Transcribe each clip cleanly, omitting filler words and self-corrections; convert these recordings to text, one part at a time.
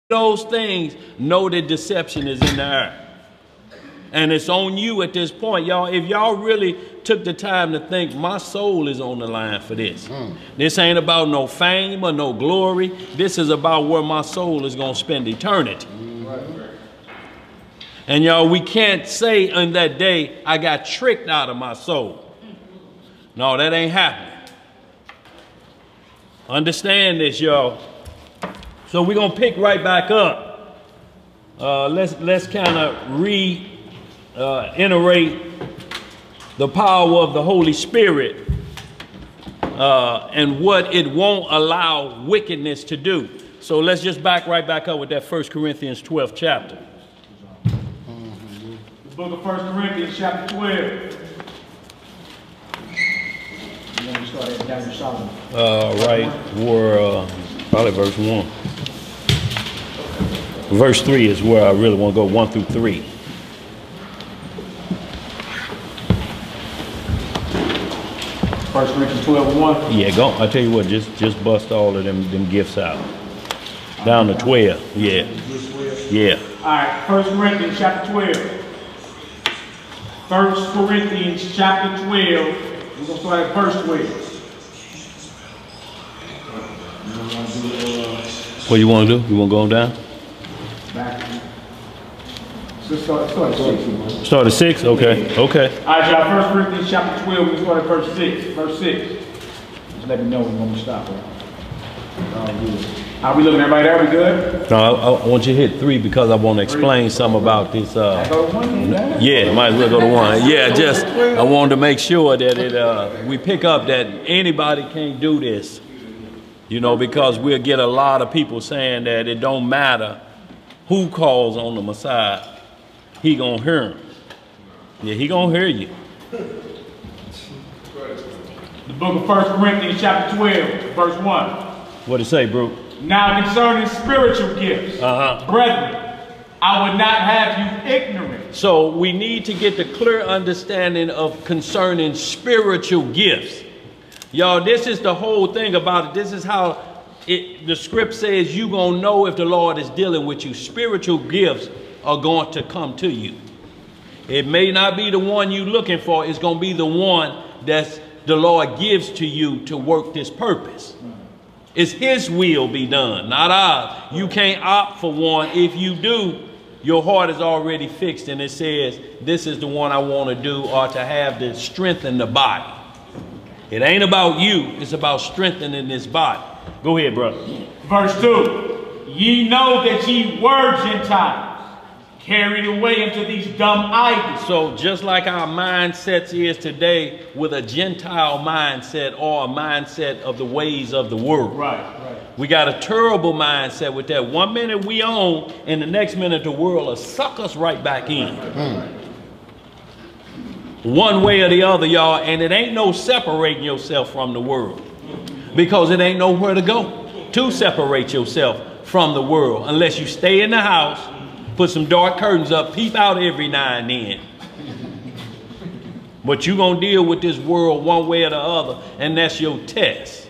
those things, know that deception is in the air. And it's on you at this point, y'all. If y'all really took the time to think, my soul is on the line for this. This ain't about no fame or no glory. This is about where my soul is going to spend eternity. And y'all, we can't say on that day, I got tricked out of my soul. No, that ain't happening. Understand this, y'all. So we're going to pick right back up. Let's kind of reiterate the power of the Holy Spirit and what it won't allow wickedness to do. So let's just right back up with that 1 Corinthians 12th chapter. The book of 1 Corinthians chapter 12. You want to start at down to Solomon? Right, where probably verse 1. Verse 3 is where I really want to go, 1 through 3. First Corinthians 12:1. Yeah, go. I tell you what, just bust all of them gifts out. Down to 12. Yeah. Yeah. All right, 1 Corinthians chapter 12. 1 Corinthians chapter 12. We're going to start at verse 12. What you want to do? You want to go on down? Back. So start at 6. Start at 6? Okay. Okay. All right, y'all. 1 Corinthians chapter 12. We start at verse 6. Verse 6. Just let me know when you want me to stop. How we looking? Everybody there? We good? No, I want you to hit 3 because I want to explain something about this. Yeah, might as well go to 1. Yeah, just I wanted to make sure that we pick up that anybody can't do this. You know, because we'll get a lot of people saying that it don't matter who calls on the Messiah, he gonna hear him. Yeah, he gonna hear you. The book of 1 Corinthians chapter 12, verse 1. What it say, bro? Now concerning spiritual gifts, brethren, I would not have you ignorant. So we need to get the clear understanding of concerning spiritual gifts. Y'all, this is the whole thing about it. This is how the script says you're going to know if the Lord is dealing with you. Spiritual gifts are going to come to you. It may not be the one you're looking for. It's going to be the one that the Lord gives to you to work this purpose. It's his will be done, not ours. You can't opt for one. If you do, your heart is already fixed and it says, this is the one I want to do, or to have to strengthen the body. It ain't about you. It's about strengthening this body. Go ahead, brother. Verse 2. Ye know that ye were Gentiles, carried away into these dumb idols. So just like our mindsets is today with a Gentile mindset or a mindset of the ways of the world. Right. We got a terrible mindset with that. One minute we own and the next minute the world will suck us right back in. One way or the other, y'all, and it ain't no separating yourself from the world because it ain't nowhere to go to separate yourself from the world unless you stay in the house, put some dark curtains up, peep out every now and then. But you're going to deal with this world one way or the other, and that's your test.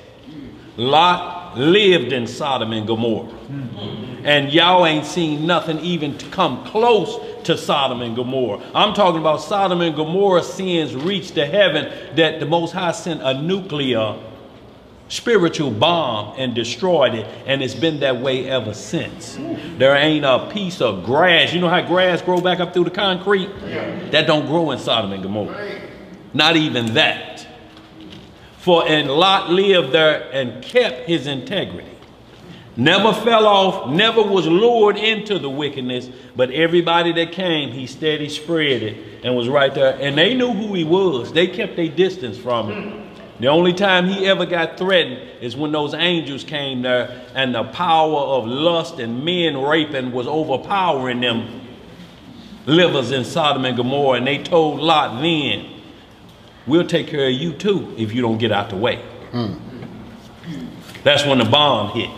Lot lived in Sodom and Gomorrah. And y'all ain't seen nothing even to come close to Sodom and Gomorrah. I'm talking about Sodom and Gomorrah sins reached to heaven that the Most High sent a nuclear spiritual bomb and destroyed it, and it's been that way ever since. There ain't a piece of grass. You know how grass grow back up through the concrete? That don't grow in Sodom and Gomorrah. Not even that. And Lot lived there and kept his integrity. Never fell off, never was lured into the wickedness, but everybody that came, he steady spread it and was right there. And they knew who he was. They kept their distance from him. The only time he ever got threatened is when those angels came there and the power of lust and men raping was overpowering them livers in Sodom and Gomorrah. And they told Lot then, we'll take care of you too if you don't get out the way. That's when the bomb hit.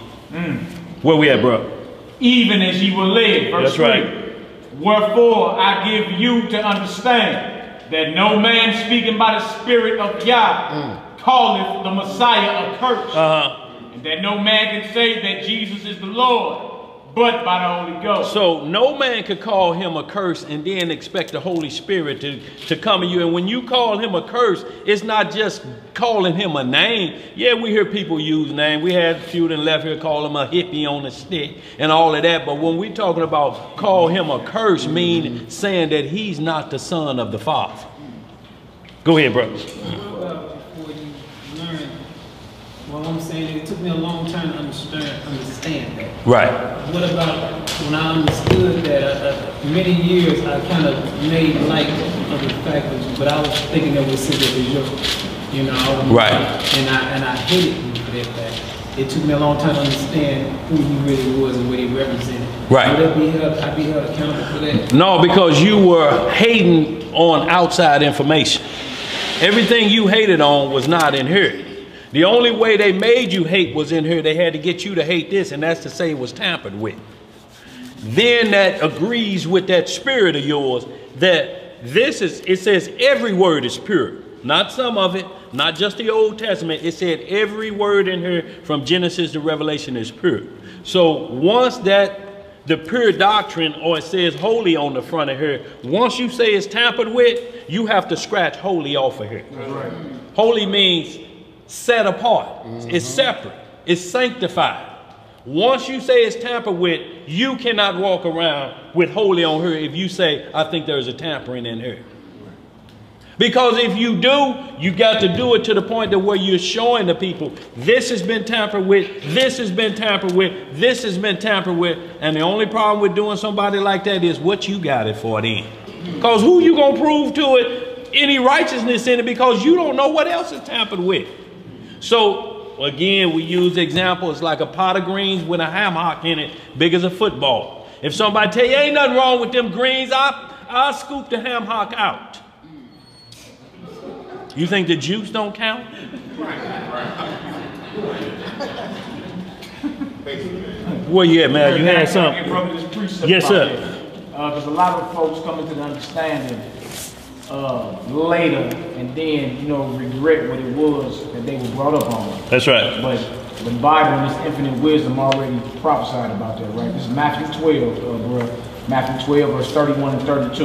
Where we at, bro? Even as ye were led. Verse 3. Right. Wherefore I give you to understand that no man speaking by the Spirit of Yah calleth the Messiah accursed. And that no man can say that Jesus is the Lord but by the Holy Ghost. So no man could call him a curse and then expect the Holy Spirit to come in you. And when you call him a curse, it's not just calling him a name. Yeah, we hear people use names. We had a few that left here call him a hippie on a stick and all of that. But when we're talking about call him a curse, mean saying that he's not the son of the Father. Go ahead, brother. Before you learn, well, I'm saying it took me a long time to understand that. Right. What about when I understood that many years I kind of made light of the fact that, but I was thinking that was simply you know, right. And I hated him for that fact. It took me a long time to understand who he really was and what he represented. Right. Would I be held accountable for that? No, because you were hating on outside information. Everything you hated on was not in here. The only way they made you hate was in here. They had to get you to hate this, and that's to say it was tampered with. Then that agrees with that spirit of yours that this is, it says every word is pure. Not some of it, not just the Old Testament. It said every word in here from Genesis to Revelation is pure. So once that, the pure doctrine, or it says holy on the front of here, once you say it's tampered with, you have to scratch holy off of here. Right. Holy means set apart. It's separate. It's sanctified. Once you say it's tampered with, you cannot walk around with holy on her if you say, I think there's a tampering in her. Because if you do, you got to do it to the point that where you're showing the people, this has been tampered with, this has been tampered with, this has been tampered with. And the only problem with doing somebody like that is what you got it for then. Because who you going to prove to it any righteousness in it, because you don't know what else is tampered with. So again, we use examples like a pot of greens with a ham hock in it, big as a football. If somebody tell you ain't nothing wrong with them greens, I'll scoop the ham hock out. You think the juice don't count? Where you at, man? You had something? Yes, sir. Because a lot of folks come into the understanding later and then, you know, regret what it was that they were brought up on. That's right. But the Bible and its infinite wisdom already prophesied about that, right? This is Matthew 12, bro. Matthew 12, verse 31 and 32.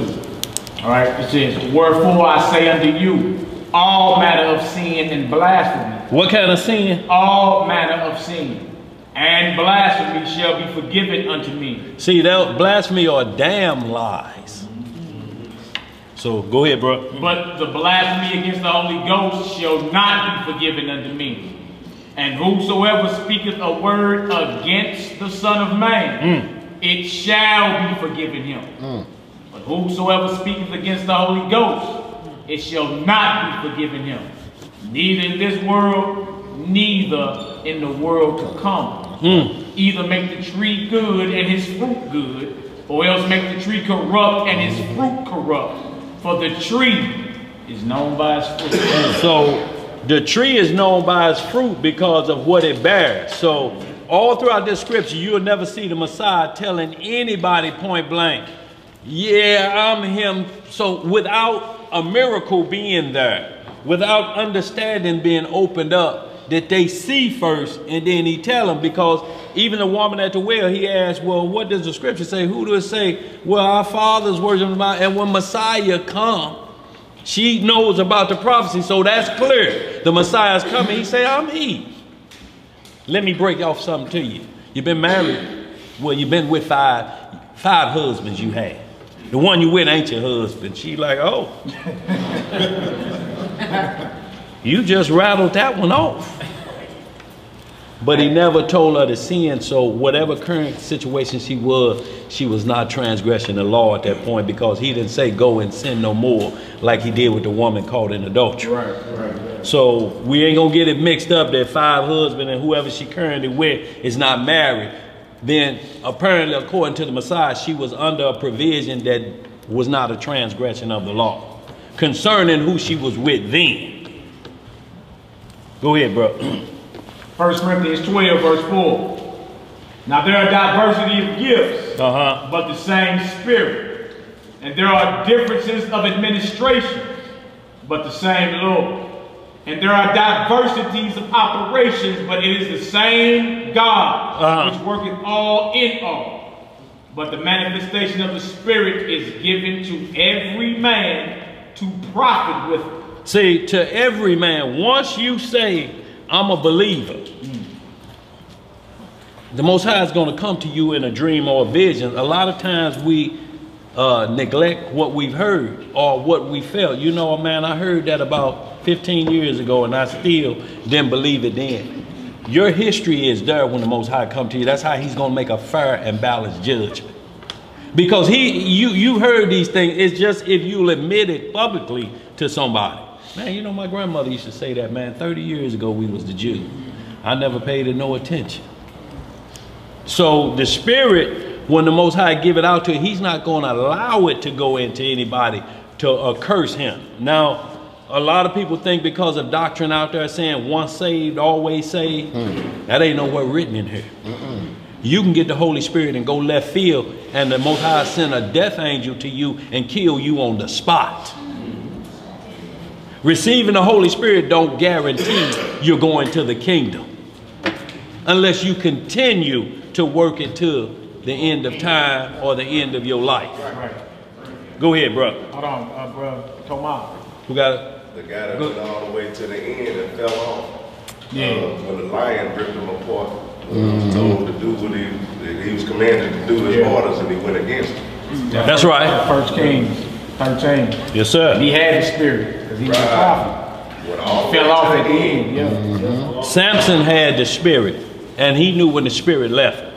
All right, it says, wherefore I say unto you, all manner of sin and blasphemy. What kind of sin? All manner of sin and blasphemy shall be forgiven unto me. See, that blasphemy are damn lies. So go ahead, bro. But the blasphemy against the Holy Ghost shall not be forgiven unto me. And whosoever speaketh a word against the Son of Man, it shall be forgiven him. But whosoever speaketh against the Holy Ghost, it shall not be forgiven him, neither in this world, neither in the world to come. Either make the tree good and his fruit good, or else make the tree corrupt and his fruit corrupt. For the tree is known by its fruit. So the tree is known by its fruit because of what it bears. So all throughout this scripture, you'll never see the Messiah telling anybody point blank, yeah, I'm him. So without a miracle being there, without understanding being opened up, that they see first, and then he tell them, because even the woman at the well, he asked, well, what does the scripture say? Who does it say? Well, our fathers worship him. And when Messiah come, she knows about the prophecy, so that's clear. The Messiah's coming. He say, I'm he. Let me break off something to you. You've been married. Well, you've been with five husbands you had. The one you with ain't your husband. She like, oh. You just rattled that one off. But he never told her to sin, so whatever current situation she was not transgressing the law at that point, because he didn't say go and sin no more like he did with the woman caught in adultery. Right. So we ain't gonna get it mixed up that 5 husbands and whoever she currently with is not married. Then apparently, according to the Messiah, she was under a provision that was not a transgression of the law concerning who she was with then. Go ahead, bro. 1 Corinthians 12, verse 4. Now there are diversity of gifts, but the same Spirit. And there are differences of administration, but the same Lord. And there are diversities of operations, but it is the same God which worketh all in all. But the manifestation of the Spirit is given to every man to profit with it. See, to every man, once you say, I'm a believer, the Most High is going to come to you in a dream or a vision. A lot of times we neglect what we've heard or what we felt. You know, man, I heard that about 15 years ago and I still didn't believe it then. Your history is there when the Most High come to you. That's how he's going to make a fair and balanced judgment. Because you heard these things. It's just if you'll admit it publicly to somebody. Man, you know, my grandmother used to say that, man, 30 years ago we was the Jew. I never paid it no attention. So the Spirit, when the Most High give it out to you, he's not going to allow it to go into anybody to curse him. Now, a lot of people think because of doctrine out there saying once saved, always saved, that ain't nowhere written in here. You can get the Holy Spirit and go left field and the Most High send a death angel to you and kill you on the spot. Receiving the Holy Spirit don't guarantee you're going to the kingdom unless you continue to work it to the end of time or the end of your life. Go ahead, bro. Hold on, bro. Tomas. Who got it? The guy that went all the way to the end and fell off. Yeah. When the lion ripped him apart, he was told to do what he was commanded to do his orders, and he went against him. That's right. 1 Kings 13. Yes, sir. He had the Spirit because he was a prophet. He fell off at the end. Yeah. Samson had the Spirit, and he knew when the Spirit left him.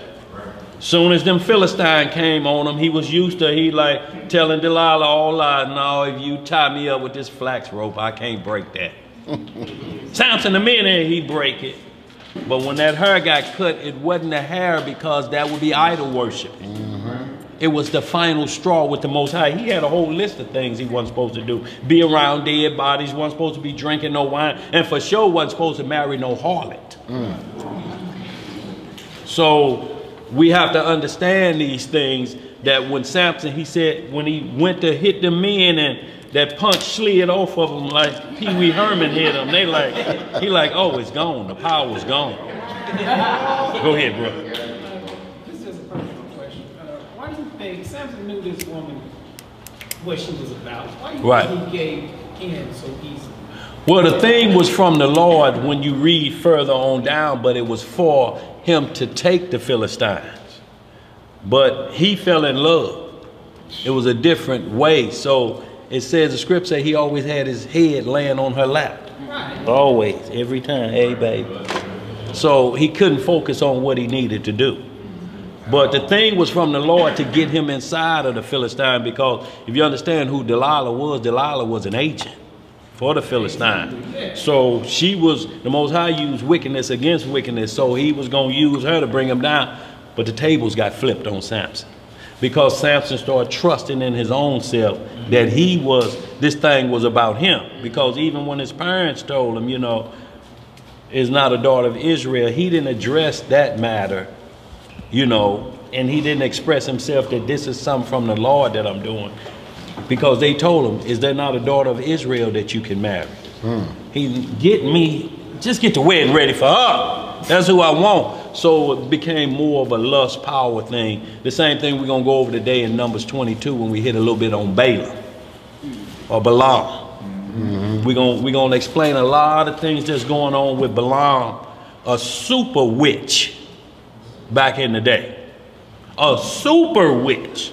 Soon as them Philistines came on him, he was used to, he like telling Delilah all lies. No, if you tie me up with this flax rope, I can't break that. Samson, the minute he break it. But when that hair got cut, it wasn't the hair because that would be idol worship. It was the final straw with the Most High. He had a whole list of things he wasn't supposed to do. Be around dead bodies, wasn't supposed to be drinking no wine, and for sure wasn't supposed to marry no harlot. So we have to understand these things, that when Samson, he said, when he went to hit the men and that punch slid off of them like Pee Wee Herman hit him, they like, he like, oh, it's gone. The power's gone. Go ahead, bro. This is a personal question. Why do you think Samson knew this woman, what she was about? Why do you think he gave in so easily? Well, the thing was from the Lord when you read further on down, but it was for him to take the Philistines. But he fell in love. It was a different way. So it says, the script said he always had his head laying on her lap. Right. Always, every time, hey baby. So he couldn't focus on what he needed to do. But the thing was from the Lord to get him inside of the Philistine, because if you understand who Delilah was an agent for the Philistine. So she was, the Most High used wickedness against wickedness, so he was going to use her to bring him down. But the tables got flipped on Samson, because Samson started trusting in his own self that he was, this thing was about him. Because even when his parents told him, you know, is not a daughter of Israel, he didn't address that matter, you know, and he didn't express himself that this is something from the Lord that I'm doing. Because they told him, is there not a daughter of Israel that you can marry? He just get the wedding ready for her. That's who I want. So it became more of a lust power thing. The same thing we're going to go over today in Numbers 22 when we hit a little bit on Balaam or Balaam. We're going to explain a lot of things that's going on with Balaam, a super witch back in the day. A super witch.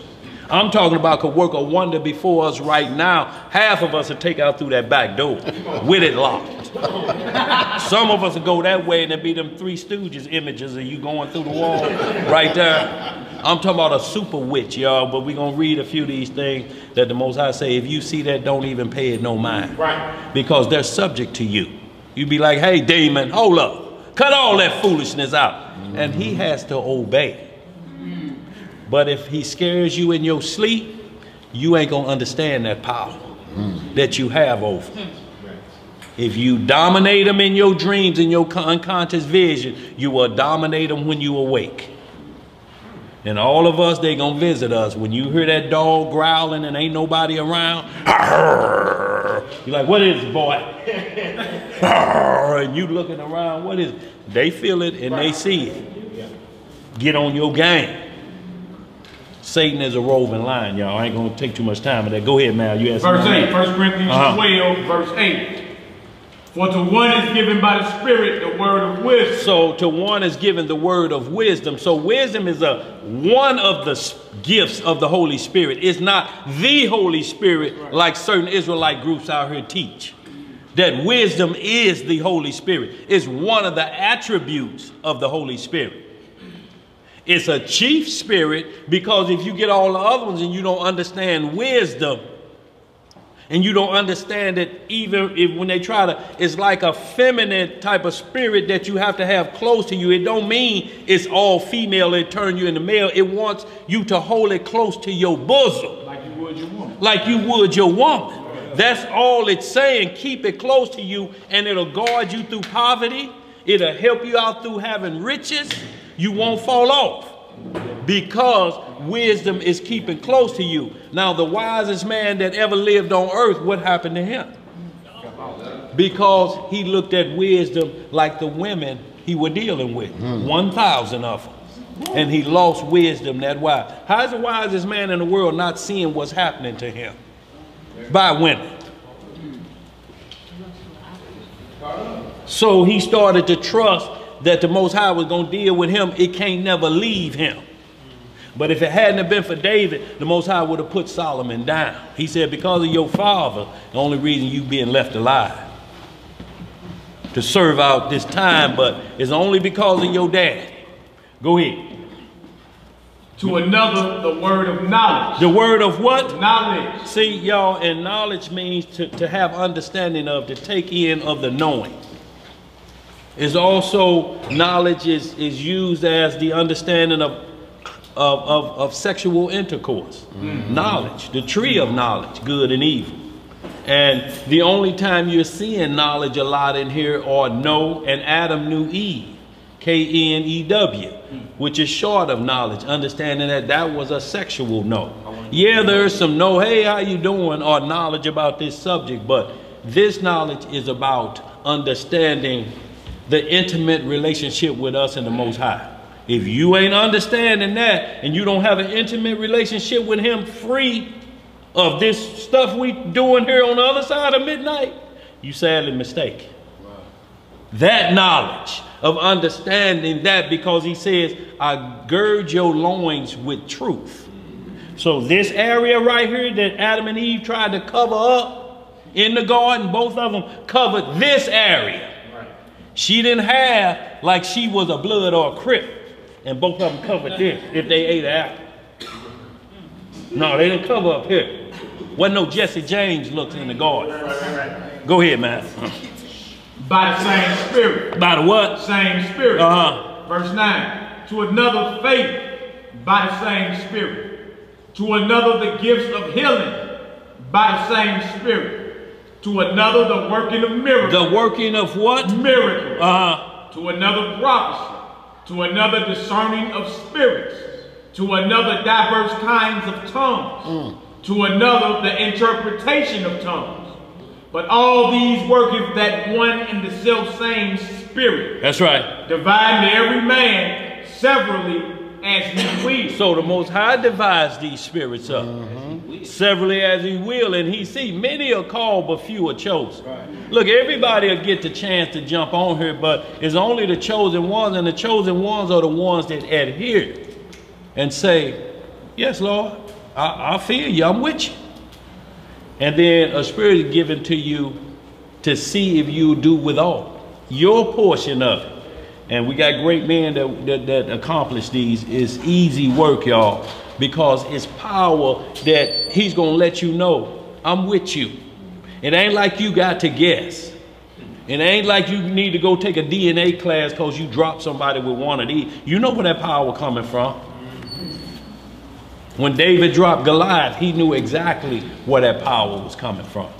I'm talking about could work a wonder before us right now. Half of us will take out through that back door with it locked. Some of us will go that way and it'll be them Three Stooges images of you going through the wall right there. I'm talking about a super witch, y'all, but we're going to read a few of these things that the Most High say, if you see that, don't even pay it no mind. Right. Because they're subject to you. You be like, hey, demon, hold up. Cut all that foolishness out. And he has to obey. But if he scares you in your sleep, you ain't going to understand that power that you have over him. If you dominate him in your dreams, in your unconscious vision, you will dominate him when you awake. And all of us, they going to visit us. When you hear that dog growling and ain't nobody around, you're like, what is it, boy? and you looking around, what is it? They feel it and they see it. Get on your game. Satan is a roving lion, y'all. I ain't gonna take too much time with that. Go ahead, Mal. You verse 8, 1 Corinthians 12, verse 8. For to one is given by the Spirit the word of wisdom. So to one is given the word of wisdom. So wisdom is one of the gifts of the Holy Spirit. It's not the Holy Spirit like certain Israelite groups out here teach. That wisdom is the Holy Spirit. It's one of the attributes of the Holy Spirit. It's a chief spirit, because if you get all the other ones and you don't understand wisdom, and you don't understand it, even if when they try to, it's like a feminine type of spirit that you have to have close to you. It don't mean it's all female, it turn you into male. It wants you to hold it close to your bosom. Like you would your woman. Like you would your woman. That's all it's saying. Keep it close to you, and it'll guard you through poverty. It'll help you out through having riches. You won't fall off, because wisdom is keeping close to you. Now, the wisest man that ever lived on earth, what happened to him? Because he looked at wisdom like the women he was dealing with. 1,000 of them. And he lost wisdom that wise. How is the wisest man in the world not seeing what's happening to him? By women. So he started to trust that the Most High was going to deal with him. It can't never leave him. But if it hadn't have been for David, the Most High would have put Solomon down. He said, because of your father, the only reason you being left alive to serve out this time, but it's only because of your daddy. Go ahead. To another, the word of knowledge. The word of what? Knowledge. See, y'all, and knowledge means to have understanding of, to take in of the knowing. Is also, knowledge is used as the understanding of sexual intercourse. Knowledge, the tree of knowledge, good and evil. And the only time you're seeing knowledge a lot in here are know, and Adam knew Eve, K-N-E-W, which is short of knowledge, understanding that that was a sexual know. Yeah, there's some know, hey, how you doing, or knowledge about this subject, but this knowledge is about understanding the intimate relationship with us and the Most High. If you ain't understanding that, and you don't have an intimate relationship with him, free of this stuff we doing here on the other side of midnight, you sadly mistake. That knowledge of understanding that, because he says, I gird your loins with truth. So this area right here that Adam and Eve tried to cover up in the garden, both of them covered this area. She didn't have like she was a blood or a crip, and both of them covered this if they ate an apple. No, they didn't cover up here. Wasn't no Jesse James looks in the garden. Go ahead, man. By the same Spirit. By the what? Same Spirit. Verse 9. To another, faith by the same Spirit. To another, the gifts of healing by the same Spirit. To another, the working of miracles. The working of what? Miracles. To another, prophecy. To another, discerning of spirits. To another, diverse kinds of tongues. To another, the interpretation of tongues. But all these worketh that one and the self-same Spirit. That's right. Dividing to every man severally as he will. So the Most High divides these spirits up. Severally as he will, and he see many are called but few are chosen. Look, everybody will get the chance to jump on here, but it's only the chosen ones, and the chosen ones are the ones that adhere and say, yes, Lord, I feel you, I'm with you. And then a spirit is given to you to see if you do with all your portion of it. And we got great men that accomplish these. It's easy work, y'all, because it's power that he's going to let you know, I'm with you. It ain't like you got to guess. It ain't like you need to go take a DNA class because you dropped somebody with one of these. You know where that power coming from. When David dropped Goliath, he knew exactly where that power was coming from.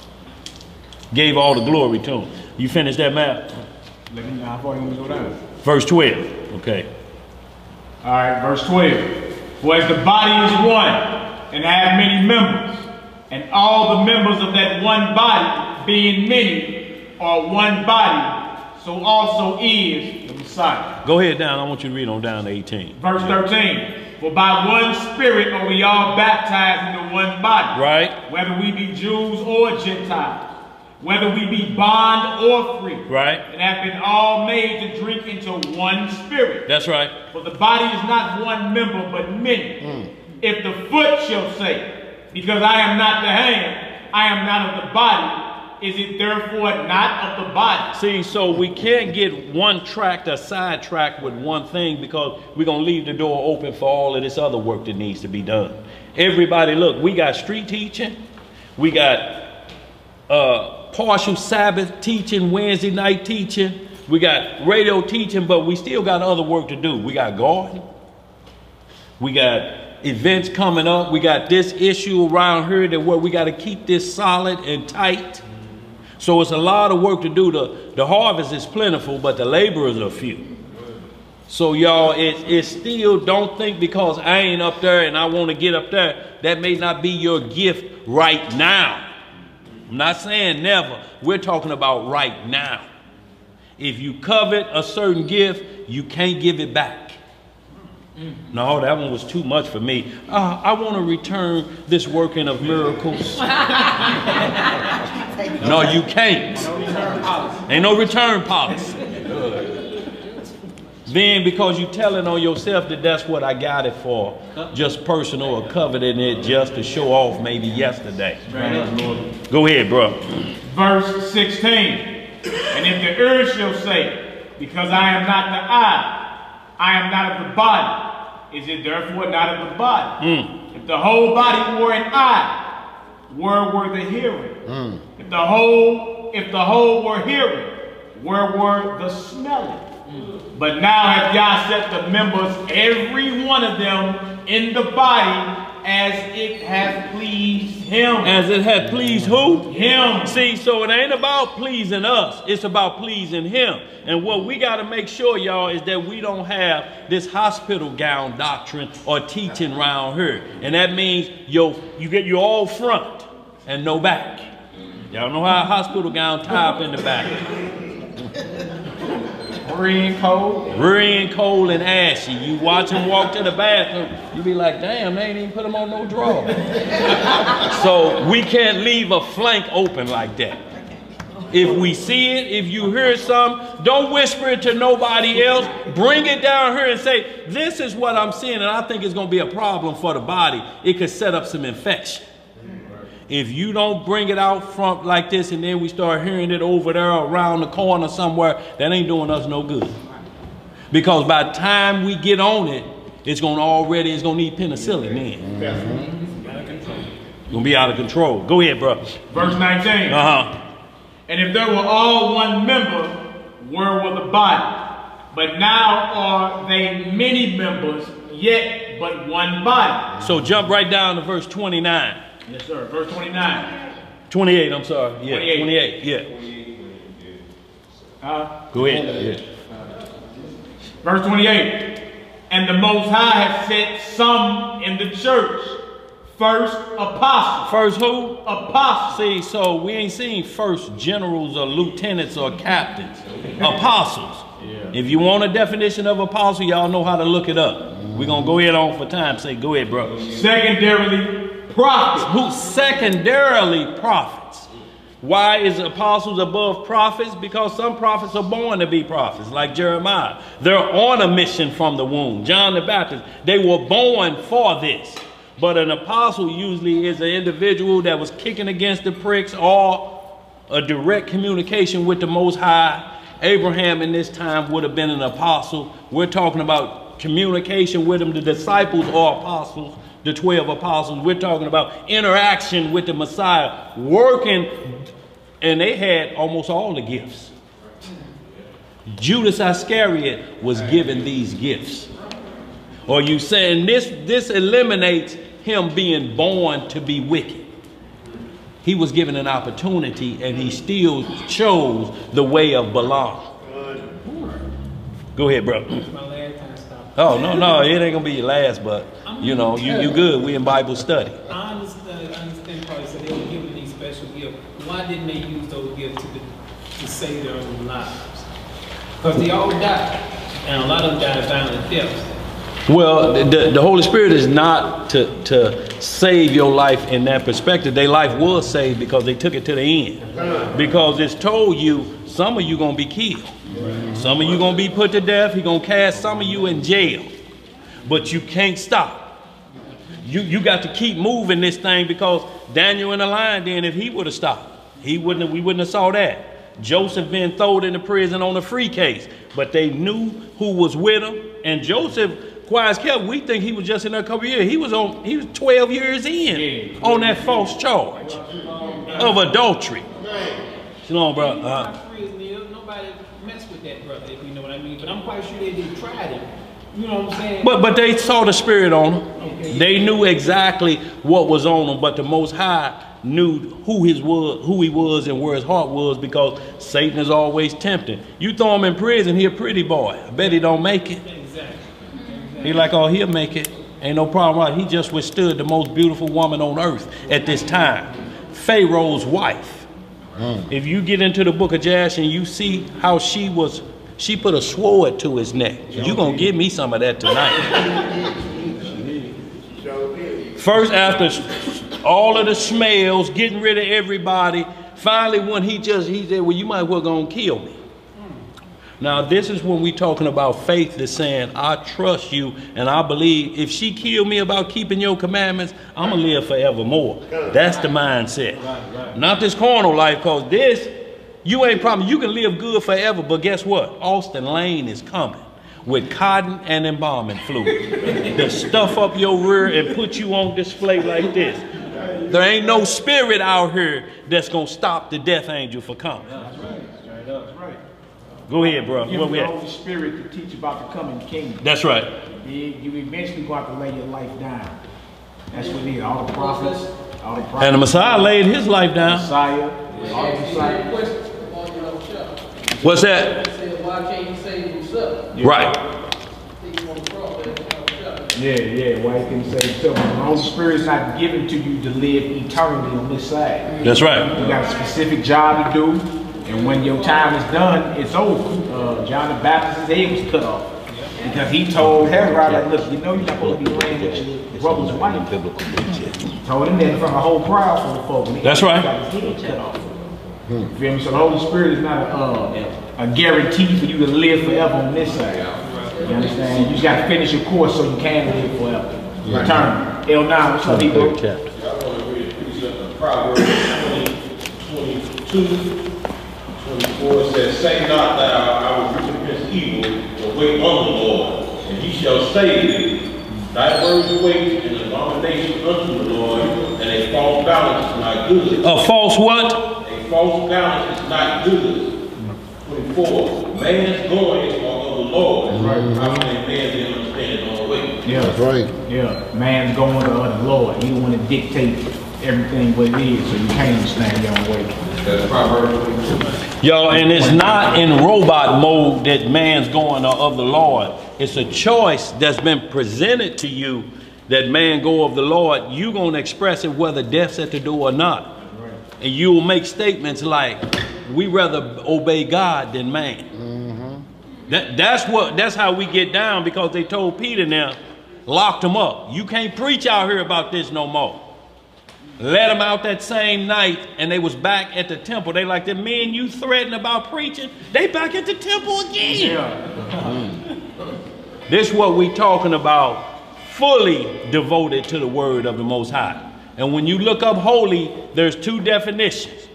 Gave all the glory to him. You finished that map? Let me know how far you want to go down. Verse 12. Okay. All right, verse 12. For as the body is one, and have many members, and all the members of that one body, being many, are one body, so also is the Messiah. Go ahead down. I want you to read on down to 18. Verse 13. For by one Spirit are we all baptized into one body. Right. Whether we be Jews or Gentiles. Whether we be bond or free. Right. And have been all made to drink into one Spirit. That's right. For the body is not one member, but many. If the foot shall say, because I am not the hand, I am not of the body, is it therefore not of the body? See, so we can't get one track or sidetracked with one thing, because we're going to leave the door open for all of this other work that needs to be done. Everybody, look, we got street teaching. We got partial Sabbath teaching, Wednesday night teaching. We got radio teaching, but we still got other work to do. We got garden. We got events coming up. We got this issue around here that where we got to keep this solid and tight. So it's a lot of work to do. The harvest is plentiful, but the laborers are few. So y'all, it's still, don't think because I ain't up there and I want to get up there, that may not be your gift right now. I'm not saying never. We're talking about right now. If you covet a certain gift, you can't give it back. No, that one was too much for me. I want to return this working of miracles. No, you can't. Ain't no return policy. Then because you telling on yourself that that's what I got it for, just personal or coveting it just to show off maybe yesterday. Go ahead, bro. Verse 16. And if the ear shall say, because I am not the eye, I am not of the body, is it therefore not of the body? If the whole body were an eye, where were the hearing? If the whole were hearing, where were the smelling? But now have Yah set the members, every one of them, in the body as it hath pleased him. As it hath pleased who? Him. See, so it ain't about pleasing us. It's about pleasing him. And what we got to make sure, y'all, is that we don't have this hospital gown doctrine or teaching around here. And that means you get your all front and no back. Y'all know how a hospital gown tie up in the back. Rear and cold and ashy. You watch him walk to the bathroom, you be like, damn, they ain't even put him on no drawer. So we can't leave a flank open like that. If we see it, if you hear something, don't whisper it to nobody else. Bring it down here and say, this is what I'm seeing, and I think it's going to be a problem for the body. It could set up some infection. If you don't bring it out front like this and then we start hearing it over there around the corner somewhere, that ain't doing us no good. Because by the time we get on it, it's going to need penicillin then. It's going to be out of control. Go ahead, bro. Verse 19. And if there were all one member, where were the body? But now are they many members, yet but one body. So jump right down to verse 29. Yes, sir. Verse 29. 28, I'm sorry. Yeah, 28. 28, yeah. Go ahead. Yeah. Verse 28. And the Most High hath set some in the church. First, apostles. First who? Apostles. See, so we ain't seen first generals or lieutenants or captains. Apostles. Yeah. If you want a definition of apostle, y'all know how to look it up. We're going to go ahead on for time's sake. Go ahead, bro. Secondarily, prophets. Who? Secondarily, prophets. Why is apostles above prophets? Because some prophets are born to be prophets, like Jeremiah. They're on a mission from the womb. John the Baptist, they were born for this. But an apostle usually is an individual that was kicking against the pricks or a direct communication with the Most High. Abraham in this time would have been an apostle. We're talking about communication with him. The disciples are apostles, the 12 apostles. We're talking about interaction with the Messiah, working, and they had almost all the gifts. Judas Iscariot was given these gifts. Or you saying this eliminates him being born to be wicked. He was given an opportunity and he still chose the way of Balaam. Go ahead, bro. Oh, no, it ain't gonna be your last, but you know, you good. We in Bible study. I understand probably, so they were given these special gifts. Why didn't they use those gifts to save their own lives. Because they all died, and a lot of them died violent deaths. Well, the Holy Spirit is not to save your life in that perspective. Their life was saved because they took it to the end. Because it's told you, some of you going to be killed. Some of you going to be put to death. He's going to cast some of you in jail. But you can't stop. You got to keep moving this thing, because Daniel in the lion den, if he would have stopped, we wouldn't have saw that. Joseph been thrown into prison on a free case. But they knew who was with him. And Joseph, quiet as kept, we think he was just in there a couple years. He was 12 years in on that false charge of adultery. Shalom, bro. Nobody messed with that brother, if you know what I mean. But I'm quite sure they tried him. You know what I'm saying? But they saw the Spirit on him. Okay. They knew exactly what was on him. But the Most High knew who he was and where his heart was, because Satan is always tempting. You throw him in prison, he a pretty boy. I bet he don't make it. Exactly. He like, oh, he'll make it. Ain't no problem, right? He just withstood the most beautiful woman on earth at this time, Pharaoh's wife. If you get into the book of Jasher and you see how she put a sword to his neck. You gonna give me some of that tonight. First, after all of the smells, getting rid of everybody, finally when he said, well, you might well gonna kill me. Now this is when we talking about faith that's saying, I trust you and I believe if she killed me about keeping your commandments, I'm gonna live forevermore. That's the mindset. Not this carnal life, because this, you ain't promised. You can live good forever, but guess what? Austin Lane is coming with cotton and embalming fluid to stuff up your rear and put you on display like this. There ain't no spirit out here that's gonna stop the death angel for coming. That's right. Go ahead, bro. Give the Holy Spirit to teach about the coming kingdom. That's right. You eventually go have to lay your life down. That's what it is. All the prophets, And the Messiah laid his life down. Messiah, all the disciples. What's that? Why can't he save himself? Yeah. Right. Yeah, why he can save himself? The Holy Spirit's not given to you to live eternally on this side. That's right. You got a specific job to do, and when your time is done, it's over. John the Baptist's head was cut off because he told Herod, like, look, you know you're not supposed to be laying with your brother's wife. Told him that in front of a whole crowd full of folks. That's right. Got his head cut off. You feel me? So the Holy Spirit is not a guarantee for you to live forever on this side. You understand? You just got to finish your course so you can live forever. Return. L9, what's up, people? I want to read a precept of Proverbs 22, 24. It says, say not thou, I will recompense evil, but wait on the Lord, and he shall save thee. Thy words await an abomination unto the Lord, and a false balance is not good. A false what? False balance is not good. 24. Man's goings are of the Lord. How can a man be understanding on the way? Yeah, That's right. Yeah, man's going to the Lord. He don't want to dictate everything what it is, so you can't understand your own way. That's Proverbs 22. Yo, and it's not in robot mode that man's going of the Lord. It's a choice that's been presented to you that man go of the Lord. You gonna express it whether death's at the door or not. And you will make statements like, we rather obey God than man. That's how we get down, because they told Peter now, locked him up. You can't preach out here about this no more. Let them out that same night, and they was back at the temple. They like, the men you threatened about preaching, they back at the temple again. This is what we talking about, fully devoted to the word of the Most High. And when you look up holy, there's two definitions.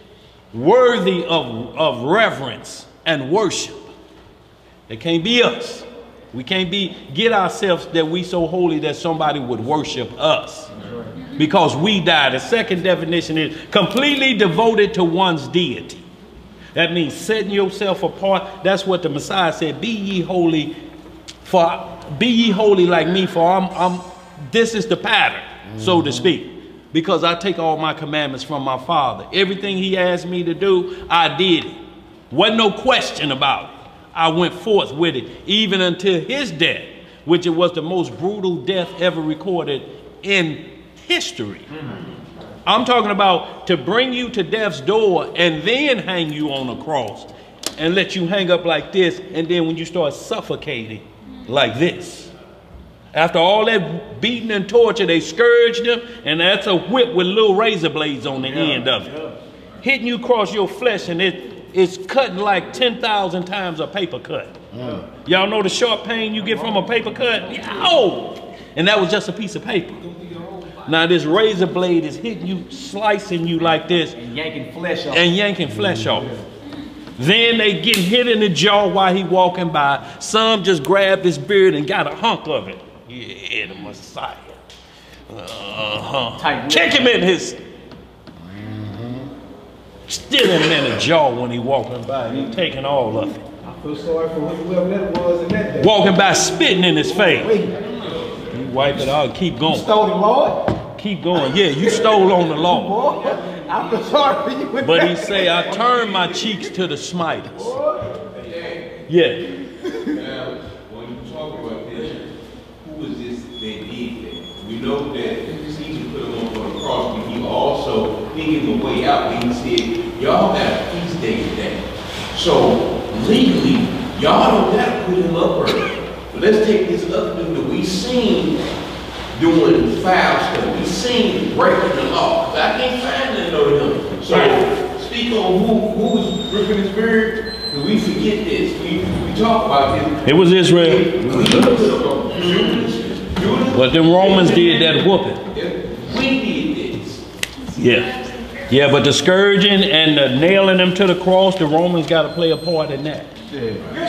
Worthy of reverence and worship. It can't be us. We can't get ourselves that we so holy that somebody would worship us. Because we die. The second definition is completely devoted to one's deity. That means setting yourself apart. That's what the Messiah said. Be ye holy like me, for this is the pattern, so to speak. Because I take all my commandments from my Father. Everything he asked me to do, I did it. Wasn't no question about it. I went forth with it, even until his death, which it was the most brutal death ever recorded in history. I'm talking about to bring you to death's door and then hang you on a cross and let you hang up like this, and then when you start suffocating like this. After all that beating and torture, they scourged him, and that's a whip with little razor blades on the end of it. Hitting you across your flesh, and it's cutting like 10,000 times a paper cut. Y'all know the sharp pain you get from a paper cut? Oh! And that was just a piece of paper. Now this razor blade is hitting you, slicing you like this. And yanking flesh off. And yanking flesh off. Then they getting hit in the jaw while he walking by. Some just grabbed his beard and got a hunk of it. Yeah, the Messiah. Kick him in his... Still him in the jaw when he walking by. He taking all of it. I feel sorry for whoever that was in that day. Walking by spitting in his face. You wipe it out and keep going. You stole the Lord? Keep going. Yeah, you stole on the Lord. Boy, I feel sorry for you. But he say, I turn my cheeks to the smiters. Yeah. Now, when you talk about this, who was this that did that? We know that Caesar put him on the cross, but he also gave him a way out. And he said, y'all got a feast day today. So, legally, y'all don't got to put him up early. But let's take this other dude that we seen doing foul stuff. We seen breaking the law. I can't find none of them. So, speak on who was ripping his beard. We forget this. We talk about this. It was Israel. But the Romans did that whooping. We did this. Yeah. Yeah, but the scourging and the nailing them to the cross, the Romans got to play a part in that.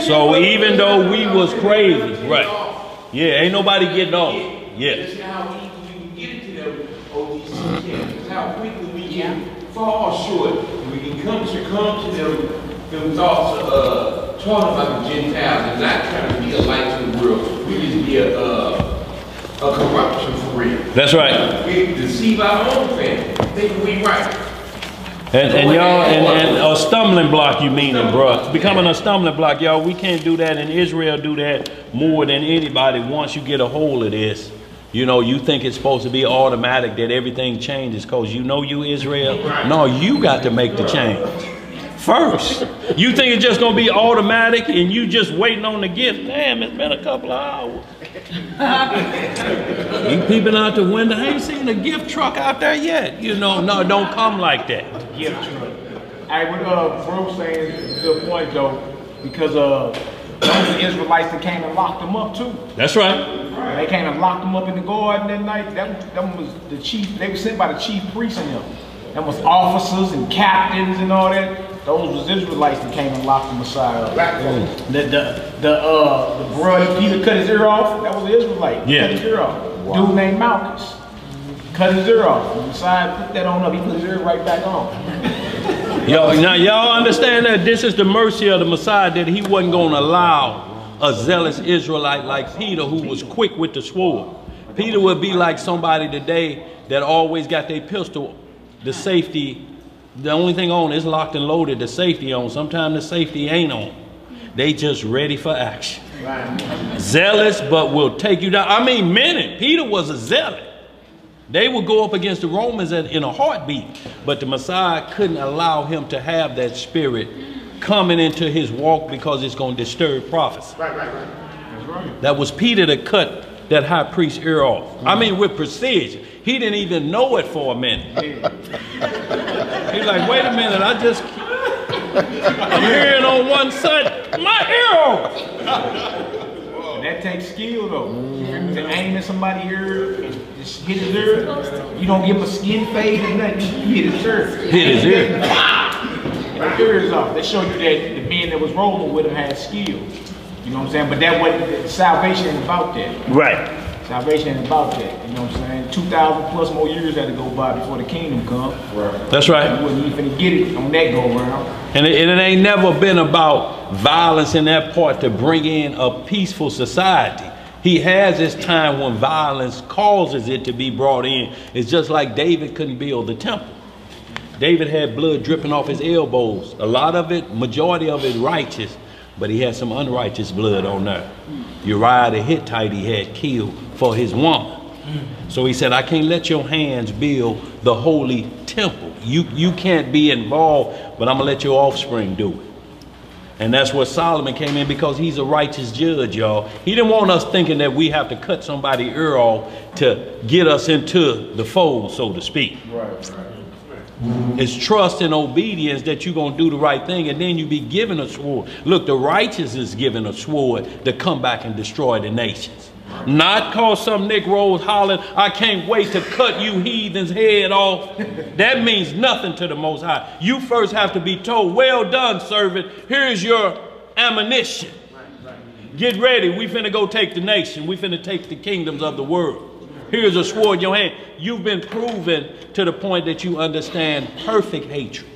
So even though we was crazy, right? Yeah, ain't nobody getting off. Yeah. That's how easy we can get it to them OTC camps. That's how quickly we can fall short. We can come to them thoughts of talking about the Gentiles and not trying to be a light to the world. We just be a corruption for real. That's right. We deceive our own family. Think we right. And y'all, and a stumbling block, you meaning, bro. Becoming a stumbling block, y'all. We can't do that, and Israel do that more than anybody. Once you get a hold of this, you know, you think it's supposed to be automatic that everything changes because you know you Israel. No, you got to make the change first. You think it's just going to be automatic and you just waiting on the gift. Damn, it's been a couple of hours. You peeping out the window, I ain't seen a gift truck out there yet. You know, no, don't come like that. Gift truck. Hey, what bro saying is a good point though, because those Israelites that came and locked them up too. That's right. They came and locked them up in the garden that night. That was the chief. They were sent by the chief priests and them. That was officers and captains and all that. Those was Israelites that came and locked the Messiah up. The brother Peter cut his ear off. That was an Israelite. Yeah. Cut his ear off. Wow. Dude named Malchus cut his ear off. The Messiah put that on up. He put his ear right back on. Yo, now y'all understand that this is the mercy of the Messiah, that he wasn't going to allow a zealous Israelite like Peter, who was quick with the sword. Peter would be like somebody today that always got their pistol, the safety. The only thing on is locked and loaded, the safety on. Sometimes the safety ain't on. They just ready for action. Right. Zealous, but will take you down. I mean, Peter was a zealot. They would go up against the Romans in a heartbeat. But the Messiah couldn't allow him to have that spirit coming into his walk because it's going to disturb prophecy. Right. That's right. That was Peter that cut that high priest's ear off. I mean, with precision. He didn't even know it for a minute. He's like, wait a minute, I'm hearing on one side, my ear off. That takes skill though. To aim at somebody's ear and just hit his ear. You don't give him a skin fade or nothing, you hit his ear. Hit his ear. And the ear is off. They show you that the men that was rolling with him had skill. You know what I'm saying? But that wasn't, salvation ain't about that. Right. Salvation ain't about that. You know what I'm saying? 2,000 plus more years had to go by before the kingdom come. Right. That's right. You wasn't even finna get it on that go around. And it ain't never been about violence in that part to bring in a peaceful society. He has his time when violence causes it to be brought in. It's just like David couldn't build the temple. David had blood dripping off his elbows. A lot of it, majority of it righteous, but he had some unrighteous blood on there. Uriah the Hittite he had killed for his woman. So he said, I can't let your hands build the holy temple. You can't be involved, but I'm gonna let your offspring do it. And that's where Solomon came in, because he's a righteous judge, y'all. He didn't want us thinking that we have to cut somebody's ear off to get us into the fold, so to speak. Right. It's trust and obedience that you're going to do the right thing, and then you be given a sword. Look, the righteous is given a sword to come back and destroy the nations. Not cause some Negroes hollering, I can't wait to cut you heathens' head off. That means nothing to the Most High. You first have to be told, well done, servant. Here's your ammunition. Get ready. We finna go take the nation. We finna take the kingdoms of the world. Here's a sword in your hand. You've been proven to the point that you understand perfect hatred.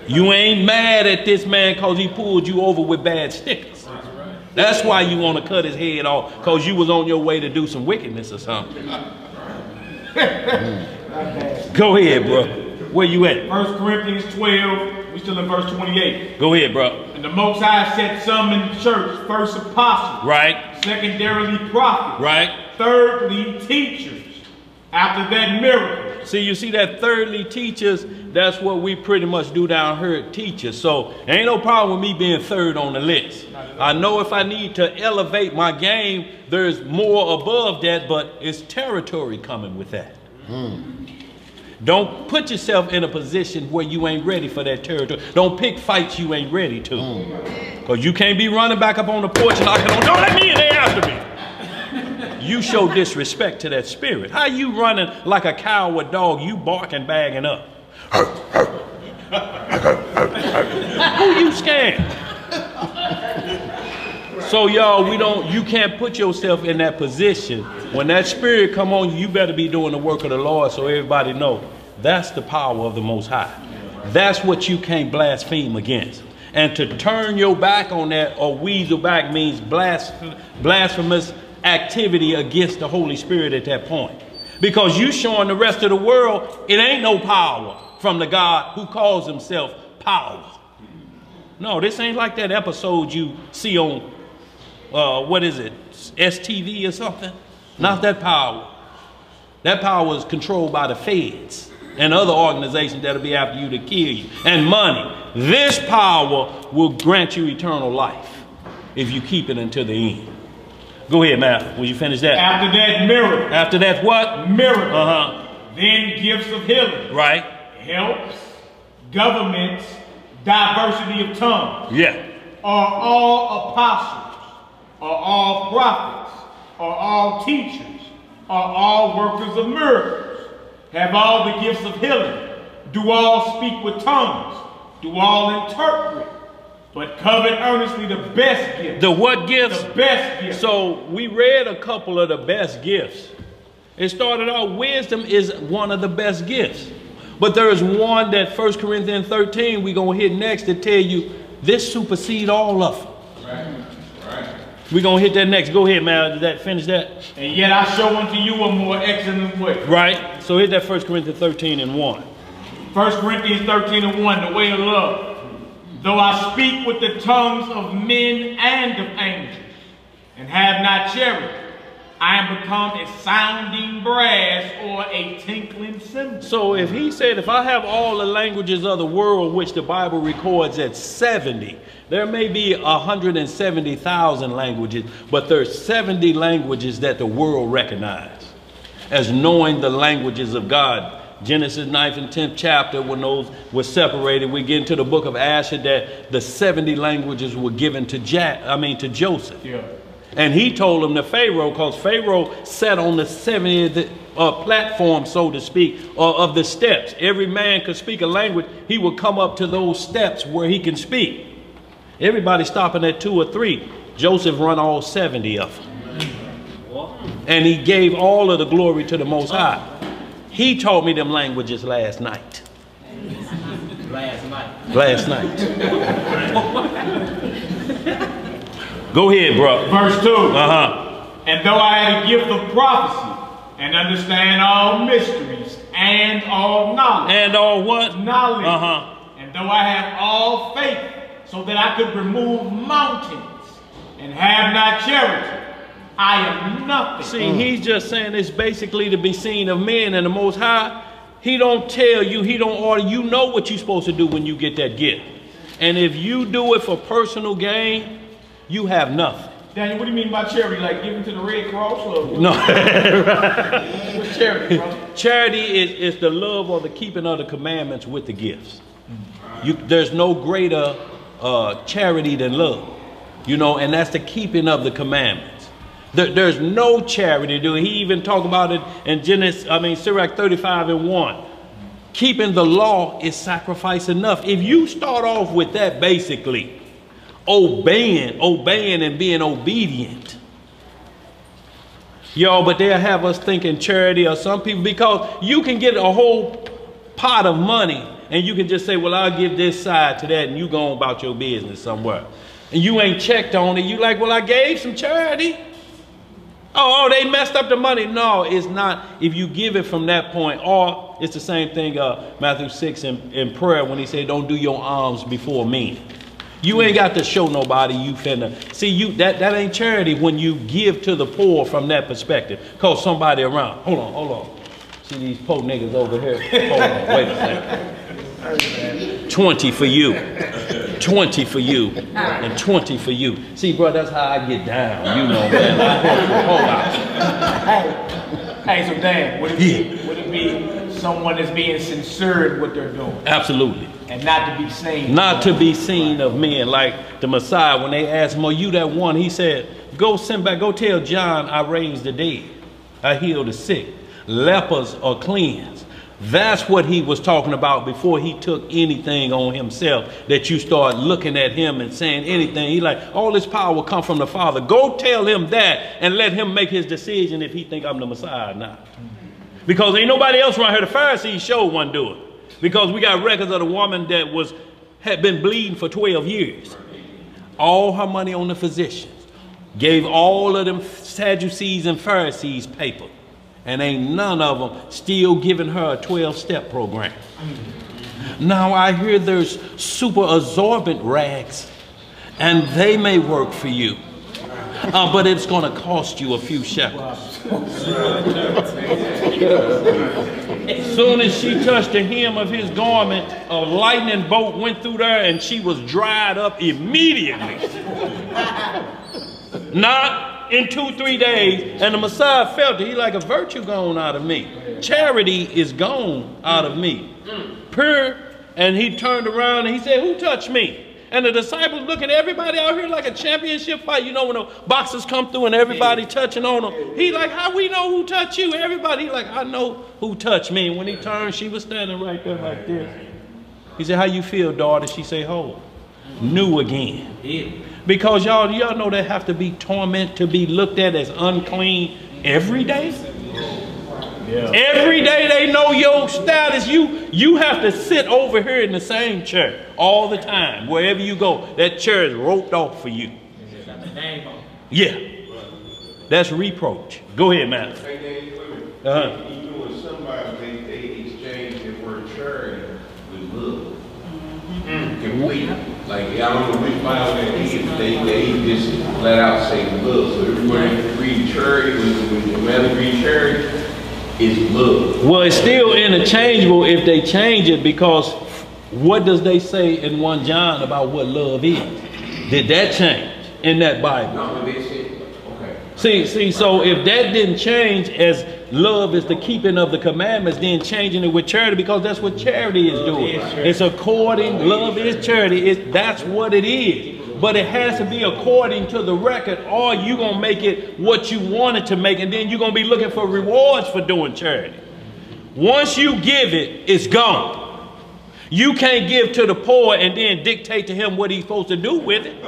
You ain't mad at this man because he pulled you over with bad stickers. That's why you want to cut his head off, because you was on your way to do some wickedness or something. Go ahead, bro. Where you at? 1 Corinthians 12, we still in verse 28. Go ahead, bro. And the Most High set some in the church, first apostles, Right. secondarily prophets, Right. thirdly teachers, after that miracle. See, you see that thirdly teachers, that's what we pretty much do down here at teachers. So ain't no problem with me being third on the list. I know if I need to elevate my game, there's more above that, but it's territory coming with that. Don't put yourself in a position where you ain't ready for that territory. Don't pick fights you ain't ready to. Because you can't be running back up on the porch and knocking on, don't let me in there after me. You show disrespect to that spirit. How you running like a coward dog? You barking, bagging up. Who you scared? So y'all, you can't put yourself in that position. When that spirit come on you, you better be doing the work of the Lord, so everybody know that's the power of the Most High. That's what you can't blaspheme against. And to turn your back on that or weasel back means blasphemous activity against the Holy Spirit at that point. Because you showing the rest of the world it ain't no power from the God who calls himself power. No, this ain't like that episode you see on, what is it, STV or something? Not that power. That power is controlled by the feds and other organizations that'll be after you to kill you. And money. This power will grant you eternal life if you keep it until the end. Go ahead, Matt. Will you finish that? After that miracle. After that what? Miracle. Then gifts of healing. Right. Helps, governments, diversity of tongues. Yeah. Are all apostles, are all prophets, are all teachers, are all workers of miracles, have all the gifts of healing, do all speak with tongues, do all interpret, but covet earnestly the best gifts. The what gifts? The best gifts. So we read a couple of the best gifts. It started out, wisdom is one of the best gifts. But there is one that 1 Corinthians 13 we're going to hit next to tell you this supersedes all of them. Right. We're going to hit that next. Go ahead, man. Did that finish that? And yet I show unto you a more excellent way. Right. So hit that 1 Corinthians 13 and 1. 1 Corinthians 13 and 1, the way of love. Though I speak with the tongues of men and of angels, and have not charity, I am become a sounding brass or a tinkling cymbal. So if he said, if I have all the languages of the world, which the Bible records at 70, there may be 170,000 languages, but there's 70 languages that the world recognizes as knowing the languages of God. Genesis 9th and 10th chapter, when those were separated, we get into the book of Asher that the 70 languages were given to Joseph. Yeah. And he told them to Pharaoh, because Pharaoh sat on the 70th platform, so to speak, of the steps. Every man could speak a language. He would come up to those steps where he can speak. Everybody stopping at 2 or 3. Joseph run all 70 of them. And he gave all of the glory to the Most High. He taught me them languages last night. Last night. Go ahead, bro. Verse 2. And though I had a gift of prophecy, and understand all mysteries, and all knowledge. And all what? Knowledge. And though I have all faith, so that I could remove mountains, and have not charity, I am nothing. See, he's just saying it's basically to be seen of men, and the Most High, he don't tell you, he don't order. You know what you're supposed to do when you get that gift. And if you do it for personal gain, you have nothing. Daniel, what do you mean by charity? Like giving to the Red Cross? Or No. what's charity, bro? Charity is the love or the keeping of the commandments with the gifts. There's no greater charity than love, you know, and that's the keeping of the commandments. There's no charity. He even talk about it in Sirach 35:1. Keeping the law is sacrifice enough. If you start off with that, basically obeying and being obedient, y'all, but they'll have us thinking charity, or some people, because you can get a whole pot of money and you can just say, well, I'll give this side to that, and you go on about your business somewhere. And you ain't checked on it. You like, well, I gave some charity. Oh, they messed up the money. No, it's not. If you give it from that point, or it's the same thing, Matthew 6 in prayer, when he said, don't do your alms before men. You ain't got to show nobody you finna. See, that ain't charity when you give to the poor from that perspective. Cause somebody around. Hold on. See these poor niggas over here. Hold on, wait a second. 20 for you. 20 for you. And 20 for you. See, bro, that's how I get down. You know, man. Hey, so Dan, would it be someone that's being sincere in what they're doing? Absolutely. And not to be seen. Not to be seen of men. Like the Messiah, when they asked him, are you that one? He said, go tell John I raised the dead. I healed the sick. Lepers are cleansed. That's what he was talking about before he took anything on himself, that you start looking at him and saying anything. He like, all this power will come from the Father. Go tell him that and let him make his decision if he think I'm the Messiah or not. Because ain't nobody else around here. The Pharisees showed one do it. Because we got records of the woman that had been bleeding for 12 years. All her money on the physicians. Gave all of them Sadducees and Pharisees paper. And ain't none of them still giving her a 12-step program. Now I hear there's super absorbent rags. And they may work for you. But it's going to cost you a few shekels. As soon as she touched the hem of his garment, a lightning bolt went through there and she was dried up immediately. Not in 2-3 days. And the Messiah felt it. He like, a virtue gone out of me. Charity is gone out of me. Pure. And he turned around and he said, who touched me? And the disciples looking at everybody out here like a championship fight. You know, when the boxers come through and everybody touching on them. He like, how we know who touched you? Everybody, he like, I know who touched me. And when he turned, she was standing right there like this. He said, how you feel, daughter? She said, whole. New again. Because y'all know they have to be torment to be looked at as unclean every day. Yeah. Every day they know your status. You have to sit over here in the same chair all the time. Wherever you go, that chair is roped off for you. Yeah. That's reproach. Go ahead, man. Even with somebody, they exchange the word charity with love. Complete. Like, I don't know which Bible that is. They just flat out say love. So everywhere you read charity, when the man read charity, is love. Well, it's still interchangeable if they change it, because what does they say in 1 John about what love is? Did that change in that Bible? No, they said, okay. See, so if that didn't change, as love is the keeping of the commandments, then changing it with charity, because that's what charity is doing. It's according, love is charity. That's what it is. But it has to be according to the record, or you're going to make it what you want it to make, and then you're going to be looking for rewards for doing charity. Once you give it, it's gone. You can't give to the poor and then dictate to him what he's supposed to do with it.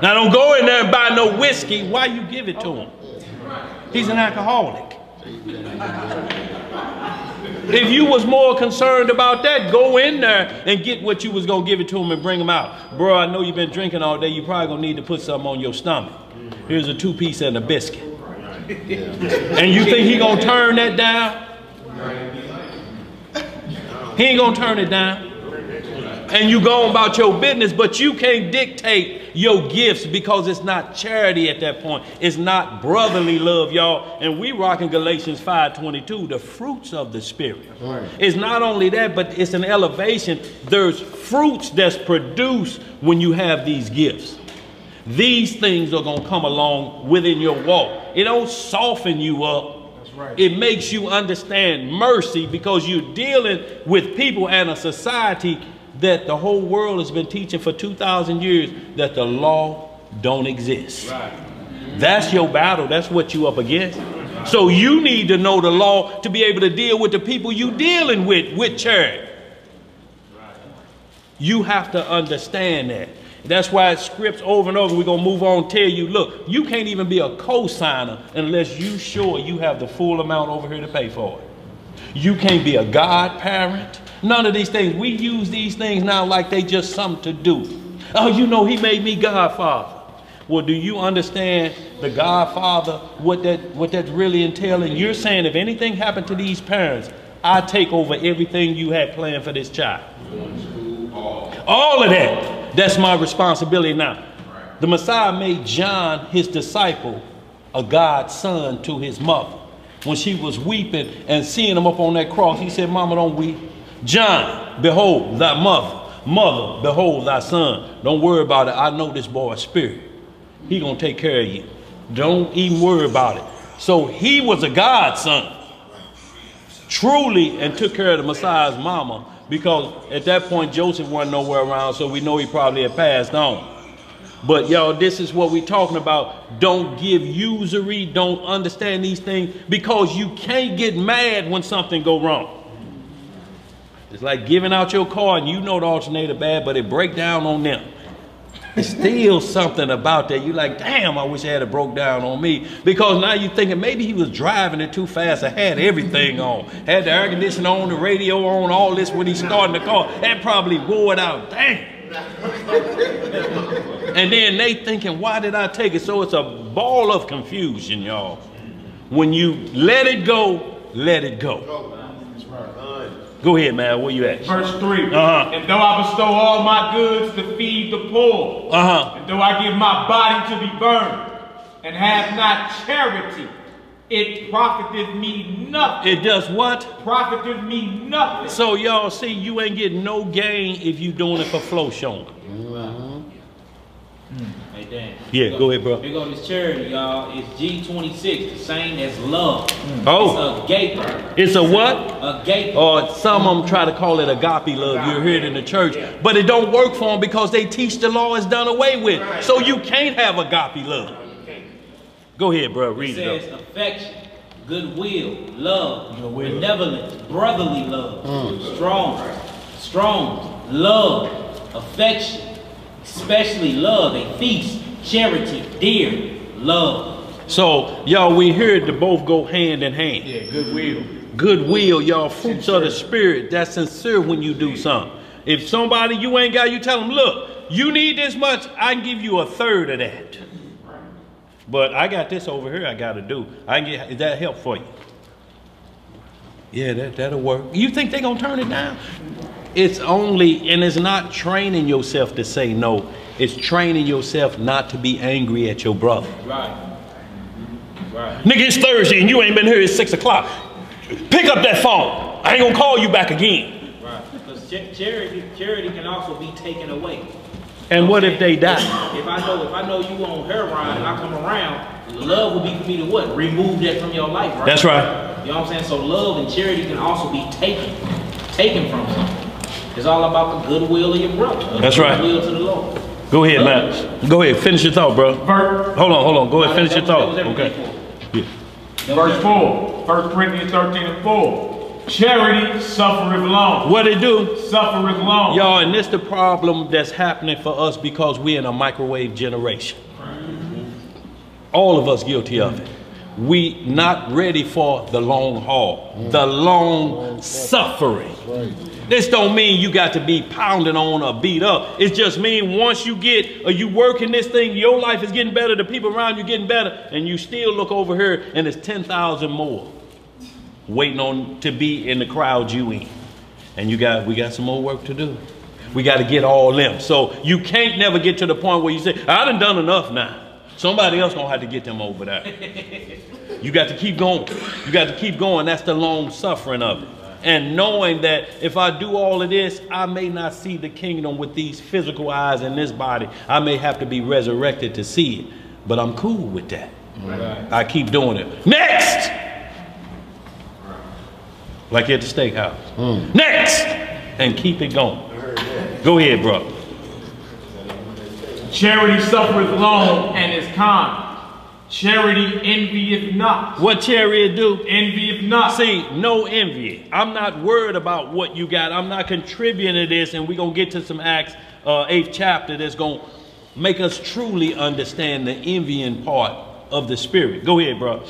Now don't go in there and buy no whiskey. Why you give it to him? He's an alcoholic. If you was more concerned about that, go in there and get what you was going to give it to him and bring him out. Bro, I know you've been drinking all day. You probably going to need to put something on your stomach. Here's a 2-piece and a biscuit. And you think he going to turn that down? He ain't going to turn it down. and you go on about your business, but you can't dictate your gifts because it's not charity at that point. It's not brotherly love, y'all. And we rocking Galatians 5:22, the fruits of the Spirit. Right. It's not only that, but it's an elevation. There's fruits that's produced when you have these gifts. These things are going to come along within your walk. It don't soften you up. That's right. It makes you understand mercy because you're dealing with people and a society that the whole world has been teaching for 2,000 years that the law don't exist. Right. That's your battle. That's what you up against. Right. So you need to know the law to be able to deal with the people you dealing with charity. Right. You have to understand that. That's why it scripts over and over. We're going to move on and tell you, look, you can't even be a co-signer unless you sure you have the full amount over here to pay for it. You can't be a godparent. None of these things. We use these things now like they just something to do. Oh, you know, he made me godfather. Well, do you understand the godfather, what that's really entailing? You're saying if anything happened to these parents, I take over everything you had planned for this child. All of that. That's my responsibility now. The Messiah made John, his disciple, a God's son to his mother. When she was weeping and seeing him up on that cross, he said, Mama, don't weep. John, behold thy mother. Mother, behold thy son. Don't worry about it. I know this boy's spirit. He gonna take care of you. Don't even worry about it. So he was a God's son. Truly, and took care of the Messiah's mama. Because at that point, Joseph wasn't nowhere around, so we know he probably had passed on. But y'all, this is what we're talking about. Don't give usury. Don't understand these things because you can't get mad when something go wrong. It's like giving out your car and you know the alternator bad, but it break down on them. It's still something about that. You're like, damn, I wish I had it broke down on me. Because now you're thinking maybe he was driving it too fast. I had everything on. Had the air conditioner on, the radio on, all this when he's starting the car. That probably wore it out. Damn. And then they thinking, why did I take it? So it's a ball of confusion, y'all. When you let it go, let it go. Go ahead, man. Where you at? Verse 3. And though I bestow all my goods to feed the poor, and though I give my body to be burned, and have not charity, it profiteth me nothing. It does what? Profiteth me nothing. So y'all see, you ain't getting no gain if you doing it for flow showing. Hey, Dan. Yeah, go ahead, bro. Here go this charity, y'all. It's G26, the same as love. Oh. It's agape. It's a what? Agape. Or some of them try to call it agape love. You hear it in the church. Yeah. But it don't work for them because they teach the law is done away with. Right. So you can't have agape love. Go ahead, bro. Read it. It says affection, goodwill, love, benevolence, brotherly love, strong, love, affection, especially love, a feast, charity, dear, love. So, y'all, we heard to both go hand in hand. Yeah, goodwill. Goodwill, y'all, fruits of the spirit. That's sincere when you do something. If somebody you ain't got, you tell them, look, you need this much, I can give you a third of that. But I got this over here I got to do. Is that help for you? Yeah, that'll work. You think they're going to turn it down? It's only, and it's not training yourself to say no. It's training yourself not to be angry at your brother. Right. Right. Nigga, it's Thursday and you ain't been here at 6 o'clock. Pick up that phone. I ain't going to call you back again. Right. Because charity can also be taken away. And what if they die? If I know you on heroin and I come around, love will be for me to what? Remove that from your life, right? That's right. You know what I'm saying? So love and charity can also be taken from something. It's all about the goodwill of your brother. That's right. Goodwill to the Lord. Go ahead, man. Go ahead. Finish your thought, bro. Hold on. Go ahead. Finish your thought. Okay. Yeah. Verse 4. 1 Corinthians 13:4. Charity suffereth long. What it do? Suffereth long. Y'all, and this the problem that's happening for us because we're in a microwave generation. All of us guilty of it. We not ready for the long haul, the long suffering. This don't mean you got to be pounded on or beat up. It just mean once you get, or you work in this thing, your life is getting better, the people around you getting better, and you still look over here and there's 10,000 more waiting on to be in the crowd you in. And we got some more work to do. We got to get all them. So you can't never get to the point where you say, I done enough now. Somebody else gonna have to get them over there. You got to keep going. You got to keep going. That's the long suffering of it. And knowing that if I do all of this, I may not see the kingdom with these physical eyes in this body. I may have to be resurrected to see it. But I'm cool with that. Right. I keep doing it. Next! Like at the steakhouse. Next! And keep it going. Go ahead, bro. Charity suffereth long and is kind. Charity envieth not. What charity do? Envieth not. See, no envy. I'm not worried about what you got. I'm not contributing to this, and we're going to get to some Acts 8th chapter that's going to make us truly understand the envying part of the spirit. Go ahead, bro.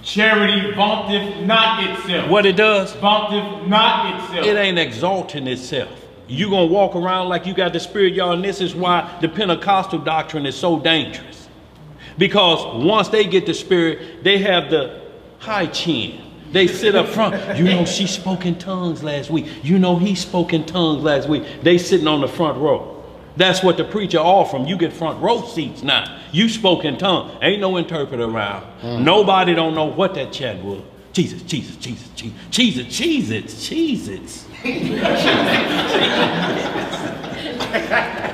Charity vaunteth not itself. What it does? Vaunteth not itself. It ain't exalting itself. You going to walk around like you got the spirit, y'all, and this is why the Pentecostal doctrine is so dangerous. Because once they get the spirit, they have the high chin. They sit up front. You know, she spoke in tongues last week. You know, he spoke in tongues last week. They sitting on the front row. That's what the preacher offer them. You get front row seats now. You spoke in tongues. Ain't no interpreter around. Nobody don't know what that chat was. Jesus, Jesus, Jesus, Jesus, Jesus, Jesus, Jesus.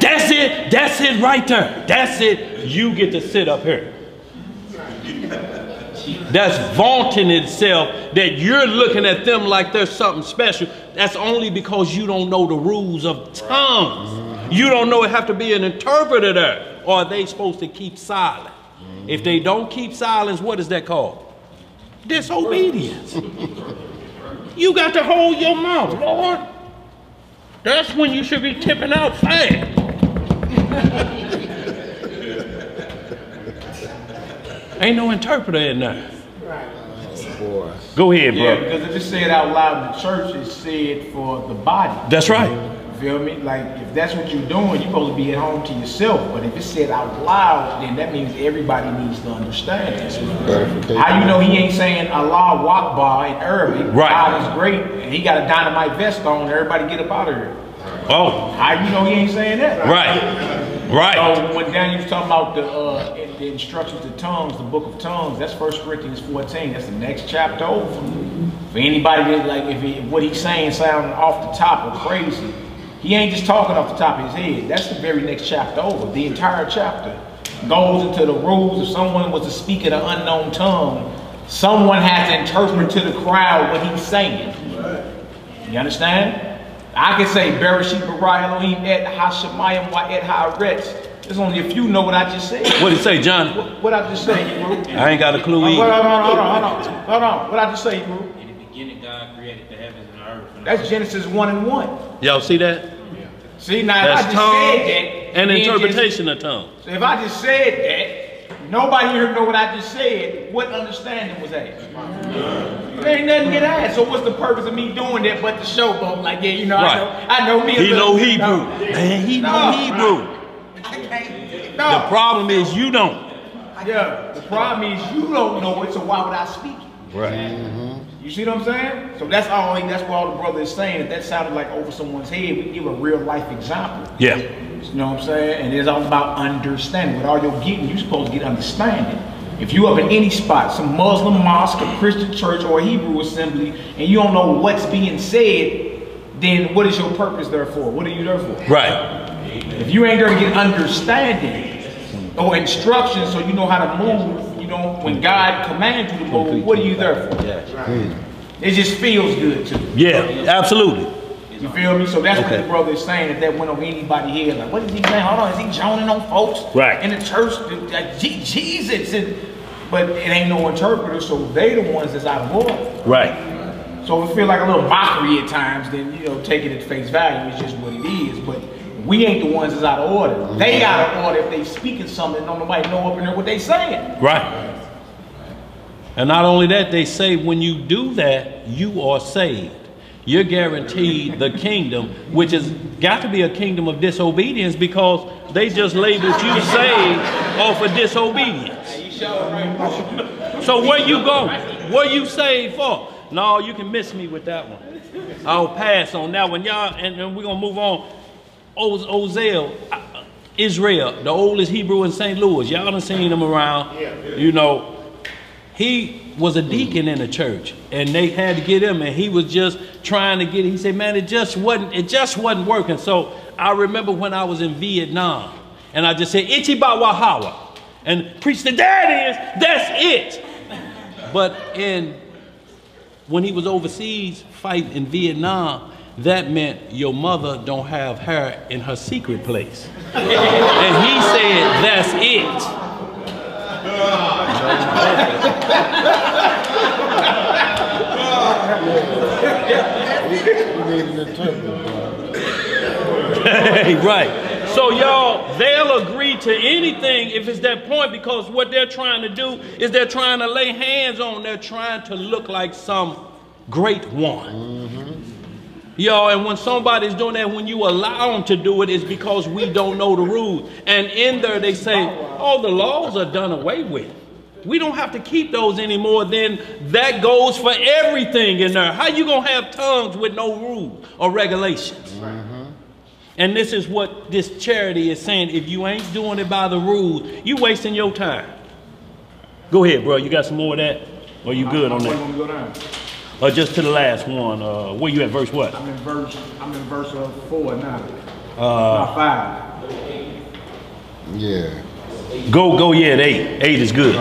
That's it. That's it right there. That's it. You get to sit up here. That's vaunting itself that you're looking at them like there's something special. That's only because you don't know the rules of tongues. You don't know it have to be an interpreter there. Or are they supposed to keep silent? If they don't keep silence, what is that called? Disobedience. You got to hold your mouth, Lord. That's when you should be tipping out fast. Ain't no interpreter in there. Go ahead, bro. Yeah, because if it's said out loud in the church, it's said for the body. That's right. You feel me? Like, if that's what you're doing, you're supposed to be at home to yourself. But if it's said out loud, then that means everybody needs to understand it. How you know he ain't saying Allah Akbar in Arabic? Right. God is great, and he got a dynamite vest on, everybody get up out of here. Oh. How you know he ain't saying that? Right. Right. So when Daniel was talking about the instructions to tongues, the book of tongues, that's 1 Corinthians 14. That's the next chapter over. For anybody that, like, if what he's saying sound off the top or crazy, he ain't just talking off the top of his head. That's the very next chapter over. The entire chapter goes into the rules. If someone was to speak in an unknown tongue, someone has to interpret to the crowd what he's saying. You understand? I can say, Bereshit bara Elohim et ha-shemayim wa et ha-aretz. There's only a few know what I just said. What did it say, John? What I just say, bro? I ain't got a clue either. Hold on. What I just say, bro? In the beginning, God created the heavens and the earth. That's Genesis 1:1. Y'all see that? See, now That's if I just tongue said that, and then interpretation of tongues. So if I just said that, nobody here know what I just said. What understanding was that? There ain't nothing to get asked. So what's the purpose of me doing that but to showboat? Like, yeah, you know, Right. I know me. He know Hebrew. Man, he know Hebrew. No. The problem is you don't. Yeah, the problem is you don't know it, so why would I speak it? Right. You see what I'm saying? So that's all. That's what all the brother is saying. If that sounded like over someone's head, we can give a real life example. Yeah. You know what I'm saying? And it's all about understanding. With all you're getting, you're supposed to get understanding. If you up in any spot, some Muslim mosque, a Christian church, or a Hebrew assembly, and you don't know what's being said, then what is your purpose there for? What are you there for? Right. If you ain't there to get understanding or instruction so you know how to move, you know, when God commands you to move, what are you there for? It just feels good to you. Yeah, absolutely. You feel me? So that's what the brother is saying. If that went over anybody's head, like, what is he saying? Hold on, is he joning on folks? Right. In the church, like, Jesus. But it ain't no interpreter, so they the ones that's out of order. Right. So it feel like a little mockery at times, then, you know, take it at face value. It's just what it is. But we ain't the ones that's out of order. They out of order if they speaking something, don't nobody know up in there what they saying. Right. And not only that, they say when you do that, you are saved. You're guaranteed the kingdom, which has got to be a kingdom of disobedience because they just labeled you saved off of disobedience. So where you go? What you saved for? No, you can miss me with that one. I'll pass on that one. Y'all, and we're going to move on. Ozell, Israel, the oldest Hebrew in St. Louis. Y'all done seen him around. You know, he was a deacon in the church, and they had to get him, and he was just trying to get. He said, "Man, it just wasn't working." So I remember when I was in Vietnam, and I just said, "Ichiba Wahawa," and preached the that's it. But when he was overseas fighting in Vietnam, that meant your mother don't have hair in her secret place. And he said, "That's it." Right. So y'all, they'll agree to anything if it's that point, because what they're trying to do is they're trying to lay hands on. They're trying to look like some great one. Y'all, and when somebody's doing that, when you allow them to do it, it's because we don't know the rules. And in there they say, "Oh, the laws are done away with. We don't have to keep those anymore." Then that goes for everything in there. How you gonna have tongues with no rules or regulations? And this is what this charity is saying. If you ain't doing it by the rules, you wasting your time. Go ahead, bro. You got some more of that? Or you good on that? Go down. Or just to the last one. Where you at, verse what? I'm in verse 4 now. Not 5. Yeah. Go, yeah, at 8. 8 is good.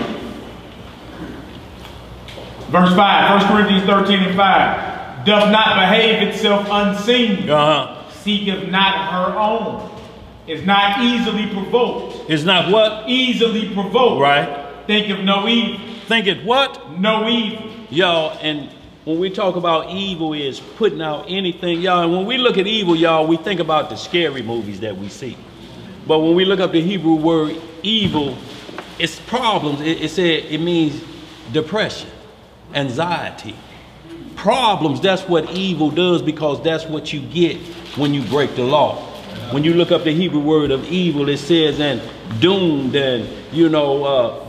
Verse 5, 1 Corinthians 13:5. Doth not behave itself unseen. Seeketh not her own. Is not easily provoked. It's not what? Easily provoked. Right. Thinketh no evil. Thinketh what? No evil. Y'all, and when we talk about evil, is putting out anything, y'all. And when we look at evil, y'all, we think about the scary movies that we see. But when we look up the Hebrew word evil, it's problems. It means depression, anxiety, problems. That's what evil does, because that's what you get when you break the law. When you look up the Hebrew word of evil, it says, and doomed, and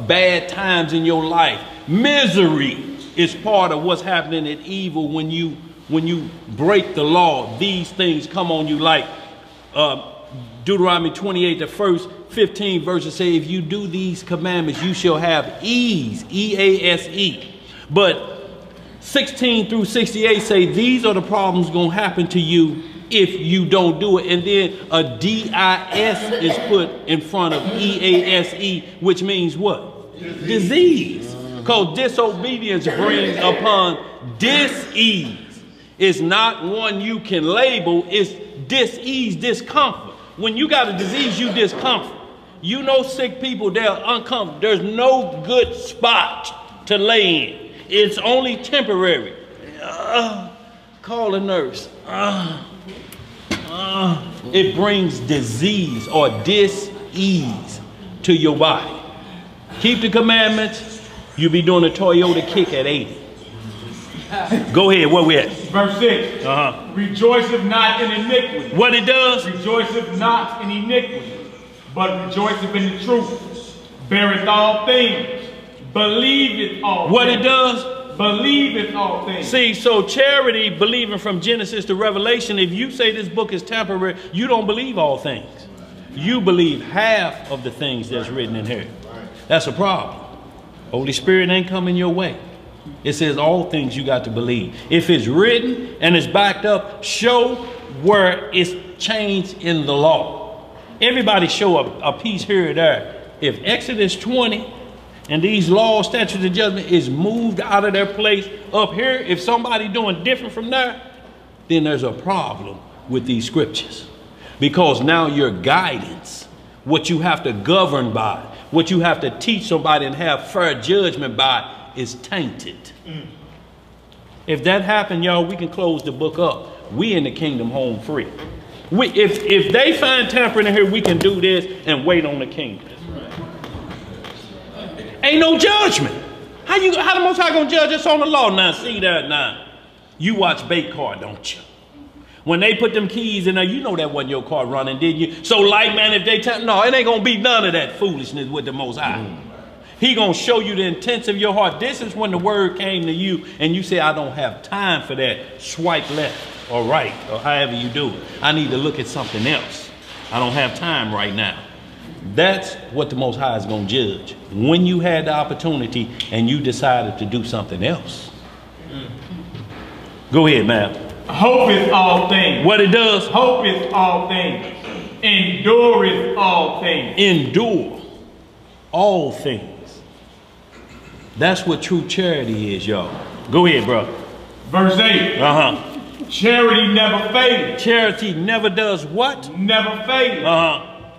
bad times in your life. Misery is part of what's happening at evil. When you break the law, these things come on you, like Deuteronomy 28, the first 15 verses say, if you do these commandments, you shall have ease, E-A-S-E. But 16 through 68 say, these are the problems going to happen to you if you don't do it. And then a D-I-S is put in front of E-A-S-E, which means what? Disease. Because disobedience brings upon dis-ease. It's not one you can label, it's dis-ease, discomfort. When you got a disease, you discomfort. You know sick people, they're uncomfortable. There's no good spot to lay in. It's only temporary. Call a nurse. It brings disease or dis-ease to your body. Keep the commandments. You'll be doing a Toyota kick at 80. Go ahead, where we at? Verse 6. Rejoiceth not in iniquity. What it does? Rejoiceth not in iniquity, but rejoiceth in the truth. Beareth all things. Believeth all what things. It does? Believeth all things. See, so charity, believing from Genesis to Revelation, if you say this book is temporary, you don't believe all things. You believe half of the things that's written in here. That's a problem. Holy Spirit ain't coming your way. It says all things you got to believe. If it's written and it's backed up, show where it's changed in the law. Everybody show a piece here or there. If Exodus 20 and these laws, statutes, and judgment is moved out of their place up here, if somebody doing different from there, then there's a problem with these scriptures. Because now your guidance, what you have to govern by, what you have to teach somebody and have fair judgment by, is tainted. If that happened, y'all, we can close the book up. We in the kingdom home free. If they find tampering in here, we can do this and wait on the kingdom. Ain't no judgment. How the Most High gonna judge us on the law? Now see that now. You watch Bait Car, don't you? When they put them keys in there, you know that wasn't your car running, did you? So like, man, if they no, it ain't gonna be none of that foolishness with the Most High. He gonna show you the intents of your heart. This is when the word came to you and you say, I don't have time for that. Swipe left or right or however you do it. I need to look at something else. I don't have time right now. That's what the Most High is going to judge. When you had the opportunity and you decided to do something else. Go ahead, ma'am. Hope is all things. What it does? Hope is all things. Endureth all things. Endure all things. That's what true charity is, y'all. Go ahead, bro. Verse 8. Charity never faileth. Charity never does what? Never faileth.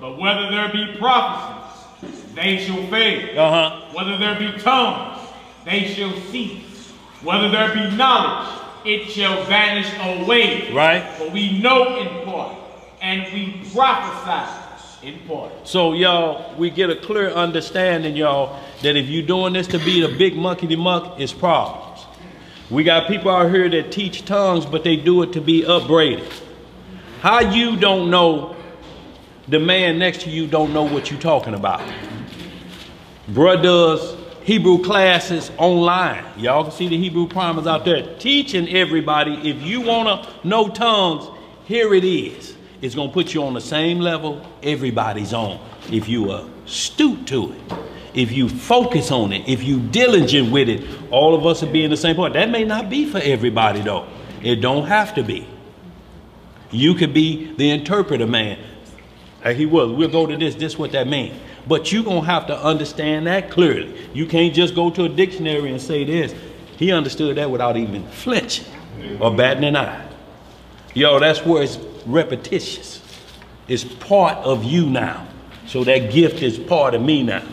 But whether there be prophecies, they shall fail. Whether there be tongues, they shall cease. Whether there be knowledge, it shall vanish away. Right. For we know in part, and we prophesy in part. So, y'all, we get a clear understanding, y'all, that if you're doing this to be the big muckety-muck, it's problems. We got people out here that teach tongues, but they do it to be upbraided. How you don't know the man next to you don't know what you're talking about? Bruh does Hebrew classes online. Y'all can see the Hebrew primers out there teaching everybody. If you want to know tongues, here it is. It's going to put you on the same level everybody's on. If you are astute to it, if you focus on it, if you diligent with it, all of us will be in the same point. That may not be for everybody though. It don't have to be. You could be the interpreter man. Like he was. We'll go to this. This is what that means. But you're going to have to understand that clearly. You can't just go to a dictionary and say this. He understood that without even flinching or batting an eye. Yo, that's where it's repetitious. It's part of you now. So that gift is part of me now.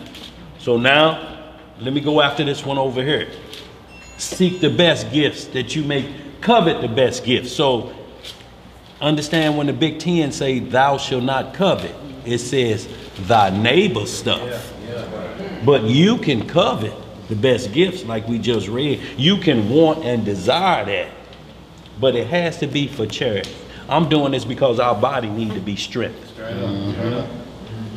So now, let me go after this one over here. Seek the best gifts that you may covet the best gifts. So understand when the Big Ten say thou shalt not covet, it says thy neighbor's stuff. But you can covet the best gifts like we just read. You can want and desire that. But it has to be for charity. I'm doing this because our body needs to be strengthened.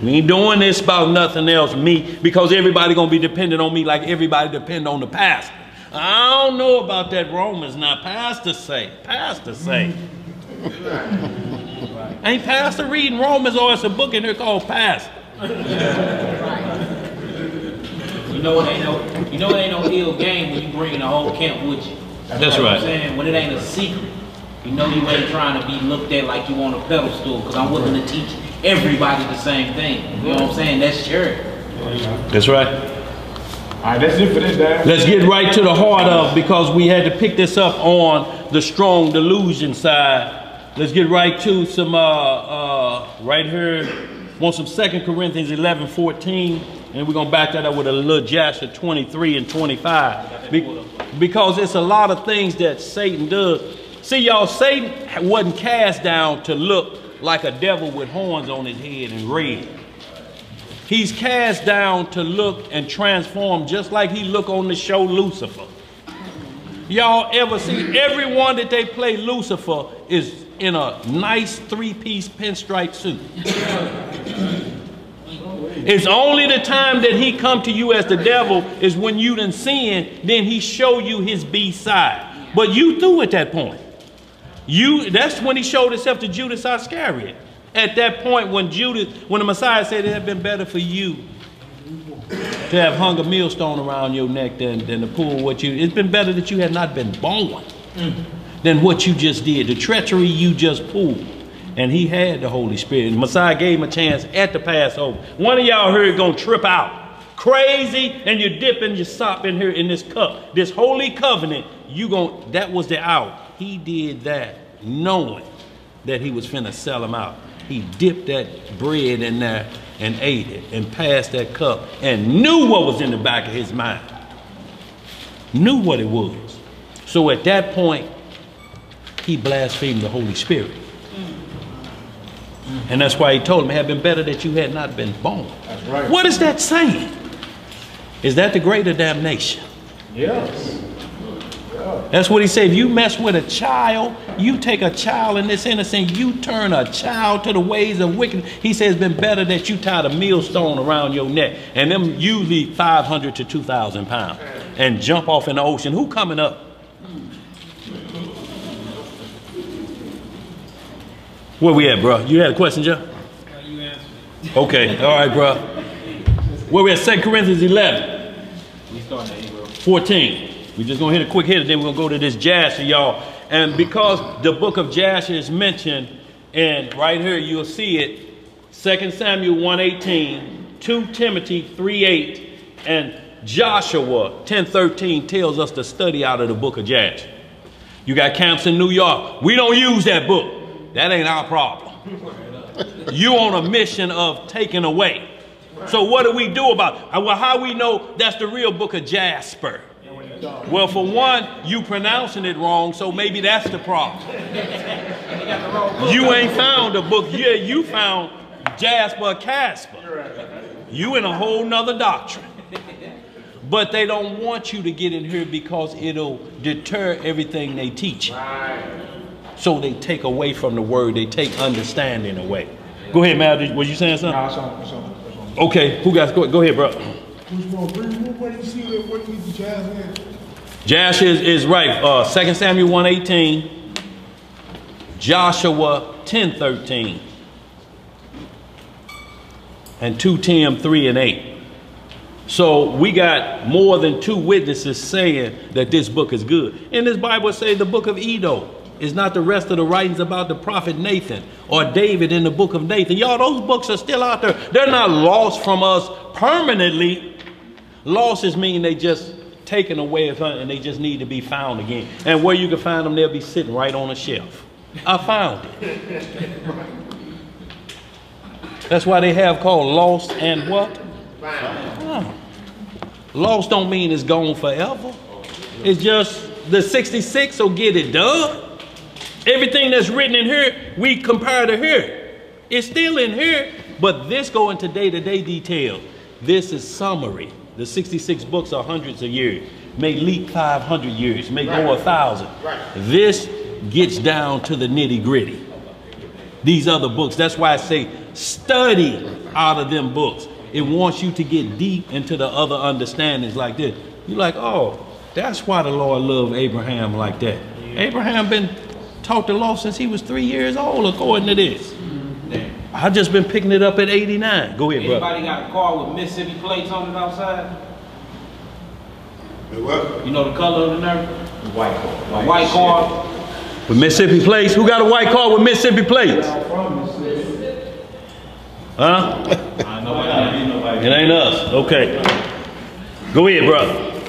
We ain't doing this about nothing else, me, because everybody gonna be dependent on me like everybody depend on the pastor. I don't know about that Romans now. Pastor say. Ain't pastor reading Romans, or it's a book in there called Pastor. You know it ain't no ill game when you bring the whole camp with you. That's what right. I'm saying, when it ain't a secret. You know you ain't trying to be looked at like you on a pedestal, because I'm willing to teach everybody the same thing. You know what I'm saying? That's charity. That's right. All right, that's it for this, Dad. Let's get right to the heart of, because we had to pick this up on the strong delusion side. Let's get right to some, right here, want some 2 Corinthians 11:14, and we're going to back that up with a little Jasher 23 and 25. Because it's a lot of things that Satan does. See, y'all, Satan wasn't cast down to look like a devil with horns on his head and red. He's cast down to look and transform just like he looked on the show Lucifer. Y'all ever see everyone that they play Lucifer is in a nice 3-piece pinstripe suit. It's only the time that he come to you as the devil is when you done sin, then he show you his B side. But you through at that point. That's when he showed himself to Judas Iscariot. At that point when the Messiah said it had been better for you to have hung a millstone around your neck than to pull what it's been better that you had not been born than what you just did, the treachery you just pulled. And he had the Holy Spirit. And Messiah gave him a chance at the Passover. One of y'all here gonna trip out crazy, and you're dipping your sop in here in this cup, this holy covenant. That was the hour. He did that knowing that he was finna sell him out. He dipped that bread in there and ate it and passed that cup and knew what was in the back of his mind. Knew what it was. So at that point, he blasphemed the Holy Spirit. And that's why he told him it had been better that you had not been born. That's right. What is that saying? Is that the greater damnation? Yes. That's what he said. If you mess with a child, you take a child in this innocent, you turn a child to the ways of wickedness. He says it's been better that you tied a millstone around your neck, and them usually 500 to 2,000 pounds, and jump off in the ocean. Who coming up? Where we at, bro? You had a question, Joe? Okay, all right, bro. Where we at? 2 Corinthians 11. We starting at 14. We're just gonna hit a quick hit, then we're gonna go to this Jasher, y'all. And because the book of Jasher is mentioned, and right here you'll see it, 2 Samuel 1:18, 2 Timothy 3:8, and Joshua 10:13 tells us to study out of the book of Jasher. You got camps in New York. We don't use that book. That ain't our problem. You on a mission of taking away. So what do we do about it? Well, how we know that's the real book of Jasper? Well, for one, you pronouncing it wrong, so maybe that's the problem. You ain't found a book. Yeah, you found Jasper or Casper. You in a whole nother doctrine. But they don't want you to get in here because it'll deter everything they teach. So they take away from the word. They take understanding away. Go ahead, Mal. Was you saying something? No, okay, who got? Go ahead, bro. What do you see? What do you Jasher? Jasher is right. 2 Samuel 1:18, Joshua 10:13, and 2 Tim 3:8. So we got more than 2 witnesses saying that this book is good. And this Bible say the book of Edo is not the rest of the writings about the prophet Nathan or David in the book of Nathan. Y'all, those books are still out there. They're not lost from us permanently. Losses mean they just taken away and they just need to be found again. And where you can find them, they'll be sitting right on a shelf. I found it. That's why they have called lost and what? Found. Lost don't mean it's gone forever. It's just the 66 will get it done. Everything that's written in here, we compare to here. It's still in here, but this go into day-to-day detail. This is summary. The 66 books are hundreds of years. May leap 500 years, may go 1,000. This gets down to the nitty-gritty. These other books, that's why I say study out of them books. It wants you to get deep into the other understandings like this. You're like, oh, that's why the Lord loved Abraham like that. Abraham been taught the law since he was 3 years old, according to this. I just been picking it up at 89. Go ahead, brother. Anybody got a car with Mississippi plates on it outside? What? You know the color of the nerve? White car. White car. With Mississippi plates? Who got a white car with Mississippi plates? Huh? It ain't us. Okay. Go ahead, brother.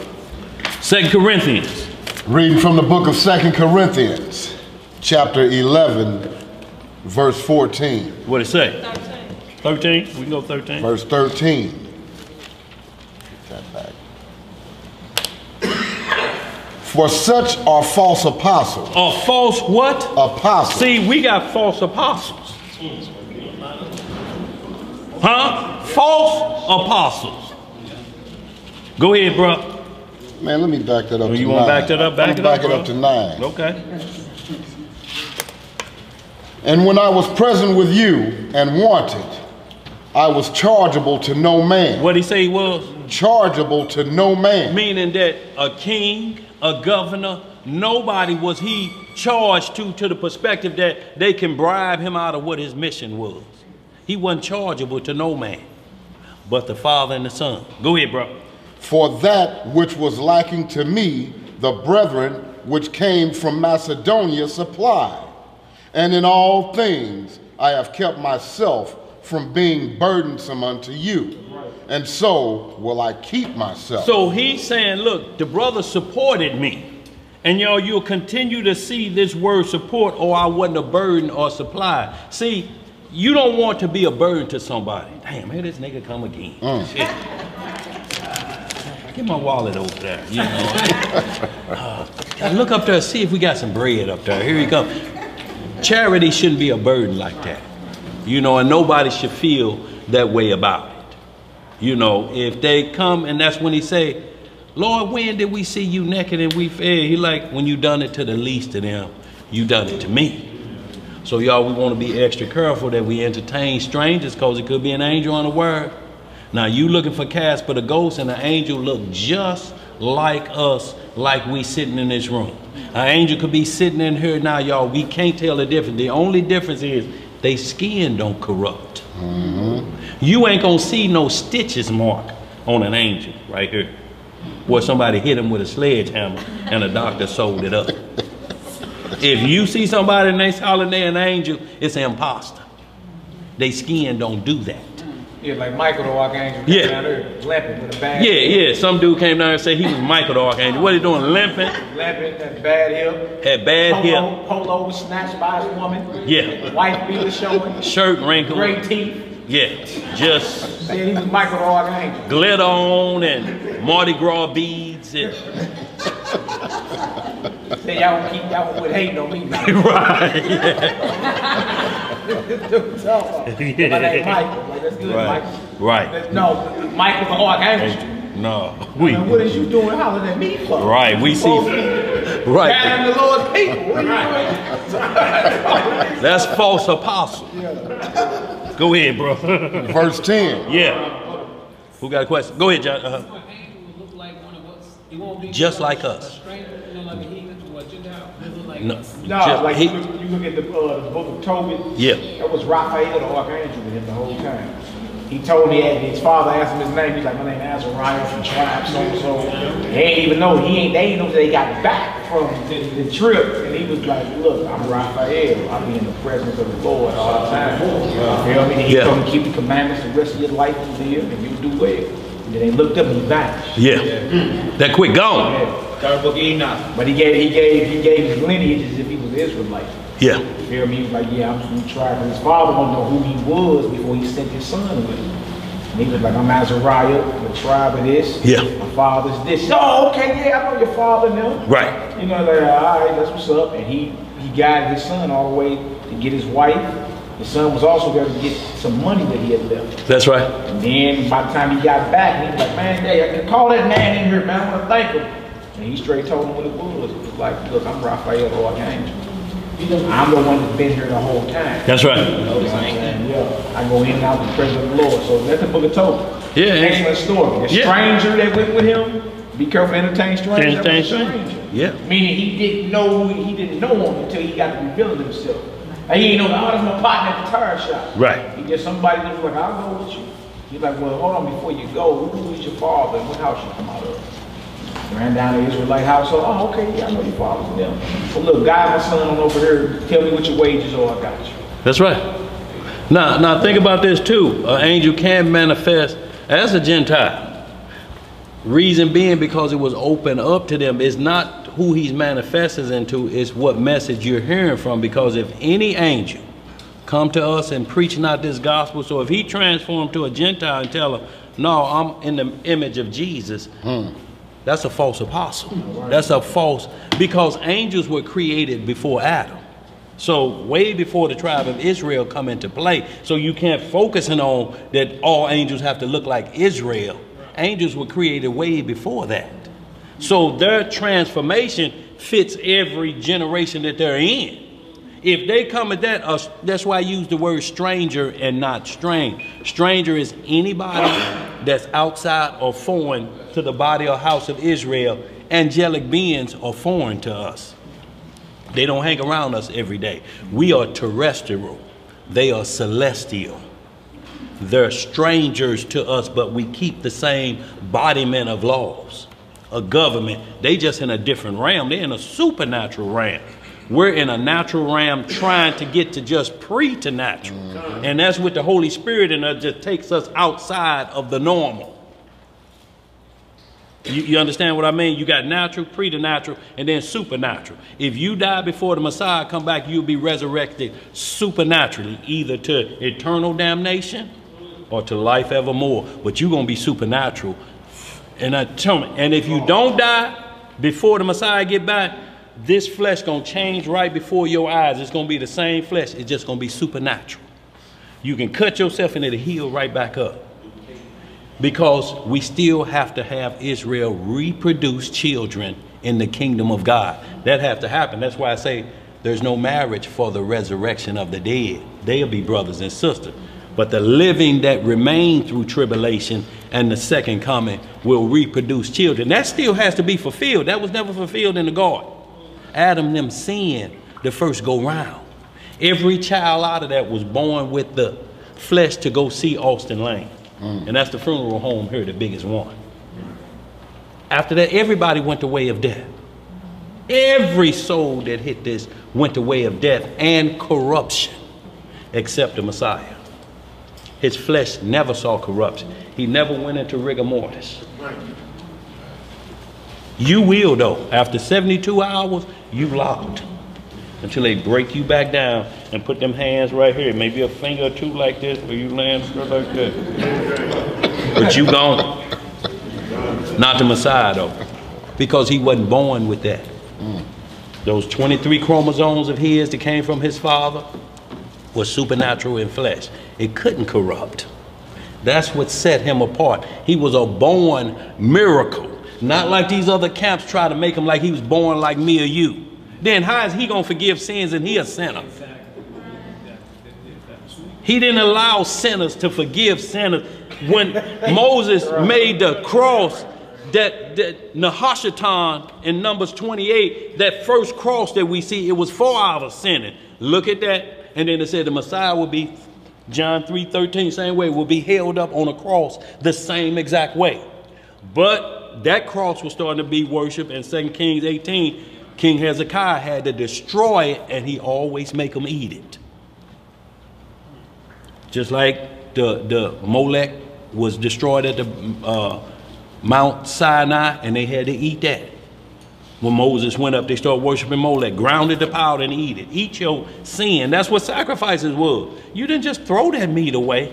2 Corinthians. Reading from the book of 2 Corinthians, chapter 11, verse 14. What it say? 13. We can go 13. Verse 13. Get that back. For such are false apostles. False what? Apostles. See, we got false apostles. Huh? False apostles. Go ahead, bro. Man, let me back that up to you 9. Want to back that up? Back it up to 9. Okay. And when I was present with you and wanted, I was chargeable to no man. What did he say he was? Chargeable to no man. Meaning that a king, a governor, nobody was he charged to the perspective that they can bribe him out of what his mission was. He wasn't chargeable to no man, but the Father and the Son. Go ahead, bro. For that which was lacking to me, the brethren which came from Macedonia supplied. And in all things I have kept myself from being burdensome unto you. And so will I keep myself. So he's saying, look, the brother supported me. And y'all, you'll continue to see this word support, or I wasn't a burden or supply. See, you don't want to be a burden to somebody. Damn, here this nigga come again. Shit. Get my wallet over there, you know. Look up there, see if we got some bread up there. Here he comes. Charity shouldn't be a burden like that. You know, and nobody should feel that way about it. You know, if they come, and that's when he say, Lord, when did we see you naked and we fed? He like, when you done it to the least of them, you done it to me. So y'all, we want to be extra careful that we entertain strangers, because it could be an angel on the word. Now you looking for Casper the ghost, and the angel look just like us, like we sitting in this room. An angel could be sitting in here now, y'all. We can't tell the difference. The only difference is they skin don't corrupt. You ain't gonna see no stitches mark on an angel right here, where somebody hit him with a sledgehammer and a doctor sewed it up. If you see somebody and they calling they an angel, it's an imposter. They skin don't do that. Yeah, like Michael the Archangel Yeah. down there limping with a bad Yeah. Some dude came down and said he was Michael the Archangel. What he doing, limping? Limping, had bad hip. Had bad hip. Polo was snatched by his woman. Yeah. Wife beater showing. Shirt wrinkled. Great teeth. Yeah, just Said he was Michael the Archangel. glitter on and Mardi Gras beads and Said y'all would hating on me now. right. My name Michael. Like, that's good, Right. Michael. Right. No, Michael the Archangel. No, Man, what is you doing hollering at me for? Right, we see. Right. Gathering the Lord's people. What are you doing? That's false apostle. Go ahead, bro. Verse 10. Yeah. Who got a question? Go ahead, John. An angel will look like one of us. It won't be Just like a us. stranger, you know, like a heathen or a Gentile. It look like No. us. No, Just- like he- you look at the book of Tobit. Yeah. That was Raphael the Archangel with him the whole time. He told me, his father asked him his name. He's like, my name is Azariah from tribe so. They ain't even know, they ain't know that they got back from the trip. And he was like, look, I'm Raphael. I'll be in the presence of the Lord all the time. You know what I mean? He Yeah. told me, keep the commandments the rest of your life you live and you'll do well. And then they looked up and he vanished. Yeah. That quick gone. Yeah. Third book of Enoch. But he gave his lineage as if he was Israelite. Yeah. You feel me? He was like, yeah, I'm from the tribe. And his father wanted to know who he was before he sent his son with him. And he was like, I'm Azariah, the tribe of this. Yeah. My father's this. Oh, okay, yeah, I know your father now. Right. You know, like, all right, that's what's up. And he guided his son all the way to get his wife. His son was also going to get some money that he had left. That's right. And then by the time he got back, he was like, man, hey, I can call that man in here, man. I want to thank him. And he straight told him what it was. It was like, look, I'm Raphael the Archangel. I'm the one that's been here the whole time. That's right. You know what I'm saying? Yeah. I go in and out the presence of the Lord. So that's the book of Tobit. Yeah. Excellent story. The Yeah. stranger that went with him, be careful to entertain strangers. That was a Entertain stranger. Yeah. Meaning he didn't know him until he got to revealing himself. And he didn't know, oh, that's my partner at the tire shop. Right. He just somebody that was like, I'll go with you. He's like, well, hold on before you go. Who is your father and what house you come out of? Ran down to the Israelite household. Oh, okay, yeah, I know your father's them. Well, look, guide my son on over here. Tell me what your wages are. I got you. That's right. Now think about this too. An angel can manifest as a Gentile. Reason being because it was open up to them. It's not who he's manifesting into, it's what message you're hearing from. Because if any angel come to us and preach not this gospel, so if he transformed to a Gentile and tell them, no, I'm in the image of Jesus, that's a false apostle. That's a false, because angels were created before Adam. So way before the tribe of Israel come into play. So you can't focus on that all angels have to look like Israel. Angels were created way before that. So their transformation fits every generation that they're in. If they come at that, that's why I use the word stranger and not strange. Stranger is anybody that's outside or foreign to the body or house of Israel. Angelic beings are foreign to us. They don't hang around us every day. We are terrestrial. They are celestial. They're strangers to us, but we keep the same embodiment of laws, a government. They just in a different realm. They're in a supernatural realm. We're in a natural realm trying to get to just preternatural. And that's what the Holy Spirit in us just takes us outside of the normal. You understand what I mean? You got natural, preternatural, and then supernatural. If you die before the Messiah come back, you'll be resurrected supernaturally, either to eternal damnation or to life evermore. But you're going to be supernatural. And if you don't die before the Messiah get back, this flesh going to change right before your eyes. It's going to be the same flesh. It's just going to be supernatural. You can cut yourself and it'll heal right back up. Because we still have to have Israel reproduce children in the kingdom of God. That have to happen. That's why I say there's no marriage for the resurrection of the dead. They'll be brothers and sisters. But the living that remain through tribulation and the second coming will reproduce children. That still has to be fulfilled. That was never fulfilled in the garden. Adam and them sinned the first go round. Every child out of that was born with the flesh to go see Austin Lane. And that's the funeral home here, the biggest one. After that, everybody went the way of death. Every soul that hit this went the way of death and corruption, except the Messiah. His flesh never saw corruption. He never went into rigor mortis. You will, though. After 72 hours, you locked. Until they break you back down and put them hands right here. Maybe a finger or two like this, where you land like that. But you gone. Not the Messiah, though. Because he wasn't born with that. Those 23 chromosomes of his that came from his father was supernatural in flesh. It couldn't corrupt. That's what set him apart. He was a born miracle. Not like these other camps try to make him like he was born like me or you. Then how is he going to forgive sins and he a sinner? He didn't allow sinners to forgive sinners. When Moses made the cross, that Nahashatan in Numbers 28, that first cross that we see, it was for our sinning. Look at that. And then it said the Messiah will be, John 3:13, same way, will be held up on a cross the same exact way. But that cross was starting to be worshiped in 2 Kings 18. King Hezekiah had to destroy it, and he always make them eat it. Just like the Molech was destroyed at the Mount Sinai, and they had to eat that. When Moses went up, they started worshiping Molech, grounded the powder and eat it. Eat your sin. That's what sacrifices were. You didn't just throw that meat away.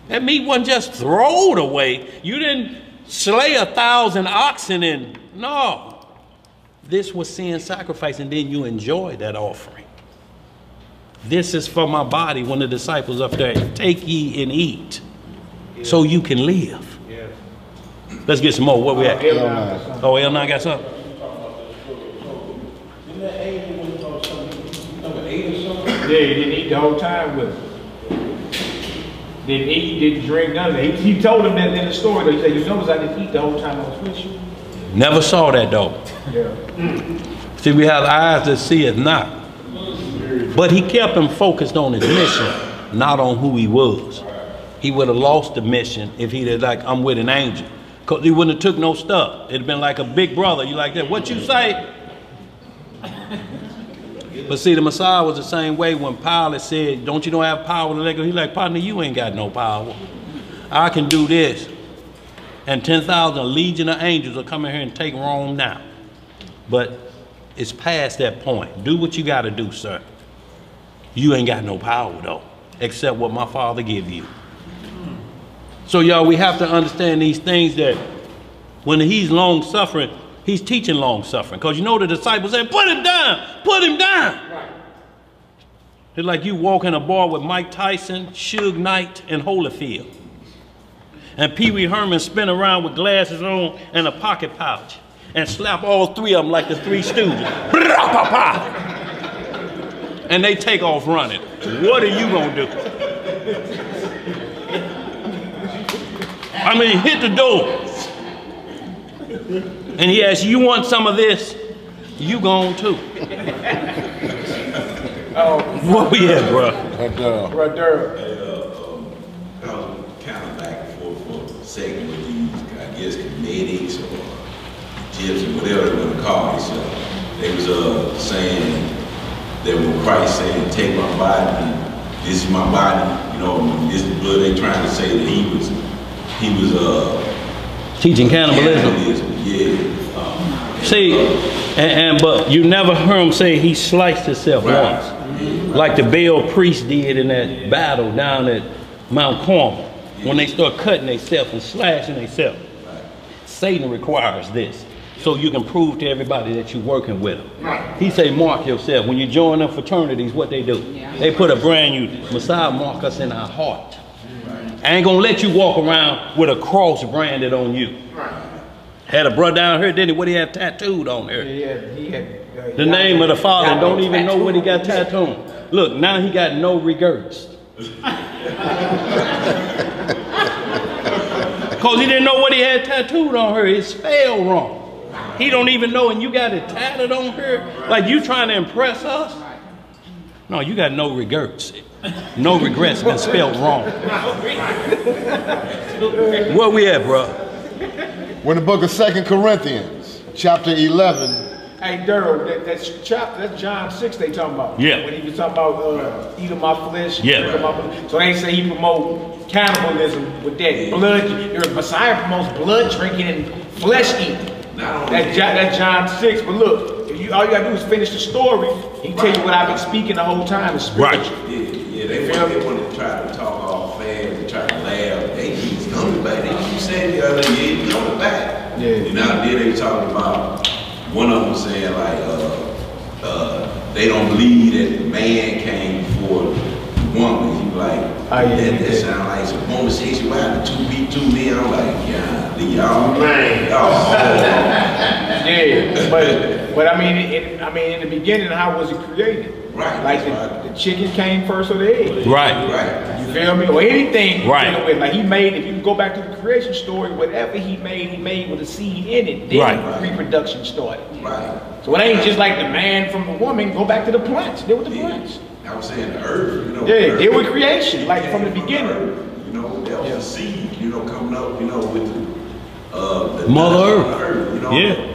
That meat wasn't just thrown away. You didn't slay 1,000 oxen and no. This was sin sacrifice, and then you enjoy that offering. This is for my body. When the disciples up there, take ye and eat, so you can live. Yeah. Let's get some more. Where we at? Oh, L9 got something? Yeah, he didn't eat the whole time with him. Didn't eat, didn't drink, none of that. He told him that in the story, though. He said, you notice I didn't eat the whole time I was with you? Never saw that, though. Yeah. See, we have eyes that see it not. But he kept him focused on his mission, not on who he was. He would have lost the mission if he'd have like, I'm with an angel. Because he wouldn't have took no stuff. It'd have been like a big brother. You like that? What you say? But see, the Messiah was the same way when Pilate said, don't you know have power to let go? He's like, partner, you ain't got no power. I can do this. And 10,000 legion of angels will come in here and take Rome now. But it's past that point. Do what you got to do, sir. You ain't got no power, though, except what my Father give you. So, y'all, we have to understand these things that when he's long-suffering, he's teaching long-suffering. Because you know the disciples said, put him down, put him down. Right. It's like you walk in a bar with Mike Tyson, Suge Knight, and Holyfield. And Pee Wee Herman spin around with glasses on and a pocket pouch and slap all three of them like the Three Stooges. And they take off running. What are you gonna do? I mean, hit the door. And he asks, you want some of this? You gone too. What we at, bro? Right there. Second with these, I guess, comedics or gyps or whatever they want to call themselves. They was saying that when Christ said, take my body, this is my body, you know, this is the blood, they trying to say that he was teaching cannibalism. Yeah. See, but you never heard him say he sliced himself once. Like the Baal priest did in that battle down at Mount Carmel. When they start cutting themselves and slashing themselves. Satan requires this. So you can prove to everybody that you're working with him. He say, mark yourself. When you join them fraternities, what they do? They put a brand new Messiah mark us in our heart. I ain't gonna let you walk around with a cross branded on you. Had a brother down here, didn't he? What he had tattooed on there? He had the name of the Father, and don't even know what he got tattooed. Look, now he got no regrets. Because he didn't know what he had tattooed on her. It spelled wrong. He don't even know, and you got it tatted on her? Like you trying to impress us? No, you got no regrets. No regrets been spelled wrong. Where we at, bro? We're in the book of 2 Corinthians, chapter 11. Hey, Daryl, that's John 6 they talking about. Yeah. When he was talking about eating my flesh. Yeah. So they say he promote cannibalism with that blood. Your Messiah promotes blood drinking and flesh eating. That's John 6. But look, all you gotta do is finish the story. He can tell you what I've been speaking the whole time is spiritual. Right. Yeah, they want to try to talk all fast and try to laugh. Hey, he's coming back. They keep saying the other day, he's coming back. Yeah. And now then they talking about one of them saying like they don't believe that the man came before the woman. He like that sound like some homosexuality, 2 beat 2 men. I'm like, yeah, y'all man. Yeah, but I mean, in the beginning, how was it created? Right. Like the chicken came first or the egg. Right. You feel me? Or anything. Right. With, like he made. If you go back to the creation story, whatever he made with a seed in it. Then reproduction started. Right. So it ain't just like the man from the woman. Go back to the plants. Deal with the plants. I was saying the earth. You know. Yeah. Deal with creation, like from the beginning. You know, that was a seed. You know, coming up. You know, with the Mother Earth. You know. Yeah.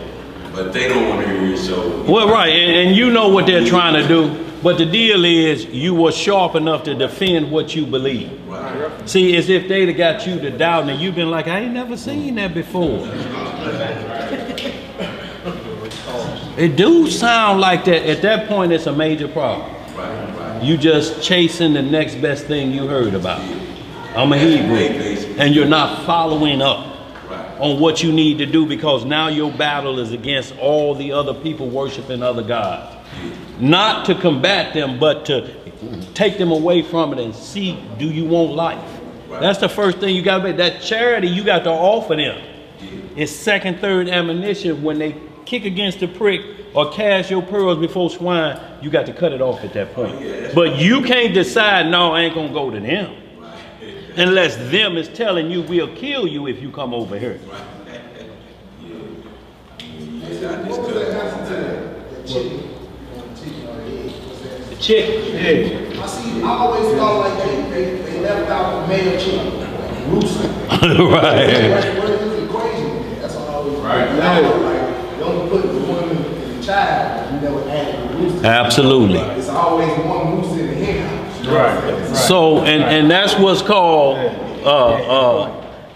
But they don't want to hear it, so. Well, right, and you know what they're trying to do. But the deal is, you were sharp enough to defend what you believe. Right. See, as if they'd have got you to doubt, and you've been like, I ain't never seen that before. It do sound like that. At that point, it's a major problem. Right. You just chasing the next best thing you heard about. I'm a Hebrew, and you're not following up on what you need to do, because now your battle is against all the other people worshiping other gods. Not to combat them, but to take them away from it and see, do you want life? That's the first thing you got to be. That charity you got to offer them. It's second, third ammunition. When they kick against the prick or cast your pearls before swine, you got to cut it off at that point. But you can't decide, no, I ain't going to go to them. Unless them is telling you, we'll kill you if you come over here. The chicken. Yeah. I always thought like they left out the male chicken. Rooster. Right. What is the equation? That's all I always like, don't put the woman in the child, you never add the rooster. Absolutely. It's always one rooster in the hen house. Right. So, and that's what's called,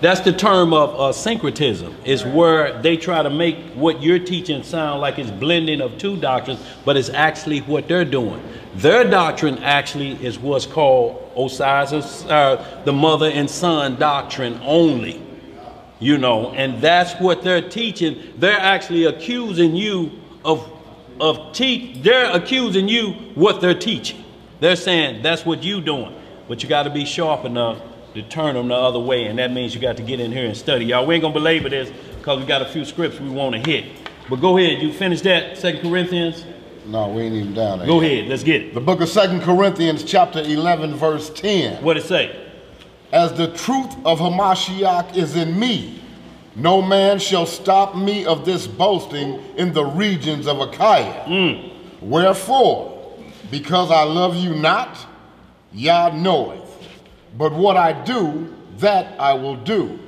that's the term of syncretism. Is where they try to make what you're teaching sound like it's blending of two doctrines, but it's actually what they're doing. Their doctrine actually is what's called Osiris, the mother and son doctrine only. You know, and that's what they're teaching. They're actually accusing you they're accusing you what they're teaching. They're saying that's what you doing, but you got to be sharp enough to turn them the other way, and that means you got to get in here and study. Y'all, we ain't gonna belabor this because we got a few scripts we want to hit. But go ahead, you finish that 2 Corinthians? No, we ain't even down there. Go ahead, let's get it. The book of 2 Corinthians chapter 11 verse 10. What it say? As the truth of Hamashiach is in me, no man shall stop me of this boasting in the regions of Achaia. Wherefore, because I love you not, Yah knoweth. But what I do, that I will do,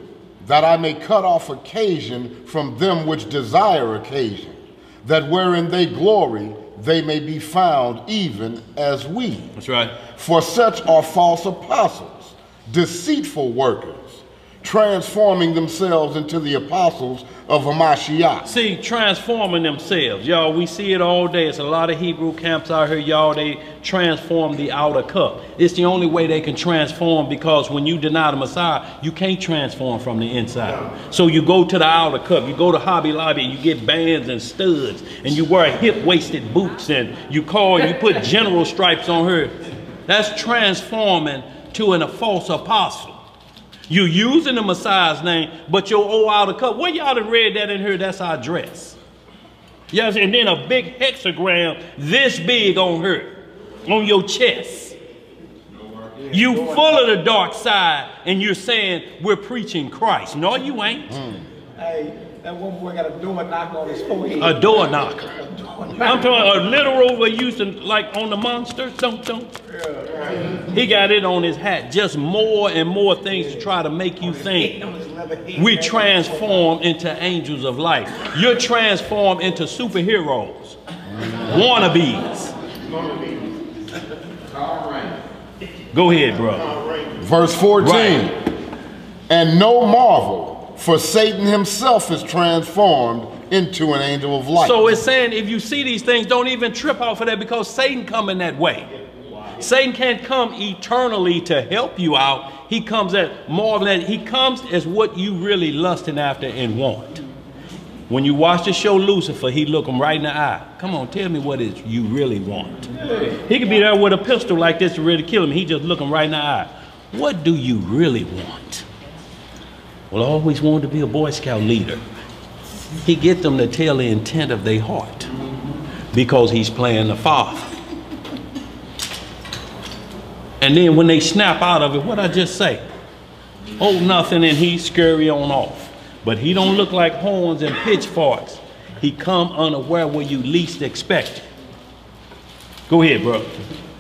that I may cut off occasion from them which desire occasion, that wherein they glory, they may be found even as we. That's right. For such are false apostles, deceitful workers, transforming themselves into the apostles of Hamashiach. See, transforming themselves. Y'all, we see it all day. It's a lot of Hebrew camps out here, y'all. They transform the outer cup. It's the only way they can transform, because when you deny the Messiah, you can't transform from the inside. So you go to the outer cup. You go to Hobby Lobby and you get bands and studs, and you wear hip-waisted boots, and you put general stripes on her. That's transforming to a false apostle. You using the Messiah's name, but your old outer cup. Well, y'all done read that in here. That's our dress. Yes, and then a big hexagram this big on her, on your chest. You full of the dark side, and you're saying we're preaching Christ. No, you ain't. Hey, that one boy got a door knocker on his forehead. A door knocker. I'm talking a literal we used to like on the monster, something. He got it on his hat. Just more and more things to try to make you think. We transform into angels of light. You're transformed into superheroes, wannabes. Go ahead, bro. Verse 14. Right. And no marvel, for Satan himself is transformed into an angel of light. So it's saying if you see these things, don't even trip off of that, because Satan come in that way. Satan can't come eternally to help you out. He comes at more than that. He comes as what you really lusting after and want. When you watch the show Lucifer, he look him right in the eye. Come on, tell me what is you really want. He could be there with a pistol like this to really kill him. He just look him right in the eye. What do you really want? Well, I always wanted to be a Boy Scout leader. He get them to tell the intent of their heart because he's playing the father. And then when they snap out of it, what I just say? Oh, nothing, and he scurry on off. But he don't look like horns and pitchforks. He come unaware where you least expect it. Go ahead, bro.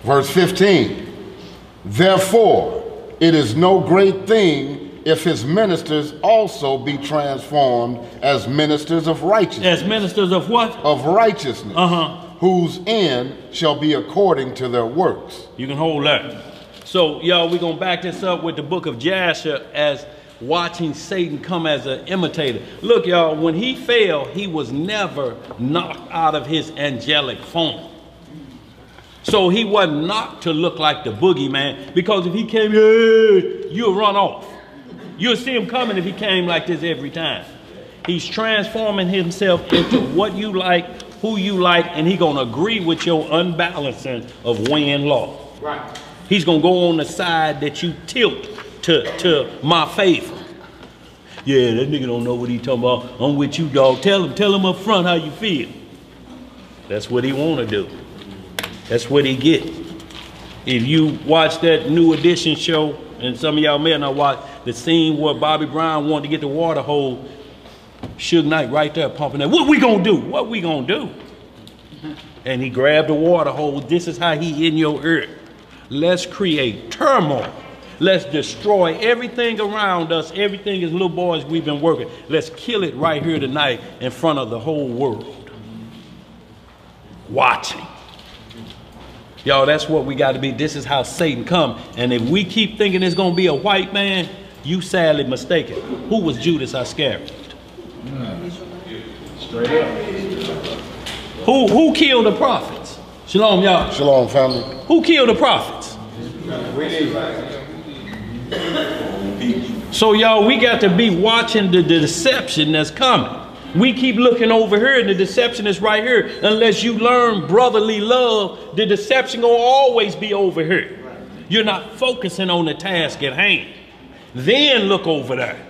Verse 15. Therefore, it is no great thing if his ministers also be transformed as ministers of righteousness. As ministers of what? Of righteousness. Whose end shall be according to their works. You can hold that. So, y'all, we're going to back this up with the book of Jasher as watching Satan come as an imitator. Look, y'all, when he fell, he was never knocked out of his angelic form. So he wasn't knocked to look like the boogeyman, because if he came here, you'll run off. You'll see him coming if he came like this every time. He's transforming himself into what you like, who you like, and he's going to agree with your unbalancing of weighing law. Right. He's going to go on the side that you tilt to my favor. Yeah, that nigga don't know what he talking about. I'm with you, dog. Tell him up front how you feel. That's what he want to do. That's what he get. If you watch that New Edition show, and some of y'all may not watch the scene where Bobby Brown wanted to get the water hole, Suge Knight right there pumping that. What we gonna do? What we gonna do? And he grabbed the water hole. This is how he in your ear. Let's create turmoil. Let's destroy everything around us, everything as little boys we've been working. Let's kill it right here tonight in front of the whole world. Watching. Y'all, that's what we got to be. This is how Satan come. And if we keep thinking it's going to be a white man, you sadly mistaken. Who was Judas Iscariot? Straight up. Who killed the prophets? Shalom, y'all. Shalom, family. Who killed the prophets? We did. So y'all, we got to be watching the deception that's coming. We keep looking over here and the deception is right here. Unless you learn brotherly love, the deception will always be over here. You're not focusing on the task at hand. Then look over there.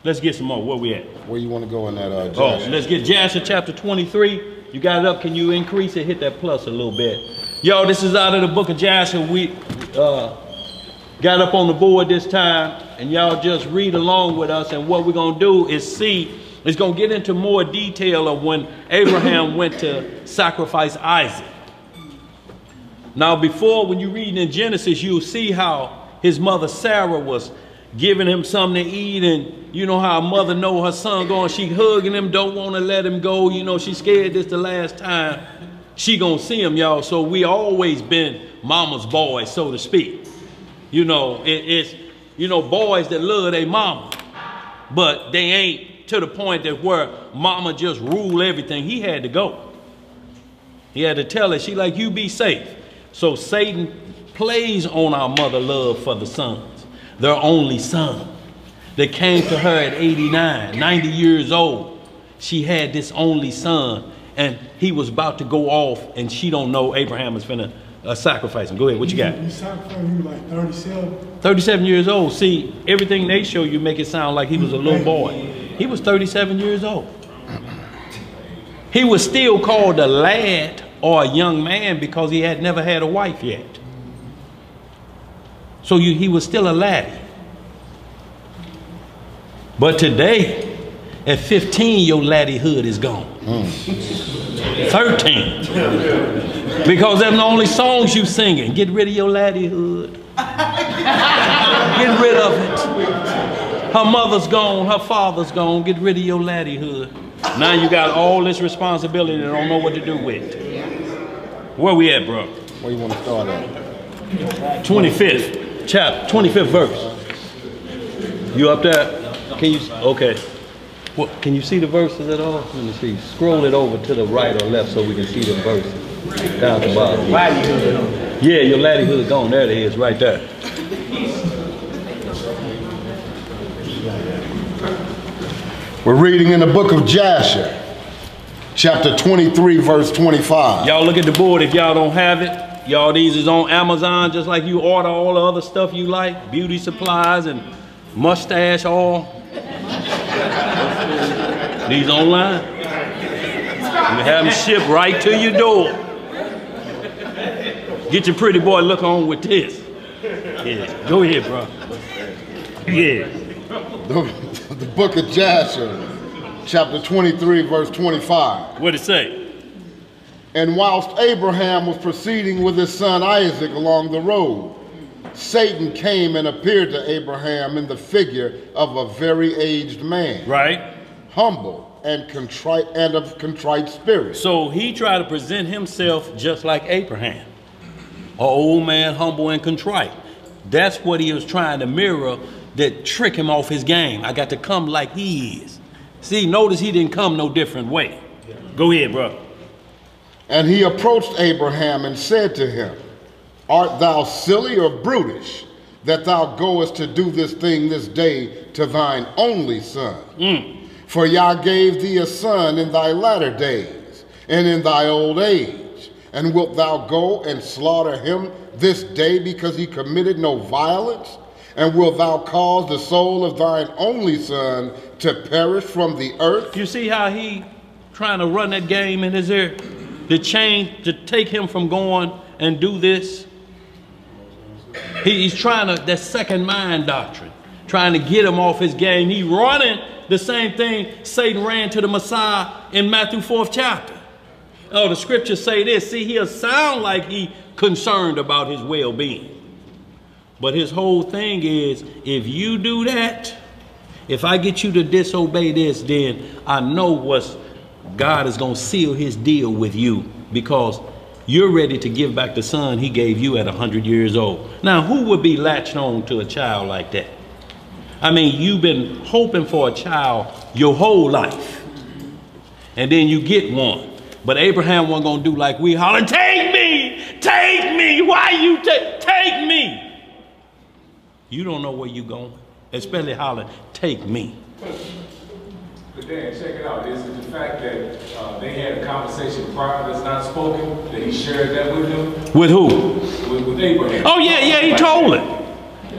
Let's get some more. Where we at? Where you want to go in that Jasher? Oh, let's get Jasher chapter 23. You got it up. Can you increase it? Hit that plus a little bit. Yo, this is out of the book of Jasher. We got up on the board this time, and y'all just read along with us. And what we're going to do is see, it's going to get into more detail of when Abraham went to sacrifice Isaac. Now, before, when you read in Genesis, you'll see how his mother Sarah was giving him something to eat, and you know how a mother know her son going, she hugging him, don't want to let him go. You know, she's scared this the last time she gonna see him, y'all. So we always been mama's boys, so to speak. You know, it's, you know, boys that love their mama, but they ain't to the point that where mama just rule everything. He had to go. He had to tell her, she like, you be safe. So Satan plays on our mother love for the sons, their only son that came to her at 89, 90 years old. She had this only son, and he was about to go off, and she don't know Abraham is finna sacrifice him. Go ahead, what you got? He sacrificed him like 37. 37 years old. See, everything they show you make it sound like he was a little boy. He was 37 years old. He was still called a lad or a young man because he had never had a wife yet. So he was still a laddie. But today, at 15, your laddiehood is gone. 13. Because them the only songs you singing. Get rid of your laddiehood. Get rid of it. Her mother's gone, her father's gone. Get rid of your laddiehood. Now you got all this responsibility and don't know what to do with. Where we at, bro? Where you want to start at? 25th chapter, 25th verse. You up there? Can you? Okay. What, can you see the verses at all? Let me see. Scroll it over to the right or left so we can see the verses. Down at the bottom. Yeah, your laddiehood gone. There it is, right there. We're reading in the book of Jasher, chapter 23, verse 25. Y'all look at the board if y'all don't have it. Y'all, these is on Amazon, just like you order all the other stuff you like. Beauty supplies and mustache oil. These online. You have them shipped right to your door. Get your pretty boy look on with this. Yeah, go ahead, bro. Yeah. The book of Jasher, chapter 23, verse 25. What'd it say? And whilst Abraham was proceeding with his son Isaac along the road, Satan came and appeared to Abraham in the figure of a very aged man. Right. Humble and contrite and of contrite spirit. So he tried to present himself just like Abraham. An old man, humble and contrite. That's what he was trying to mirror, that trick him off his game. I got to come like he is. See, notice he didn't come no different way. Go ahead, bro. And he approached Abraham and said to him, Art thou silly or brutish, that thou goest to do this thing this day to thine only son? For Yah gave thee a son in thy latter days, and in thy old age. And wilt thou go and slaughter him this day because he committed no violence? And wilt thou cause the soul of thine only son to perish from the earth? You see how he trying to run that game in his ear? To change, to take him from going and do this? He's trying to, that second mind doctrine, trying to get him off his game. He running the same thing Satan ran to the Messiah in Matthew 4th chapter. Oh, the scriptures say this. See, he'll sound like he concerned about his well-being. But his whole thing is, if you do that, if I get you to disobey this, then I know God is going to seal his deal with you, because you're ready to give back the son he gave you at 100 years old. Now, who would be latched on to a child like that? I mean, you've been hoping for a child your whole life, and then you get one. But Abraham wasn't going to do like we hollering, take me, why you take me? You don't know where you're going, especially hollering, take me. But Dan, check it out. Is it the fact that they had a conversation prior that's not spoken, that he shared that with them? With who? With Abraham. Oh, yeah, he told him.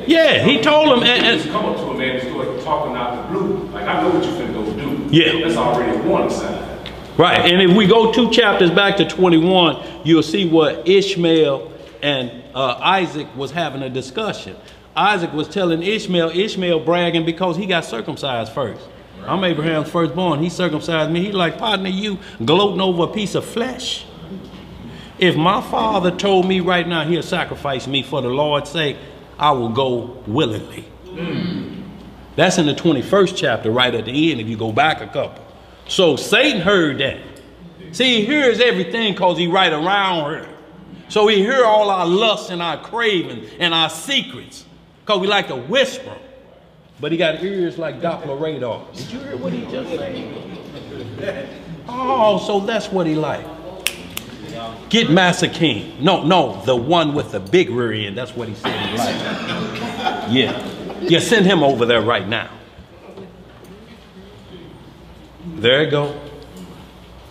Yeah, he told him. And come up to a man and start talking out the blue. Like, I know what you finna go do. Yeah. That's already a warning sign. Right, and if we go 2 chapters back to 21, you'll see what Ishmael and Isaac was having a discussion. Isaac was telling Ishmael bragging because he got circumcised first. Right. I'm Abraham's firstborn. He circumcised me. He's like, partner, you gloating over a piece of flesh? If my father told me right now he'll sacrifice me for the Lord's sake, I will go willingly. That's in the 21st chapter right at the end if you go back a couple. So Satan heard that. See, he hears everything because he right around her. So he hear all our lusts and our cravings and our secrets, because we like to whisper. But he got ears like Doppler radar. Did you hear what he just said? Oh, so that's what he like. Get Massa King. No, the one with the big rear end. That's what he said he liked. Yeah, send him over there right now. There you go.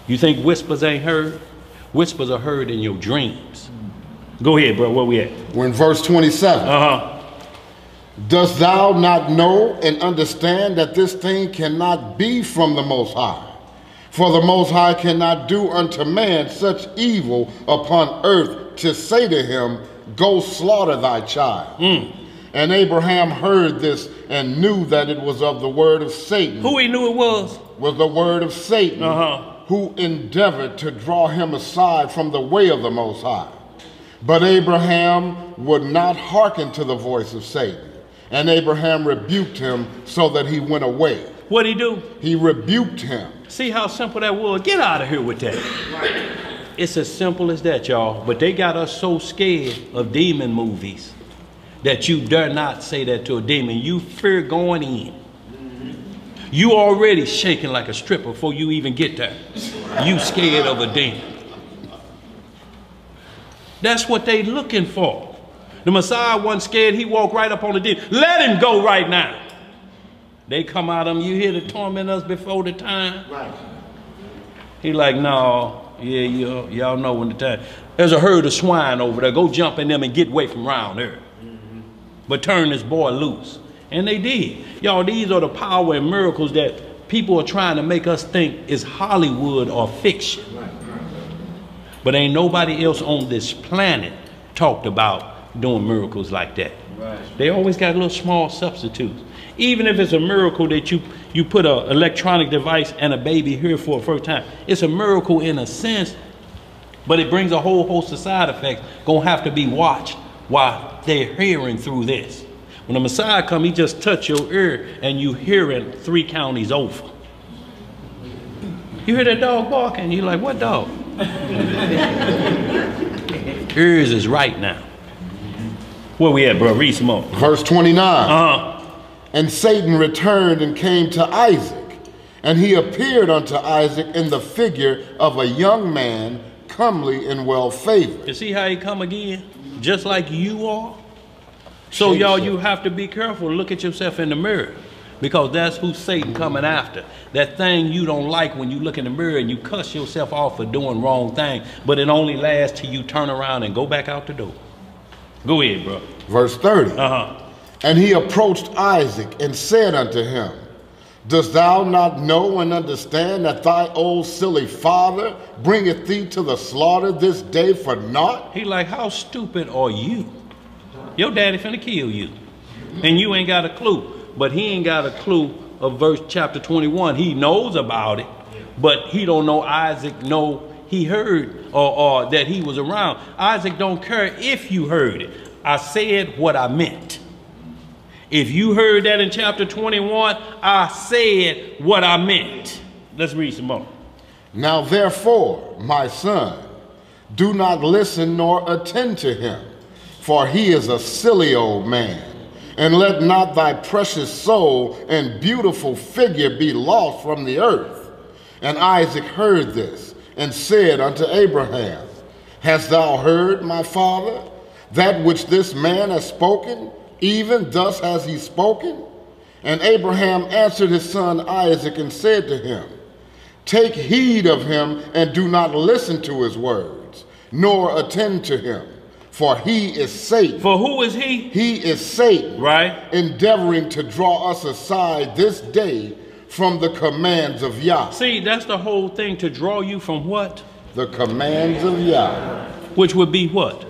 You think whispers ain't heard? Whispers are heard in your dreams. Go ahead, bro. Where we at? We're in verse 27. Dost thou not know and understand that this thing cannot be from the Most High? For the Most High cannot do unto man such evil upon earth to say to him, go slaughter thy child. And Abraham heard this and knew that it was of the word of Satan. Who he knew it was? Was the word of Satan, who endeavored to draw him aside from the way of the Most High. But Abraham would not hearken to the voice of Satan. And Abraham rebuked him so that he went away. What'd he do? He rebuked him. See how simple that was? Get out of here with that. It's as simple as that, y'all. But they got us so scared of demon movies that you dare not say that to a demon. You fear going in. You already shaking like a stripper before you even get there. You scared of a demon. That's what they looking for. The Messiah wasn't scared. He walked right up on the demon. Let him go right now. They come out of him. You here to torment us before the time? Right. He like, no. Yeah, y'all know when the time. There's a herd of swine over there. Go jump in them and get away from around there. But turn this boy loose. And they did. Y'all, these are the power and miracles that people are trying to make us think is Hollywood or fiction. But ain't nobody else on this planet talked about doing miracles like that. They always got little small substitutes. Even if it's a miracle that you put an electronic device and a baby here for the first time. It's a miracle in a sense, but it brings a whole host of side effects. Gonna have to be watched while they're hearing through this. When the Messiah come, he just touch your ear and you hearing 3 counties over. You hear that dog barking, you're like, what dog? Ears is right now. Where we at, bro? Read some more. Verse 29. And Satan returned and came to Isaac, and he appeared unto Isaac in the figure of a young man, comely and well favored. You see how he come again? Just like you are. So y'all, you have to be careful. Look at yourself in the mirror, because that's who Satan coming after. That thing you don't like when you look in the mirror and you cuss yourself off for doing wrong thing, but it only lasts till you turn around and go back out the door. Go ahead, bro. Verse 30. And he approached Isaac and said unto him, dost thou not know and understand that thy old silly father bringeth thee to the slaughter this day for naught? He like, how stupid are you? Your daddy finna kill you. And you ain't got a clue. But he ain't got a clue of verse chapter 21. He knows about it, but he don't know Isaac know he heard or that he was around. Isaac don't care if you heard it. I said what I meant. If you heard that in chapter 21, I said what I meant. Let's read some more. Now therefore, my son, do not listen nor attend to him, for he is a silly old man. And let not thy precious soul and beautiful figure be lost from the earth. And Isaac heard this and said unto Abraham, hast thou heard, my father, that which this man has spoken? Even thus has he spoken? And Abraham answered his son Isaac and said to him, take heed of him and do not listen to his words, nor attend to him. For he is Satan. For who is he? He is Satan. Right. Endeavoring to draw us aside this day from the commands of Yah. See, that's the whole thing, to draw you from what? The commands of Yah. Which would be what?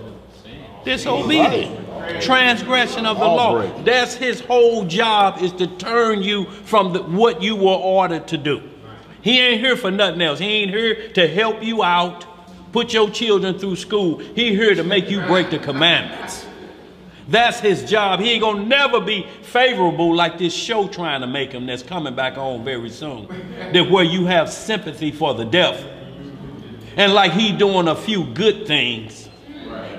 Disobedience. Right. Transgression of the law. That's his whole job, is to turn you from what you were ordered to do. He ain't here for nothing else. He ain't here to help you out, put your children through school. He here to make you break the commandments. That's his job. He ain't gonna never be favorable like this show trying to make him that's coming back on very soon. That where you have sympathy for the devil. And like he doing a few good things.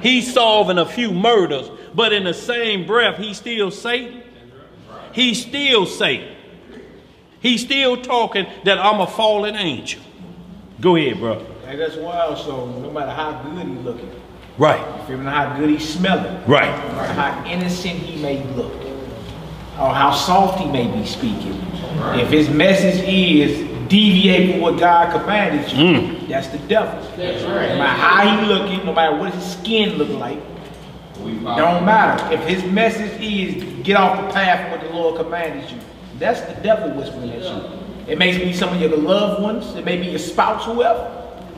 He's solving a few murders, but in the same breath, he's still Satan. He's still Satan. He's still talking that I'm a fallen angel. Go ahead, bro. Hey, that's wild. So no matter how good he looking, right? You feel me? How good he smelling, right? No matter how innocent he may look, or how soft he may be speaking, right. If his message is deviate from what God commanded you, that's the devil. That's right. No matter how he looking, no matter what his skin look like, don't matter. If his message is get off the path of what the Lord commanded you, that's the devil whispering at you. It may be some of your loved ones, it may be your spouse, whoever.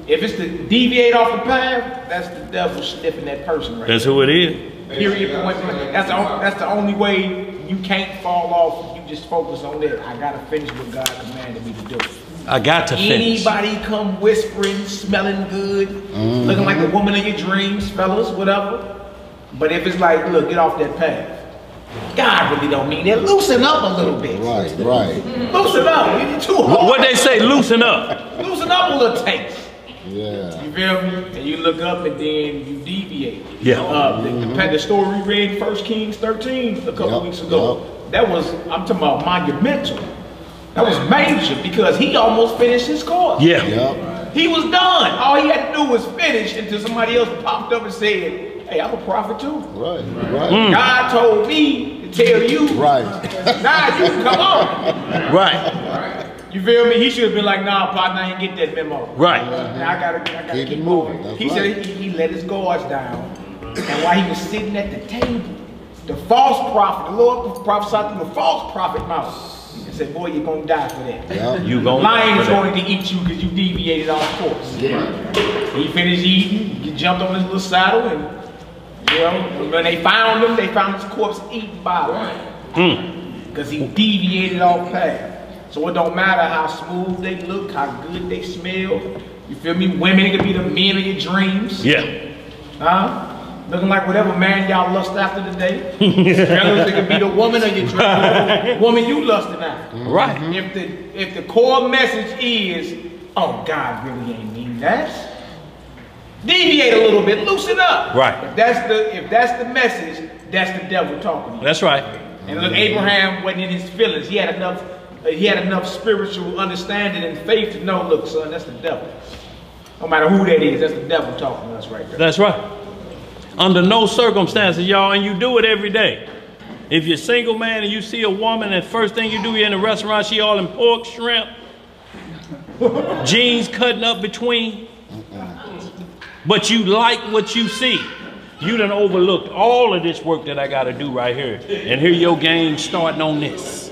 If it's to deviate off the path, that's the devil sniffing that person right That's there. Who it is. Period. That's the only way you can't fall off. You just focus on that. I gotta finish what God commanded me to do. I got to finish. Anybody come whispering, smelling good, looking like the woman of your dreams, fellas, whatever. But if it's like, look, get off that path. God really don't mean that. Loosen up a little bit. Right, right. Loosen up. You're too hard. What they say, loosen up. Loosen up a little taste. Yeah. You feel me? And you look up and then you deviate. Yeah. The story we read 1 Kings 13 a couple weeks ago. That was, I'm talking about monumental. That was major because he almost finished his course. Yeah. Yep. He was done. All he had to do was finish until somebody else popped up and said, hey, I'm a prophet too. Right, right. God told me to tell you. Right. Now you can come on. Right. You feel me? He should have been like, nah, partner, I ain't get that memo. Right. Now I gotta Keep keep it moving. moving. He said he let his guards down. And while he was sitting at the table, the false prophet, the Lord prophesied through the false prophet mouth. He said, boy, you're gonna die for that. Yep. You gonna Lion die is for going to eat you because you deviated off course. Yeah. He finished eating, he jumped on his little saddle, and you know, when they found him, they found his corpse eaten by a lion. Because he deviated off path. So it don't matter how smooth they look, how good they smell. You feel me? Women could be the men of your dreams. Yeah. Huh? Looking like whatever man y'all lust after today. Fellas, it could be the woman of your dreams. Woman you lusting after. Right. If the core message is, oh, God really ain't mean that. Deviate a little bit, loosen up. Right. If that's the message, that's the devil talking to you. That's right. And look, Abraham wasn't in his feelings. He had enough spiritual understanding and faith to know, look, son, that's the devil. No matter who that is, that's the devil talking to us right there. That's right. Under no circumstances, y'all, and you do it every day. If you're a single man and you see a woman and first thing you do, you're in a restaurant, she all in pork, shrimp, jeans cutting up between, but you like what you see. You done overlooked all of this work that I got to do right here. And here your game starting on this.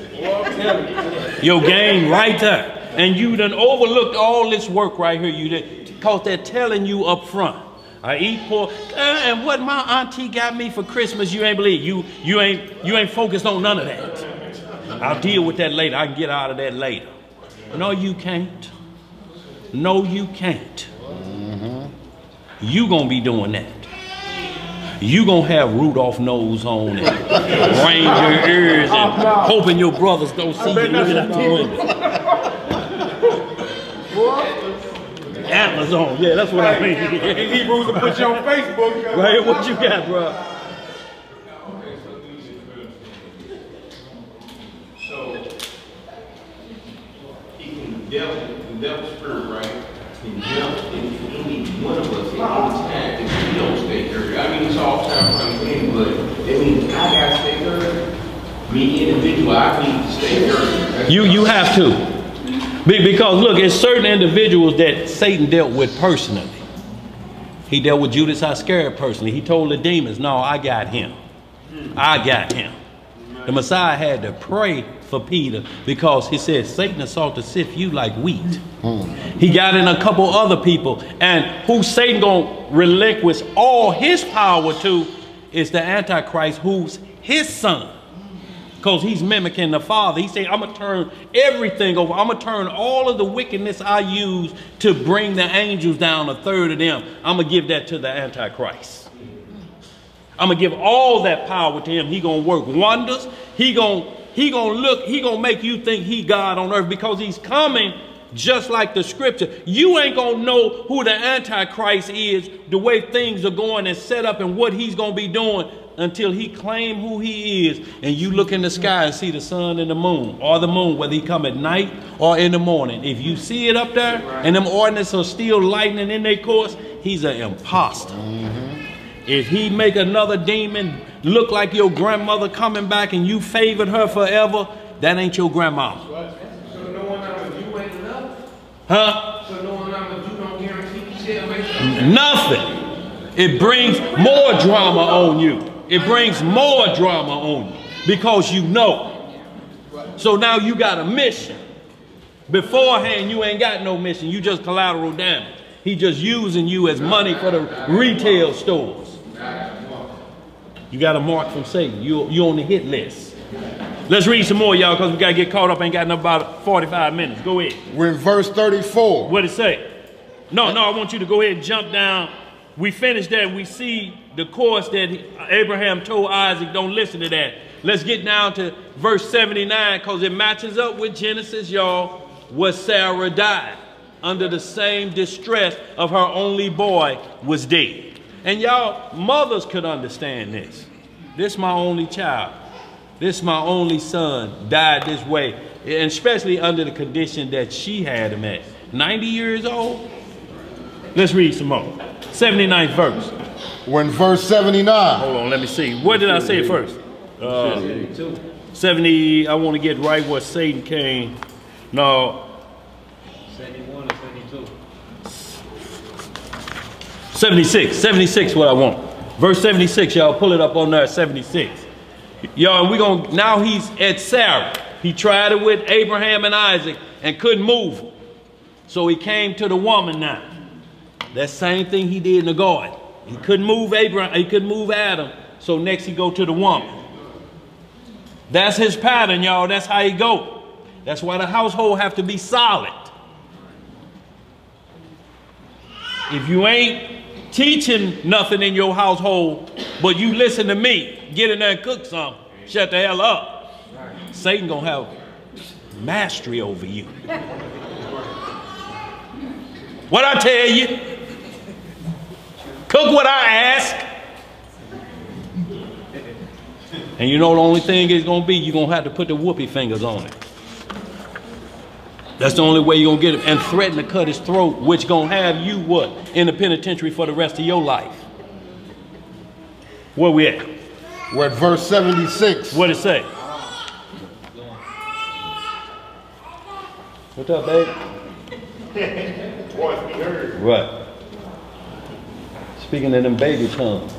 Your game right there. And you done overlooked all this work right here. You did, because they're telling you up front. I eat pork, and what my auntie got me for Christmas, you ain't believe. You ain't focused on none of that. I'll deal with that later. I can get out of that later. No, you can't. No, you can't. You gonna be doing that. You gonna have Rudolph nose on and reindeer ears and hoping your brothers don't see you looking out the window. Antlers on, yeah, that's what I mean. In Hebrews to put you on Facebook. Right, what you got, bro? So, the devil spirit, right? Can jump into any one of us at any time if we don't stay here. I mean, it's all time what I'm saying, but that means I gotta stay here. Me, individual, I need to stay here. You have to. Because look, it's certain individuals that Satan dealt with personally. He dealt with Judas Iscariot personally. He told the demons, no, I got him. I got him. The Messiah had to pray for Peter because he said, Satan has sought to sift you like wheat. He got in a couple other people. And who Satan gonna relinquish all his power to is the Antichrist, who's his son. Because he's mimicking the Father. He said, I'm going to turn everything over. I'm going to turn all of the wickedness I use to bring the angels down, a third of them. I'm going to give that to the Antichrist. I'm going to give all that power to him. He going to work wonders. He going to make you think he God on earth because he's coming just like the scripture. You ain't going to know who the Antichrist is, the way things are going and set up and what he's going to be doing until he claim who he is, and you look in the sky and see the sun and the moon, or the moon, whether he come at night or in the morning. If you see it up there and them ordinances are still lightning in their course, he's an imposter. If he make another demon look like your grandmother coming back and you favored her forever, that ain't your grandmama. So knowing I'm a Jew ain't enough? Huh? So knowing I'm a Jew don't guarantee salvation? Nothing. It brings more drama on you. It brings more drama on you because you know. So now you got a mission. Beforehand, you ain't got no mission. You just collateral damage. He just using you as money for the retail stores. You got a mark from Satan. You on the hit list. Let's read some more, y'all, because we got to get caught up. Ain't got enough about 45 minutes. Go ahead. We're in verse 34. What it say? No, I want you to go ahead and jump down. We finished that. We see the course that Abraham told Isaac. Don't listen to that. Let's get down to verse 79 because it matches up with Genesis, y'all, where Sarah died under the same distress of her only boy was dead. And y'all, mothers could understand this. This my only child. This my only son died this way, and especially under the condition that she had him at. 90 years old? Let's read some more. 79th verse. We're in verse 79. Hold on, let me see. What did I say first? 70, I want to get right where Satan came. No. 71 or 72? 76 what I want. Verse 76, y'all pull it up on there, 76. Y'all, now he's at Sarah. He tried it with Abraham and Isaac and couldn't move him. So he came to the woman now. That same thing he did in the garden. He couldn't move Abraham, he couldn't move Adam. So next he go to the woman. That's his pattern, y'all. That's how he go. That's why the household have to be solid. If you ain't teaching nothing in your household, but you listen to me, get in there and cook something, shut the hell up. Satan gonna have mastery over you. What I tell you, cook what I ask. And you know the only thing is gonna be, you're gonna have to put the whoopee fingers on it. That's the only way you're gonna get him, and threaten to cut his throat, which gonna have you what? In the penitentiary for the rest of your life. Where we at? We're at verse 76. What it say? What's up, babe? Voice be heard. Right. Speaking in them baby tongues.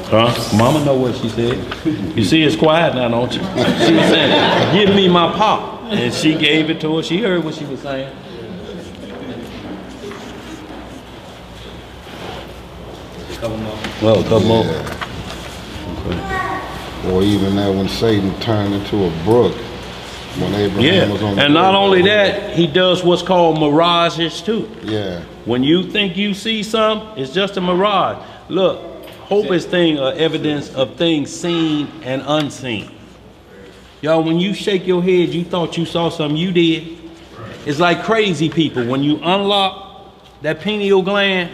Huh? Mama know what she said. You see, it's quiet now, don't you? She was saying, give me my pop. And she gave it to her. She heard what she was saying. Well, a couple more. Or even that when Satan turned into a brook when Abraham was on the and not only that, he does what's called mirages too. Yeah. When you think you see something, it's just a mirage. Look, hope is evidence of things seen and unseen. Y'all, when you shake your head, you thought you saw something, you did. It's like crazy people. When you unlock that pineal gland,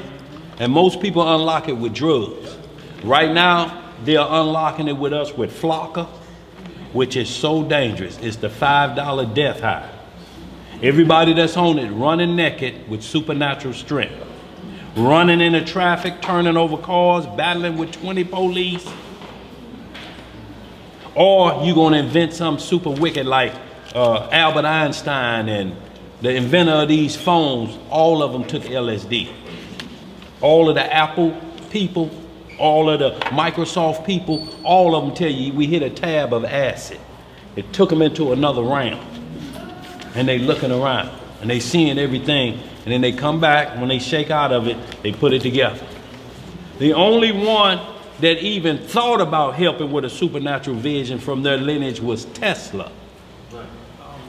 and most people unlock it with drugs. Right now, they're unlocking it with us with Flocka, which is so dangerous. It's the $5 death high. Everybody that's on it running naked with supernatural strength. Running into traffic, turning over cars, battling with 20 police. Or you're gonna invent something super wicked like Albert Einstein and the inventor of these phones, all of them took LSD. All of the Apple people, all of the Microsoft people, all of them tell you we hit a tab of acid. It took them into another realm. And they looking around and they seeing everything. And then they come back, when they shake out of it, they put it together. The only one that even thought about helping with a supernatural vision from their lineage was Tesla.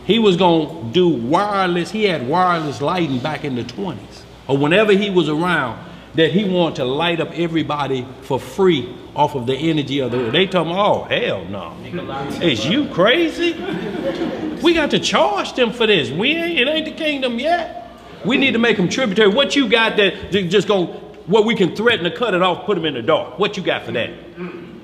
He was gonna do wireless, he had wireless lighting back in the 20s. Or whenever he was around, that he wanted to light up everybody for free off of the energy of the world. They told him, oh, hell no. Is you crazy? We got to charge them for this. It ain't the kingdom yet. We need to make them tributary. What you got that just go, what we can threaten to cut it off, put them in the dark. What you got for that?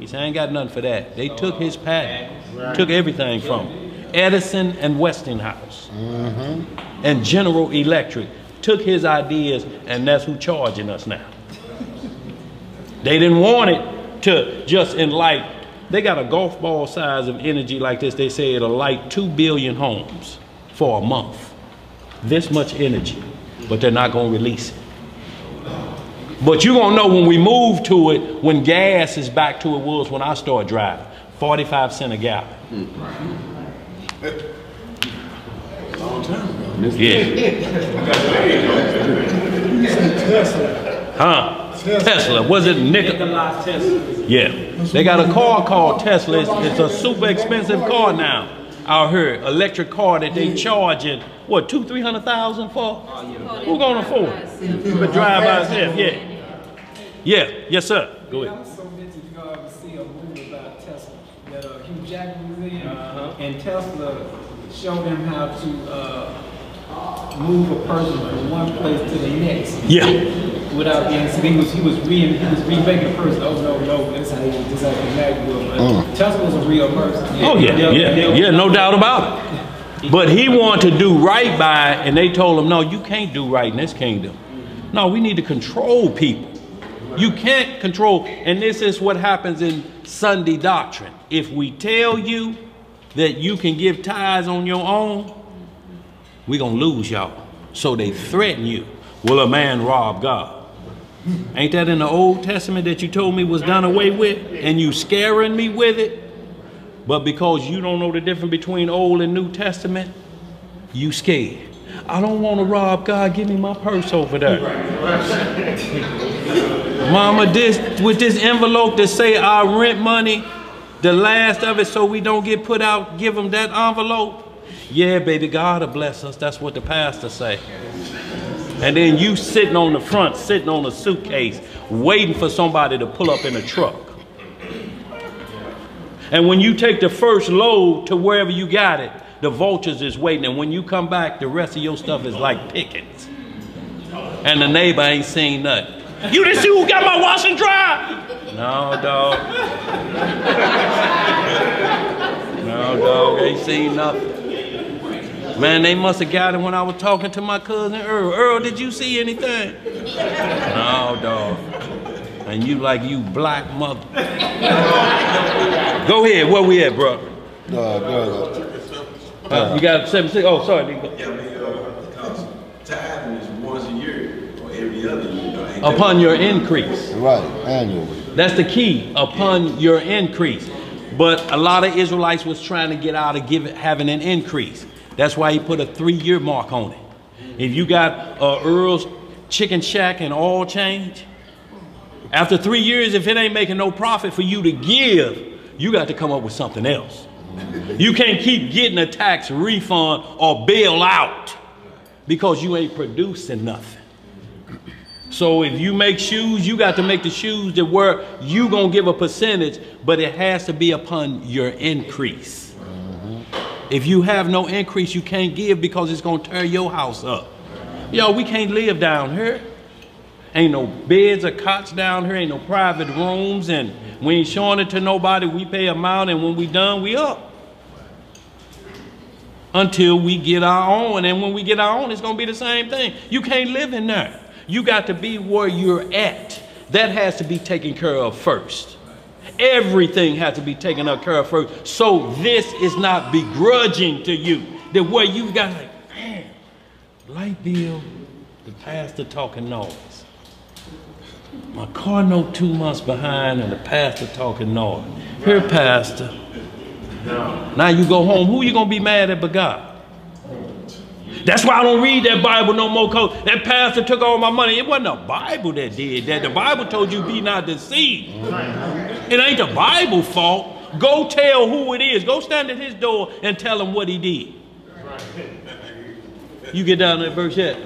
He said, I ain't got nothing for that. They took his patent, took everything from him. Edison and Westinghouse and General Electric took his ideas, and that's who charging us now. They didn't want it to just enlighten. They got a golf ball size of energy like this. They say it'll light 2 billion homes for a month. This much energy, but they're not gonna release it. But you're gonna know when we move to it, when gas is back to it was when I started driving, 45 cents a gallon. Long time ago. Yeah. Huh? Tesla. Was it Nikola Tesla? Yeah. They got a car called Tesla. It's a super expensive car now. I heard electric car that they charging what, 200,000-300,000 for? Who gonna afford it? But drive by itself, yeah. Yeah, yes sir. Go ahead. I was so busy to go out and see a movie about Tesla that Hugh Jackman was in, and Tesla showed him how to move a person from one place to the next. Yeah. Without being, so he was remaking the person. Oh no, that's how he was magic world. But Tesla was a real person. Oh yeah, no doubt about it. But he wanted to do right by, and they told him, no, you can't do right in this kingdom. No, we need to control people. You can't control, and this is what happens in Sunday doctrine. If we tell you that you can give tithes on your own, we're gonna lose y'all. So they threaten you. Will a man rob God? Ain't that in the Old Testament that you told me was done away with, and you scaring me with it? But because you don't know the difference between Old and New Testament, you scared. I don't want to rob God. Give me my purse over there. Mama, with this envelope that say our rent money, the last of it, so we don't get put out, give them that envelope. Yeah, baby, God will bless us. That's what the pastor say. And then you sitting on the front, sitting on a suitcase, waiting for somebody to pull up in a truck. And when you take the first load to wherever you got it, the vultures is waiting. And when you come back, the rest of your stuff is like pickings. And the neighbor ain't seen nothing. You didn't see who got my wash and dry? No, dog. No, dog, ain't seen nothing. Man, they must have got it when I was talking to my cousin Earl. Earl, did you see anything? No, dog. And you like you black mother. Go ahead, where we at, bro? You got 76? Oh, sorry. Because tithing is once a year or every other year. Upon your increase. Right, annually. That's the key, upon your increase. But a lot of Israelites was trying to get out of having an increase. That's why he put a 3-year mark on it. If you got Earl's Chicken Shack and oil change, after 3 years, if it ain't making no profit for you to give, you got to come up with something else. You can't keep getting a tax refund or bail out because you ain't producing nothing. So if you make shoes, you got to make the shoes that where you gonna give a percentage, but it has to be upon your increase. If you have no increase, you can't give because it's gonna tear your house up. Yo, we can't live down here. Ain't no beds or cots down here, ain't no private rooms, and we ain't showing it to nobody. We pay amount, and when we done, we up. Until we get our own, and when we get our own, it's gonna be the same thing. You can't live in there. You got to be where you're at. That has to be taken care of first. Everything has to be taken care of first. So this is not begrudging to you. That where you got like, man, light bill, the pastor talking noise. My car note 2 months behind and the pastor talking noise. Here, pastor. Now you go home, who you gonna be mad at but God? That's why I don't read that Bible no more, because that pastor took all my money. It wasn't the Bible that did that. The Bible told you be not deceived. It ain't the Bible's fault. Go tell who it is. Go stand at his door and tell him what he did. You get down to that verse yet?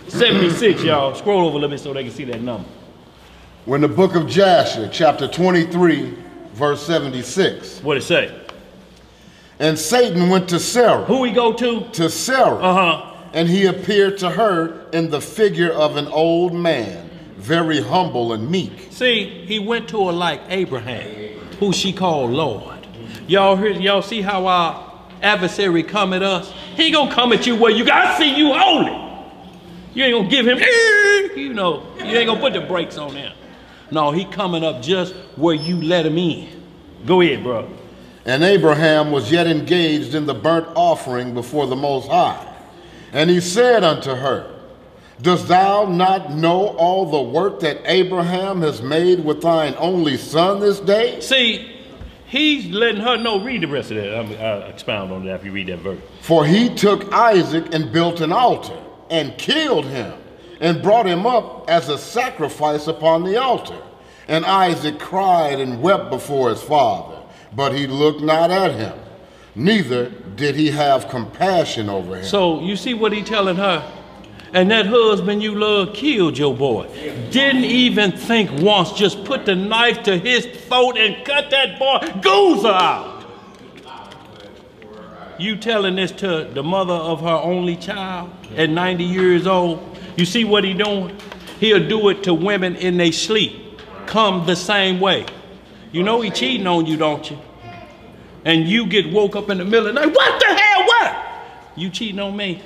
76, y'all. Scroll over a little bit so they can see that number. When the book of Jasher, chapter 23, verse 76. What it say? And Satan went to Sarah. Who he go to? To Sarah. And he appeared to her in the figure of an old man, very humble and meek. See, he went to her like Abraham, who she called Lord. Y'all see how our adversary come at us? He ain't gonna come at you where you gotta see you holy. You ain't gonna give him, you know, you ain't gonna put the brakes on him. No, he coming up just where you let him in. Go ahead, bro. And Abraham was yet engaged in the burnt offering before the Most High. And he said unto her, dost thou not know all the work that Abraham has made with thine only son this day? See, he's letting her know. Read the rest of that. I'll expound on that after you read that verse. For he took Isaac and built an altar and killed him and brought him up as a sacrifice upon the altar. And Isaac cried and wept before his father, but he looked not at him, neither did he have compassion over him. So you see what he telling her? And that husband you love killed your boy. Didn't even think once, just put the knife to his throat and cut that boy goose out. You telling this to the mother of her only child at 90 years old? You see what he doing? He'll do it to women in their sleep. Come the same way. You know he cheating on you, don't you? And you get woke up in the middle of the night. What the hell, what? You cheating on me?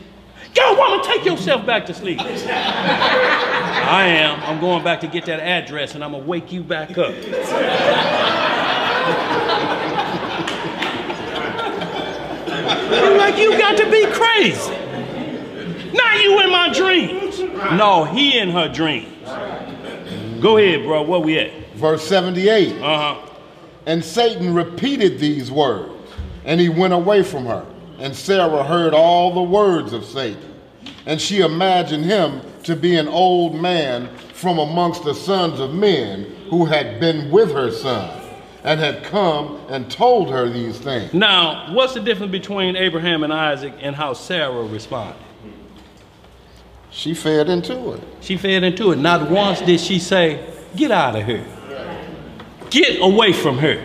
Go, woman, take yourself back to sleep. I am. I'm going back to get that address and I'm going to wake you back up. You're like, you got to be crazy. Not you in my dreams. No, he in her dreams. Go ahead, bro. Where we at? Verse 78. And Satan repeated these words, and he went away from her. And Sarah heard all the words of Satan. And she imagined him to be an old man from amongst the sons of men who had been with her son, and had come and told her these things. Now, what's the difference between Abraham and Isaac and how Sarah responded? She fed into it. She fed into it. Not once did she say, get out of here. Get away from her.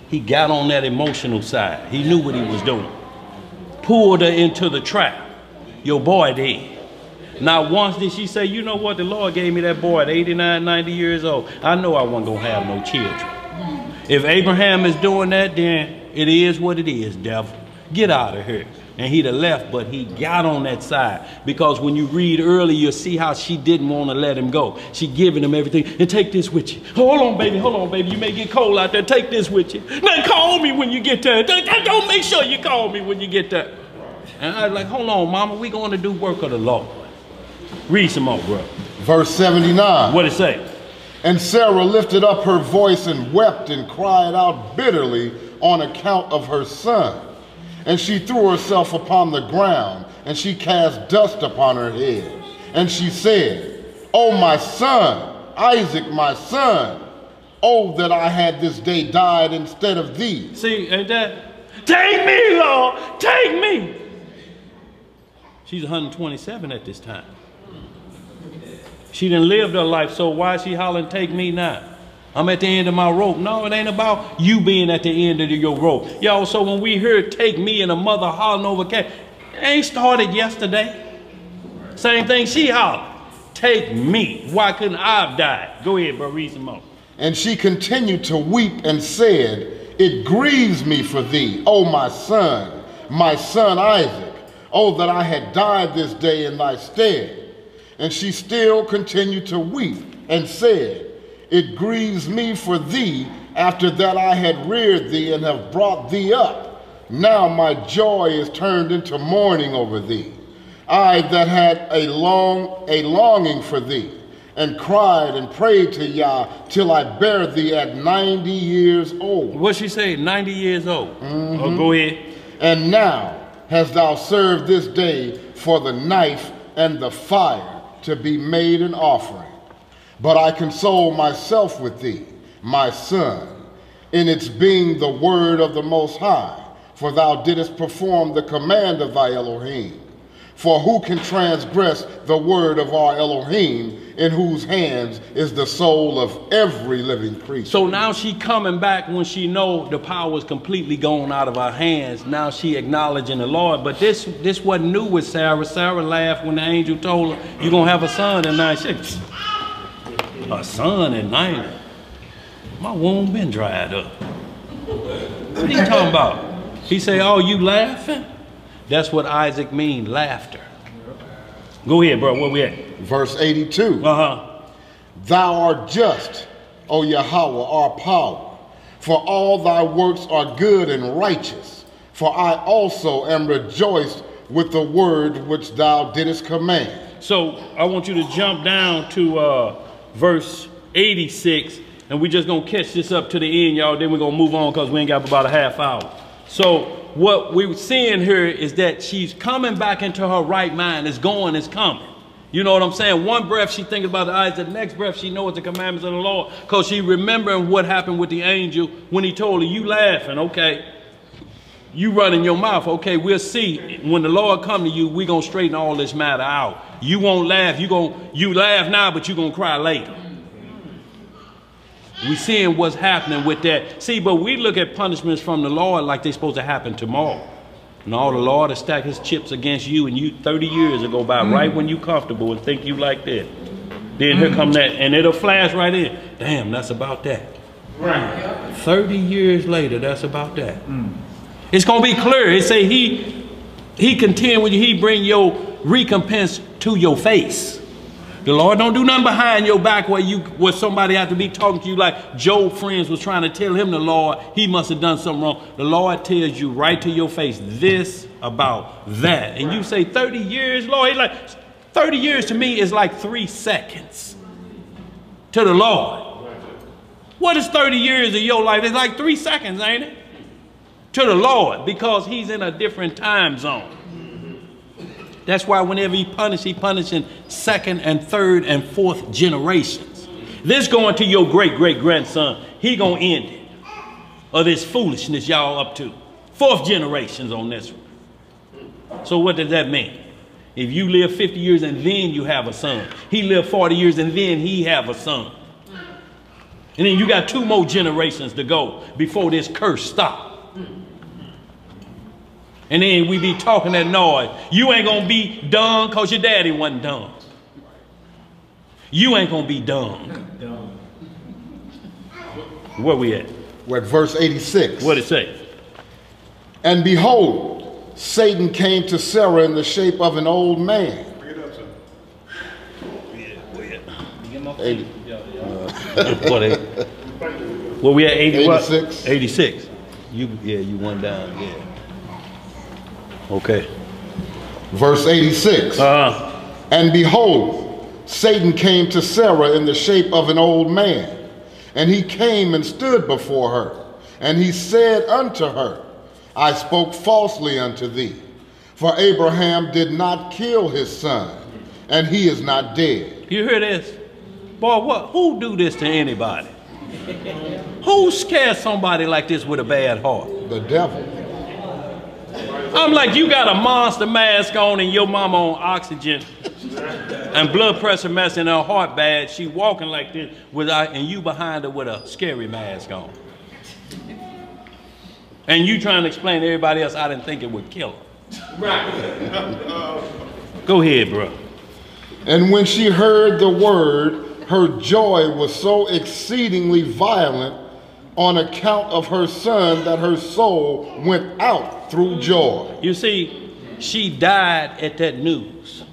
He got on that emotional side. He knew what he was doing. Pulled her into the trap. Your boy did. Not once did she say, you know what, the Lord gave me that boy at 89, 90 years old. I know I wasn't going to have no children. If Abraham is doing that, then it is what it is, devil. Get out of here. And he'd have left, but he got on that side. Because when you read earlier, you'll see how she didn't want to let him go. She giving him everything. And take this with you. Hold on, baby. Hold on, baby. You may get cold out there. Take this with you. Now call me when you get there. Don't make sure you call me when you get there. And I was like, hold on, mama. We going to do work of the Lord. Read some more, bro. Verse 79. What it say? And Sarah lifted up her voice and wept and cried out bitterly on account of her son. And she threw herself upon the ground, and she cast dust upon her head. And she said, O my son, Isaac, my son, oh, that I had this day died instead of thee. See, ain't that? Take me, Lord, take me. She's 127 at this time. She didn't live her life, so why is she hollering, take me now? I'm at the end of my rope. No, it ain't about you being at the end of your rope. Y'all, so when we hear take me and a mother hollering over cat, it ain't started yesterday. Same thing she hollered. Take me. Why couldn't I have died? Go ahead, bro, read some more. And she continued to weep and said, it grieves me for thee, O my son Isaac. Oh, that I had died this day in thy stead. And she still continued to weep and said, it grieves me for thee, after that I had reared thee and have brought thee up. Now my joy is turned into mourning over thee. I that had a longing for thee, and cried and prayed to Yah till I bare thee at 90 years old. What she say, 90 years old? Oh, go ahead. And now hast thou served this day for the knife and the fire to be made an offering. But I console myself with thee, my son, in its being the word of the Most High, for thou didst perform the command of thy Elohim. For who can transgress the word of our Elohim, in whose hands is the soul of every living creature? So now she coming back when she know the power is completely gone out of her hands. Now she acknowledging the Lord. But this wasn't new with Sarah. Sarah laughed when the angel told her, you're going to have a son in 9 6. A son at 90. My womb been dried up. What are you talking about? He say, oh, you laughing? That's what Isaac means, laughter. Go ahead, bro, where we at? Verse 82. Thou art just, O Yahweh, our power, for all thy works are good and righteous. For I also am rejoiced with the word which thou didst command. So I want you to jump down to verse 86, and we're just going to catch this up to the end, y'all. Then we're going to move on because we ain't got about a half hour. So what we're seeing here is that she's coming back into her right mind. It's going, it's coming. You know what I'm saying? One breath she thinking about the eyes, the next breath she knows the commandments of the Lord, because she remembering what happened with the angel when he told her, you laughing, okay. You running your mouth, okay, we'll see. When the Lord come to you, we're going to straighten all this matter out. You won't laugh, you laugh now, but you're going to cry later. We seeing what's happening with that. See, but we look at punishments from the Lord like they're supposed to happen tomorrow. No, the Lord will stack his chips against you, and you 30 years will go by right when you comfortable and think you like that. Then here come that, and it'll flash right in. Damn, that's about that. Right. 30 years later, that's about that. It's going to be clear. It say he contend with you. He bring your recompense to your face. The Lord don't do nothing behind your back where somebody have to be talking to you like Job's friends was trying to tell him the Lord, he must have done something wrong. The Lord tells you right to your face, this about that. And you say 30 years, Lord, he's like, 30 years to me is like 3 seconds to the Lord. What is 30 years of your life? It's like 3 seconds, ain't it? To the Lord, because he's in a different time zone. That's why whenever he punishing second and third and fourth generations. This going to your great-great-grandson, he gonna end it. Of this foolishness y'all up to. 4th generations on this one. So what does that mean? If you live 50 years and then you have a son. He lived 40 years and then he have a son. And then you got 2 more generations to go before this curse stops. And then we be talking that noise. You ain't gonna be done because your daddy wasn't done. You ain't gonna be done. Where we at? We're at verse 86. What it say? And behold, Satan came to Sarah in the shape of an old man. Bring it up, sir. 80. Where we at? 80 86. 86. You went down, yeah. Okay. Verse 86. And behold, Satan came to Sarah in the shape of an old man. And he came and stood before her. And he said unto her, I spoke falsely unto thee. For Abraham did not kill his son, and he is not dead. You hear this? Boy, who do this to anybody? Who scares somebody like this with a bad heart? The devil. I'm like, you got a monster mask on and your mama on oxygen and blood pressure mess and her heart bad. She walking like this and you behind her with a scary mask on. And you trying to explain to everybody else I didn't think it would kill her. Right. Go ahead, bro. And when she heard the word, her joy was so exceedingly violent on account of her son that her soul went out through joy. You see, she died at that news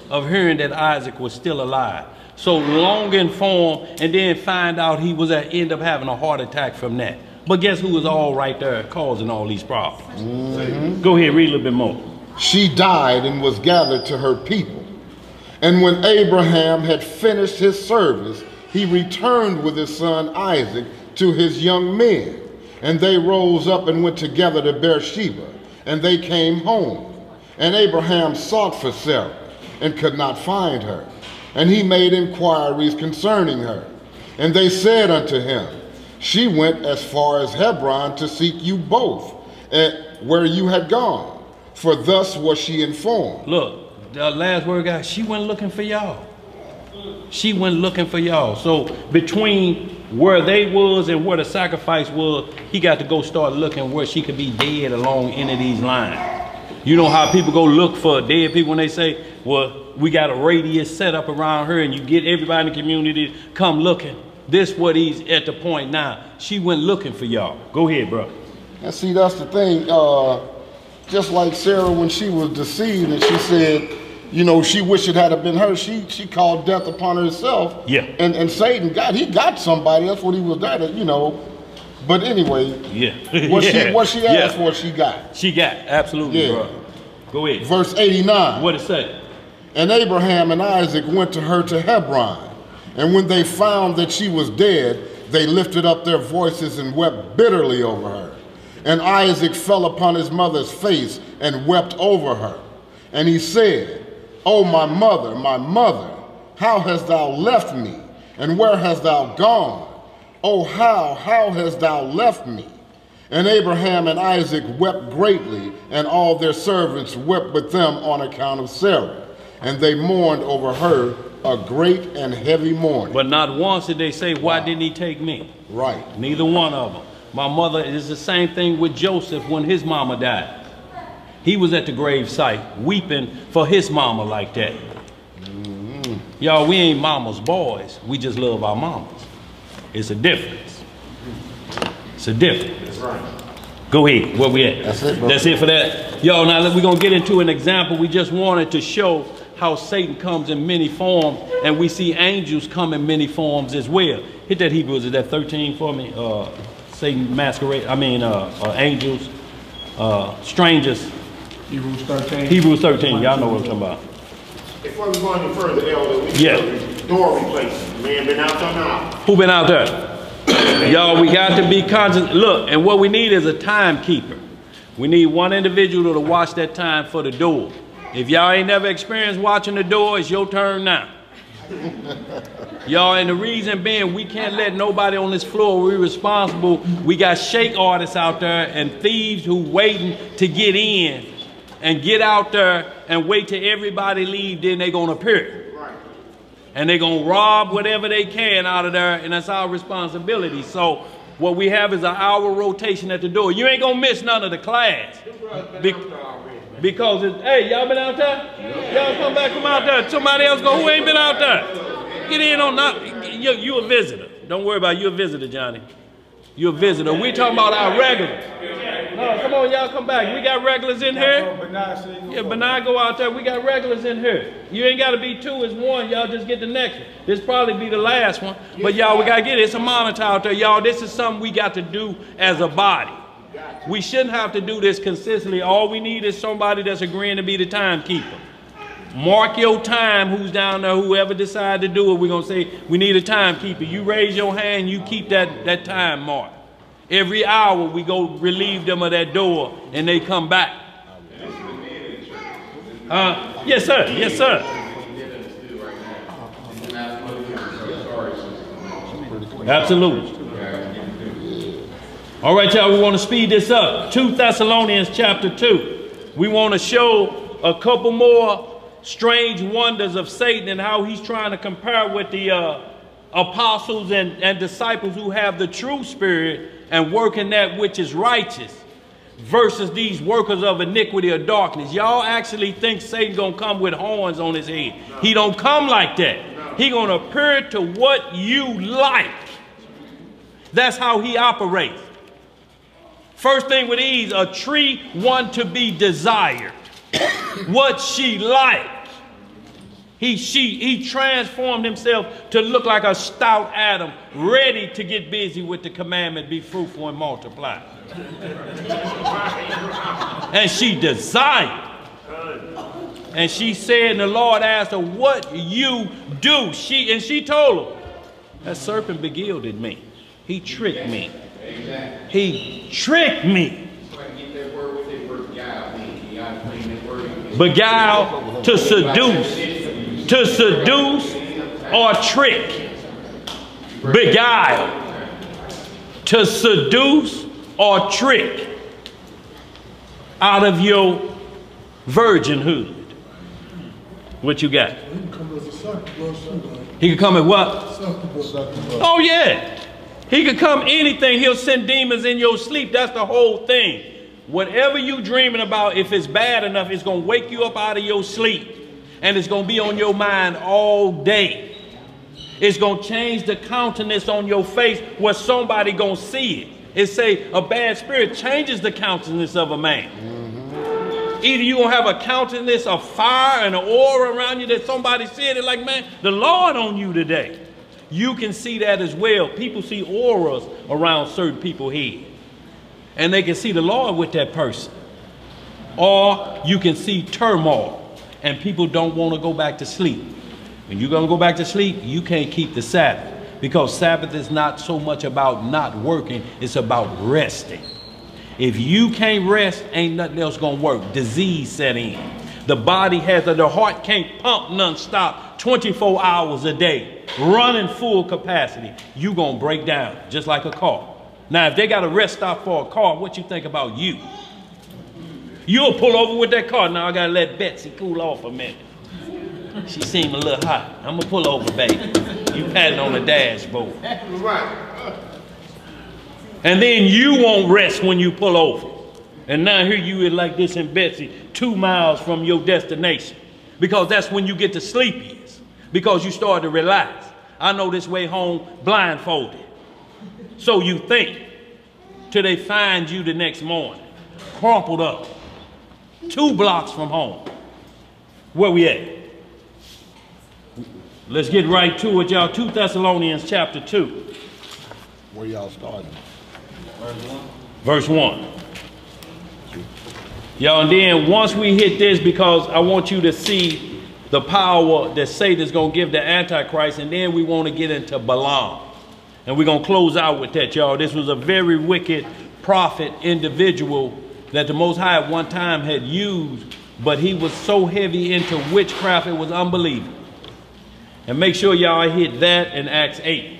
of hearing that Isaac was still alive. So longing for him and then find out he was end up having a heart attack from that. But guess who was all right there causing all these problems? Go ahead, read a little bit more. She died and was gathered to her people. And when Abraham had finished his service, he returned with his son Isaac to his young men. And they rose up and went together to Beersheba, and they came home. And Abraham sought for Sarah and could not find her. And he made inquiries concerning her. And they said unto him, she went as far as Hebron to seek you both, where you had gone. For thus was she informed. Look, the last word, guys, she went looking for y'all. She went looking for y'all. So between where they was and where the sacrifice was, he got to go start looking where she could be dead along any of these lines. You know how people go look for dead people when they say, well, we got a radius set up around her and you get everybody in the community to come looking. This what he's at the point now. She went looking for y'all. Go ahead, bro. And see, that's the thing. Just like Sarah when she was deceived and she said, you know, she wished it had been her. She called death upon herself. Yeah. And Satan got somebody. That's what he was there to, you know. But anyway, yeah. what she asked for, she got. She got, absolutely, bro. Go ahead. Verse 89. What it say? And Abraham and Isaac went to her to Hebron. And when they found that she was dead, they lifted up their voices and wept bitterly over her. And Isaac fell upon his mother's face and wept over her. And he said, O my mother, how hast thou left me? And where hast thou gone? O how hast thou left me? And Abraham and Isaac wept greatly, and all their servants wept with them on account of Sarah. And they mourned over her a great and heavy mourning. But not once did they say, why didn't he take me? Right. Neither one of them. My mother, is the same thing with Joseph when his mama died. He was at the grave site weeping for his mama like that. Y'all, we ain't mama's boys. We just love our mamas. It's a difference. It's a difference. That's right. Go ahead. Where we at? That's it, bro. That's it for that. Y'all, now we're going to get into an example. We just wanted to show how Satan comes in many forms, and we see angels come in many forms as well. Hit that Hebrews, is that 13 for me? Satan masquerade, angels, strangers. Hebrews 13. Hebrews 13, y'all know what I'm talking about. Before we go any further, Elder, we door replacement. Man been out there now. Who been out there? Y'all, we got to be conscious. Look, and what we need is a timekeeper. We need one individual to watch that time for the door. If y'all ain't never experienced watching the door, it's your turn now. Y'all, and the reason being, we can't let nobody on this floor. We're responsible. We got shake artists out there and thieves who waiting to get in and get out there and wait till everybody leave, then they gonna appear. And they're going to rob whatever they can out of there, and that's our responsibility. So what we have is an hour rotation at the door. You ain't going to miss none of the class. Because, hey, y'all been out there? Y'all come back from out there. Somebody else go, who ain't been out there? Get in on that. You a visitor. Don't worry about it. You a visitor, Johnny. You a visitor. We talking about our regulars. No, come on, y'all come back. We got regulars in here. Yeah, Benai go out there. We got regulars in here. You ain't got to be two, it's one. Y'all just get the next one. This probably be the last one. But y'all, we got to get it. It's a monitor out there. Y'all, this is something we got to do as a body. We shouldn't have to do this consistently. All we need is somebody that's agreeing to be the timekeeper. Mark your time, who's down there, whoever decide to do it. We're going to say, we need a timekeeper. You raise your hand, you keep that time mark. Every hour we go relieve them of that door and they come back. Yes, sir. Yes, sir. Absolutely. All right, y'all, we want to speed this up. 2 Thessalonians chapter 2. We want to show a couple more strange wonders of Satan and how he's trying to compare with the apostles and disciples who have the true spirit and working that which is righteous versus these workers of iniquity or darkness. Y'all actually think Satan gonna come with horns on his head. No. He don't come like that. No. He gonna appear to what you like. That's how he operates. First thing with these, a tree one to be desired. What she likes. He transformed himself to look like a stout Adam, ready to get busy with the commandment, be fruitful and multiply. And she desired. And she said, and the Lord asked her, what you do? She told him, that serpent beguiled me. He tricked me. He tricked me. Beguile, to seduce. To seduce or trick. Beguile. To seduce or trick out of your virginhood. What you got? He could come at what? Oh yeah. He could come anything. He'll send demons in your sleep. That's the whole thing. Whatever you dreaming about, if it's bad enough, it's going to wake you up out of your sleep. And it's going to be on your mind all day. It's going to change the countenance on your face where somebody going to see it. It say a bad spirit changes the countenance of a man. Either you going to have a countenance of fire and an aura around you that somebody said it like, man, the Lord on you today. You can see that as well. People see auras around certain people's head. And they can see the Lord with that person. Or you can see turmoil. And people don't want to go back to sleep. When you're going to go back to sleep, you can't keep the Sabbath. Because Sabbath is not so much about not working, it's about resting. If you can't rest, ain't nothing else going to work. Disease set in. The body has the heart can't pump non-stop 24 hours a day, running full capacity. You gonna break down just like a car. Now, if they got a rest stop for a car, what you think about you? You'll pull over with that car. Now I gotta let Betsy cool off a minute. She seemed a little hot. I'm gonna pull over, baby. You patting on the dashboard. Right. And then you won't rest when you pull over. And now here you is like this in Betsy, 2 miles from your destination. Because that's when you get to sleepiest. Because you start to relax. I know this way home blindfolded. So you think till they find you the next morning, crumpled up, 2 blocks from home. Where we at? Let's get right to it, y'all. 2 Thessalonians chapter 2. Where y'all starting? Verse 1. Y'all, and then once we hit this, because I want you to see the power that Satan's going to give the Antichrist, and then we want to get into Balaam. And we're going to close out with that, y'all. This was a very wicked prophet individual that the Most High at one time had used, but he was so heavy into witchcraft, it was unbelievable. And make sure y'all hit that in Acts 8.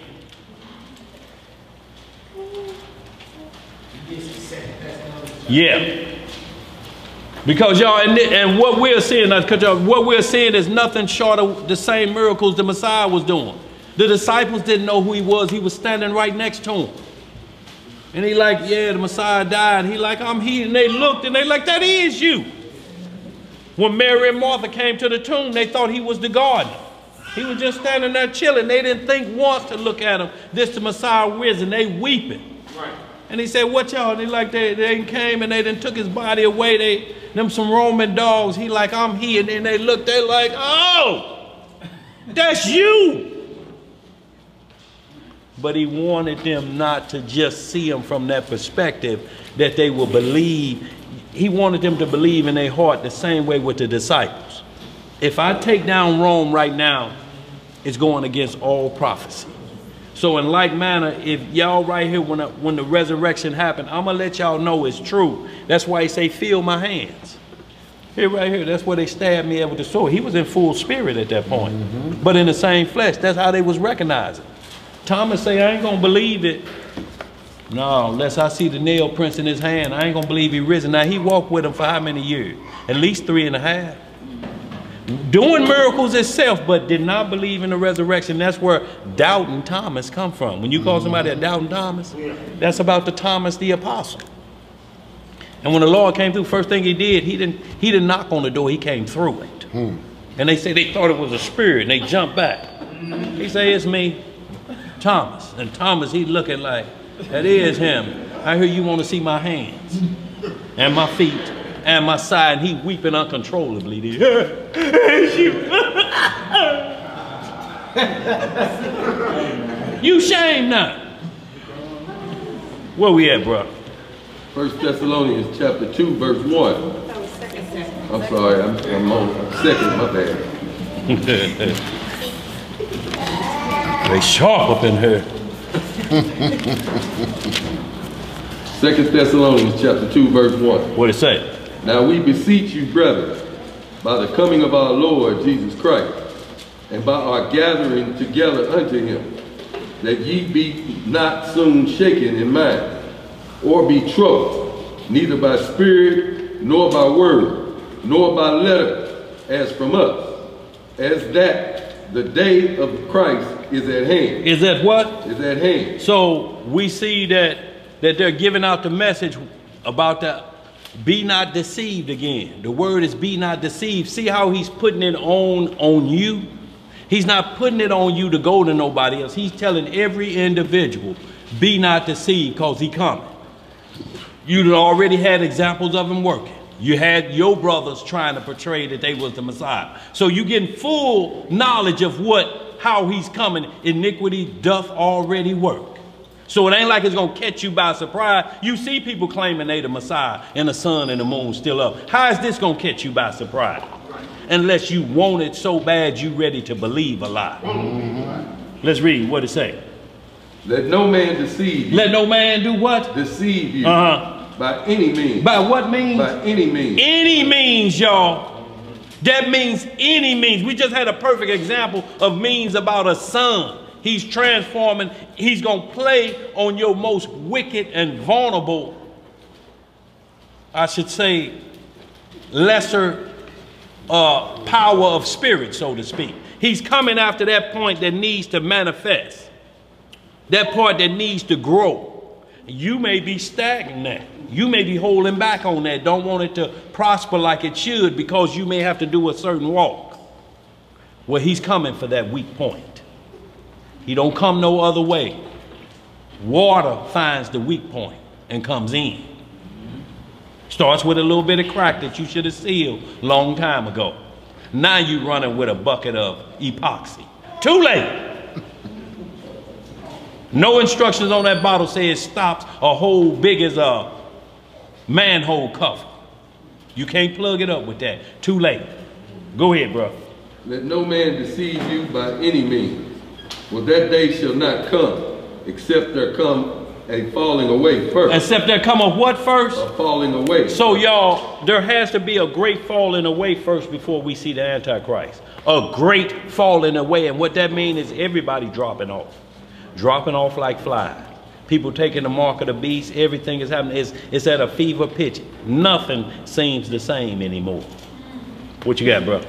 Yeah. Because y'all, and what we're seeing, what we're seeing is nothing short of the same miracles the Messiah was doing. The disciples didn't know who he was. He was standing right next to him. And he like, yeah, the Messiah died. He like, I'm here. And they looked and they like, that is you. When Mary and Martha came to the tomb, they thought he was the gardener. He was just standing there chilling. They didn't think once to look at him. This the Messiah risen. They weeping. Right. And he said, what y'all? They like, they came and they done took his body away. Them some Roman dogs. He like, I'm here. And then they looked, they like, oh, that's you. But he wanted them not to just see him from that perspective, that they will believe. He wanted them to believe in their heart the same way with the disciples. If I take down Rome right now, it's going against all prophecy. So in like manner, if y'all right here, when the resurrection happened, I'm going to let y'all know it's true. That's why he say, feel my hands. Here, right here, that's where they stabbed me with the sword. He was in full spirit at that point, but in the same flesh. That's how they was recognizing. Thomas say, I ain't going to believe it. No, unless I see the nail prints in his hand, I ain't going to believe he risen. Now, he walked with him for how many years? At least 3.5. Doing miracles itself, but did not believe in the resurrection. That's where doubting Thomas come from. When you call somebody a doubting Thomas, that's about the Thomas the apostle. And when the Lord came through, first thing he did, he didn't knock on the door, he came through it. And they say they thought it was a spirit, and they jumped back. He say, it's me, Thomas. And Thomas, he looking like, that is him. I hear you want to see my hands and my feet and my side. And he weeping uncontrollably. You shame not. Where we at, bro? 1 Thessalonians chapter 2, verse 1. I'm sorry, I'm on second, my bad. They sharp up in here. 2 Thessalonians chapter 2, verse 1. What it say? Now we beseech you, brethren, by the coming of our Lord Jesus Christ, and by our gathering together unto him, that ye be not soon shaken in mind, or be troubled, neither by spirit, nor by word, nor by letter, as from us, as that the day of Christ is at hand. Is at what? Is at hand. So we see that they're giving out the message about the be not deceived again. The word is be not deceived. See how he's putting it on you? He's not putting it on you to go to nobody else. He's telling every individual, be not deceived, because he coming. You already had examples of him working. You had your brothers trying to portray that they was the Messiah. So you getting full knowledge of how he's coming. Iniquity doth already work. So it ain't like it's going to catch you by surprise. You see people claiming they the Messiah and the sun and the moon still up. How is this going to catch you by surprise? Unless you want it so bad you ready to believe a lie. Let's read what it say. Let no man deceive you. Let no man do what? Deceive you. By any means. By what means? By any means. Any means, y'all. That means any means. We just had a perfect example of means about a son. He's transforming. He's going to play on your most wicked and vulnerable, I should say, lesser power of spirit, so to speak. He's coming after that point that needs to manifest. That part that needs to grow. You may be stagnant. You may be holding back on that. Don't want it to prosper like it should because you may have to do a certain walk. Well, he's coming for that weak point. He don't come no other way. Water finds the weak point and comes in. Starts with a little bit of crack that you should have sealed long time ago. Now you running with a bucket of epoxy. Too late. No instructions on that bottle say it stops a hole big as a manhole cover. You can't plug it up with that. Too late. Go ahead, bro. Let no man deceive you by any means, for that day shall not come, except there come a falling away first. Except there come a what first? A falling away. So y'all, there has to be a great falling away first before we see the Antichrist. A great falling away. And what that means is everybody dropping off. Dropping off like flies. People taking the mark of the beast. Everything is happening. It's at a fever pitch. Nothing seems the same anymore. What you got, bro?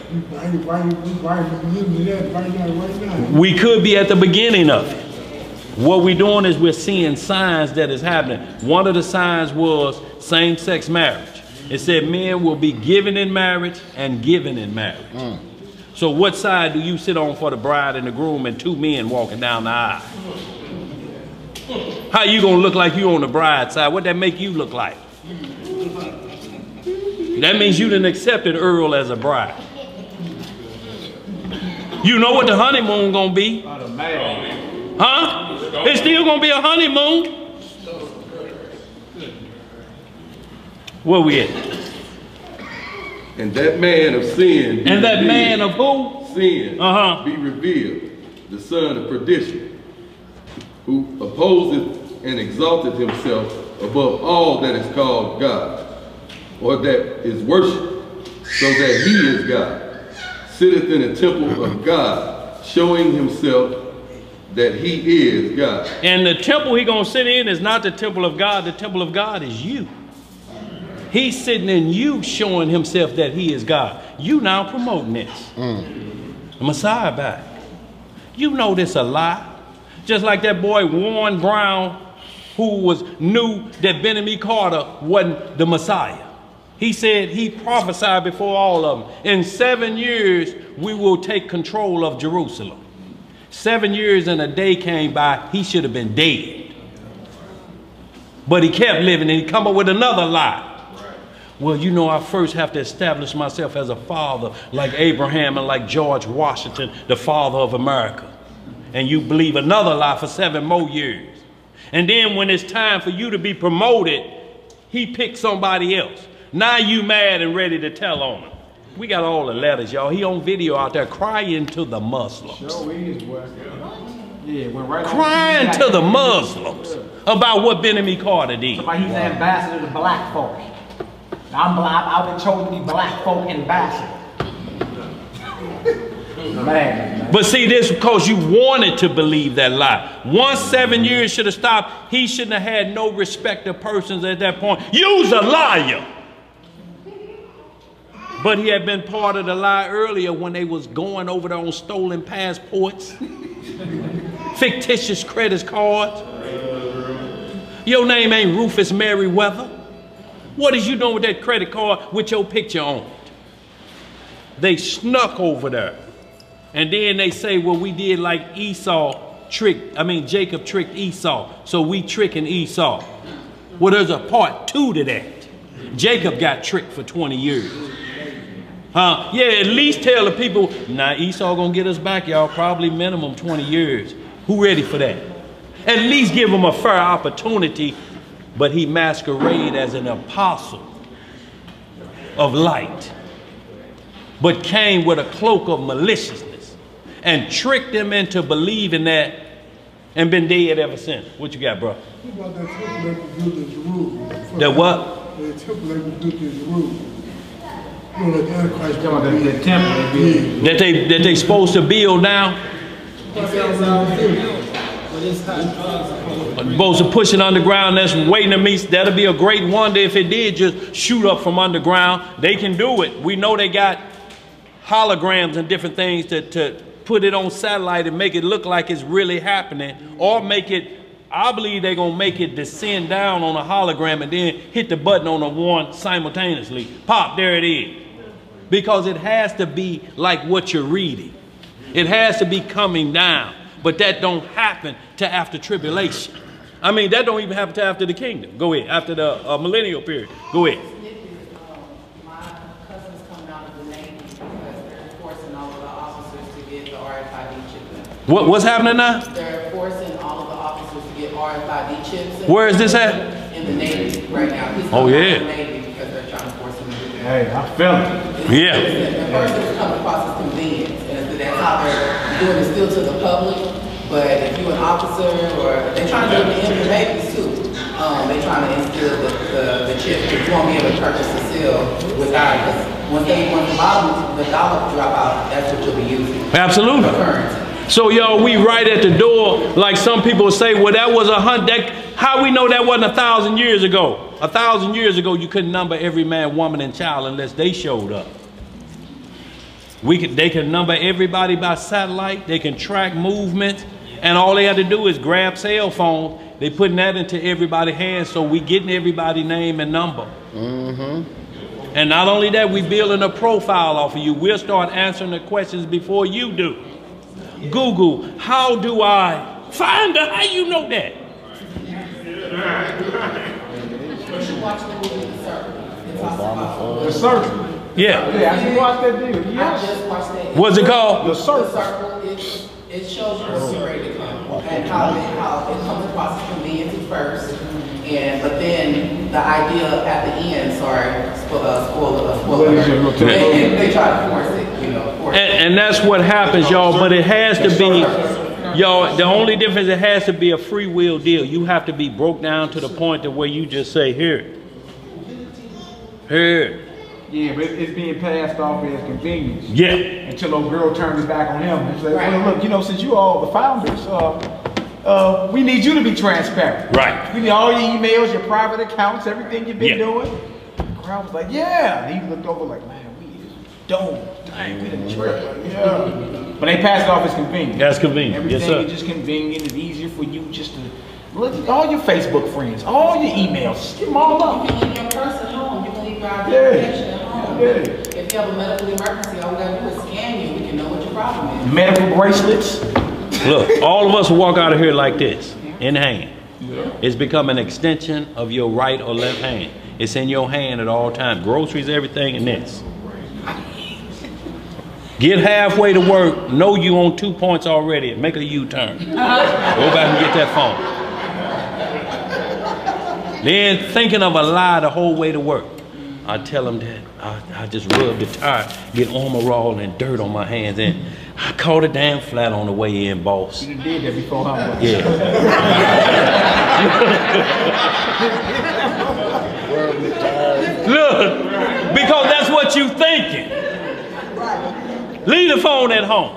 We could be at the beginning of it. What we're doing is we're seeing signs that is happening. One of the signs was same-sex marriage. It said men will be given in marriage and given in marriage. So what side do you sit on for the bride and the groom and two men walking down the aisle? How you gonna look like you on the bride side? What that make you look like? That means you done accepted Earl as a bride. You know what the honeymoon gonna be? Huh? It's still gonna be a honeymoon. Where we at? And that man of sin. And that man of who? Sin. Be revealed. The son of perdition, who opposeth and exalteth himself above all that is called God, or that is worshipped, so that he is God, sitteth in the temple of God, showing himself that he is God. And the temple he gonna sit in is not the temple of God. The temple of God is you. He's sitting in you, showing himself that he is God. You now promoting this. The Messiah back. You know this a lie. Just like that boy Warren Brown, who knew that Benjamin Carter wasn't the Messiah. He said, he prophesied before all of them. In 7 years, we will take control of Jerusalem. 7 years and a day came by, he should have been dead. But he kept living and he come up with another lie. Well, you know, I first have to establish myself as a father like Abraham and like George Washington, the father of America. And you believe another lie for 7 more years. And then when it's time for you to be promoted, he picked somebody else. Now you mad and ready to tell on him. We got all the letters, y'all. He on video out there crying to the Muslims. Crying to the Muslims about what Benjamin Carter did. Somebody, he's an ambassador to black folk. I'm black. I've been chosen to be black folk ambassador. Man. But see, this because you wanted to believe that lie. Once 7 years should have stopped, he shouldn't have had no respect of persons at that point. You's a liar. But he had been part of the lie earlier when they was going over there on stolen passports, fictitious credit cards. Your name ain't Rufus Merriweather. What is you doing with that credit card with your picture on it? They snuck over there. And then they say, well, we did like Jacob tricked Esau, so we tricking Esau. Well, there's a part 2 to that. Jacob got tricked for 20 years. Yeah, at least tell the people, nah, Esau gonna get us back, y'all, probably minimum 20 years. Who ready for that? At least give him a fair opportunity. But he masqueraded as an apostle of light, but came with a cloak of maliciousness and tricked them into believing that and been dead ever since. What you got, bro? What about that temple they was built in Jerusalem? That what? The temple they was built in Jerusalem. The temple that they supposed to build now. Supposed to push it underground. That's waiting to meet. That'll be a great wonder if it did just shoot up from underground. They can do it. We know they got holograms and different things to put it on satellite and make it look like it's really happening, or make it. I believe they're gonna make it descend down on a hologram and then hit the button on the one simultaneously. Pop, there it is. Because it has to be like what you're reading. It has to be coming down. But that don't happen to after tribulation. I mean, that don't even happen to after the kingdom. Go ahead. After the millennial period. Go ahead. My cousin's coming out of the Navy because they're forcing all of the officers to get the RFID chip. What's happening now? They're forcing all of the officers to get RFID chips. Where is this at? In the Navy right now. He's Oh, coming yeah. out of the Navy because they're trying to force him to do that. Hey, I felt it. Yeah. At first it was coming across as convenience, and that's how they're doing it still to the public. But if you're an officer, or they're trying to do it in the babies too. They're trying to instill the chip, because you won't be able to purchase the seal without it. Once the dollar drop out, that's what you'll be using. Absolutely. So y'all, we right at the door, like some people say, well, that was 100. How we know that wasn't 1,000 years ago? 1,000 years ago, you couldn't number every man, woman, and child unless they showed up. They can number everybody by satellite. They can track movements, and all they have to do is grab cell phones. They putting that into everybody's hands, so we getting everybody's name and number. And not only that, we building a profile off of you. We'll start answering the questions before you do. Google, how do I find out? How you know that? You should watch the movie The Circle. It talks about The Circle. Yeah. Yeah, I just watched that deal. I just watched that. What's it called? The Circle. The Circle. It shows you what's ready to come and how it comes across as convenience at first, but then the idea at the end. Sorry, spoiler. They try to force it, you know. And that's what happens, y'all. But it has to be, y'all. The only difference, it has to be a free will deal. You have to be broke down to the point to where you just say, here. Yeah, but it's being passed off as convenience. Yeah. Until a girl turns his back on him and says, well, look, you know, since you all the founders, we need you to be transparent. Right. We need all your emails, your private accounts, everything you've been doing. The crowd was like, yeah. And he looked over like, man, we is dope. Dang, we done tripped. Like, yeah. But they pass it off as convenient. That's convenient. Everything Yes, sir. is just convenient. It's easier for you just to look at all your Facebook friends, all your emails, just get them all up. You can leave your purse at home. You can leave your identification at home. If you have a medical emergency, all we gotta do is scan you. We can know what your problem is. Medical bracelets. Look, all of us will walk out of here like this, in hand. It's become an extension of your right or left hand. It's in your hand at all times. Groceries, everything, and this. Get halfway to work, know you on 2 points already, make a U-turn. Go back and get that phone. Then thinking of a lie the whole way to work. I tell them that I just rubbed the tire, get armor all and dirt on my hands, and I caught a damn flat on the way in, boss. You did that before, huh? Yeah. Look, because that's what you thinking. Leave the phone at home.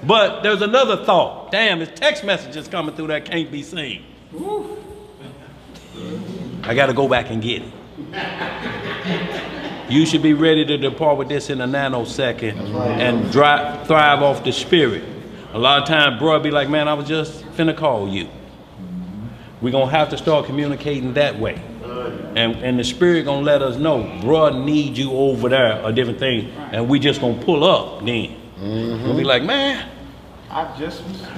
But there's another thought. Damn, there's text messages coming through that can't be seen. I got to go back and get it. You should be ready to depart with this in a nanosecond and thrive off the spirit. A lot of times, bro, be like, man, I was just finna call you. We're going to have to start communicating that way. And the spirit going to let us know, bro, need you over there, or different things. And we just going to pull up then. We'll be like, man, I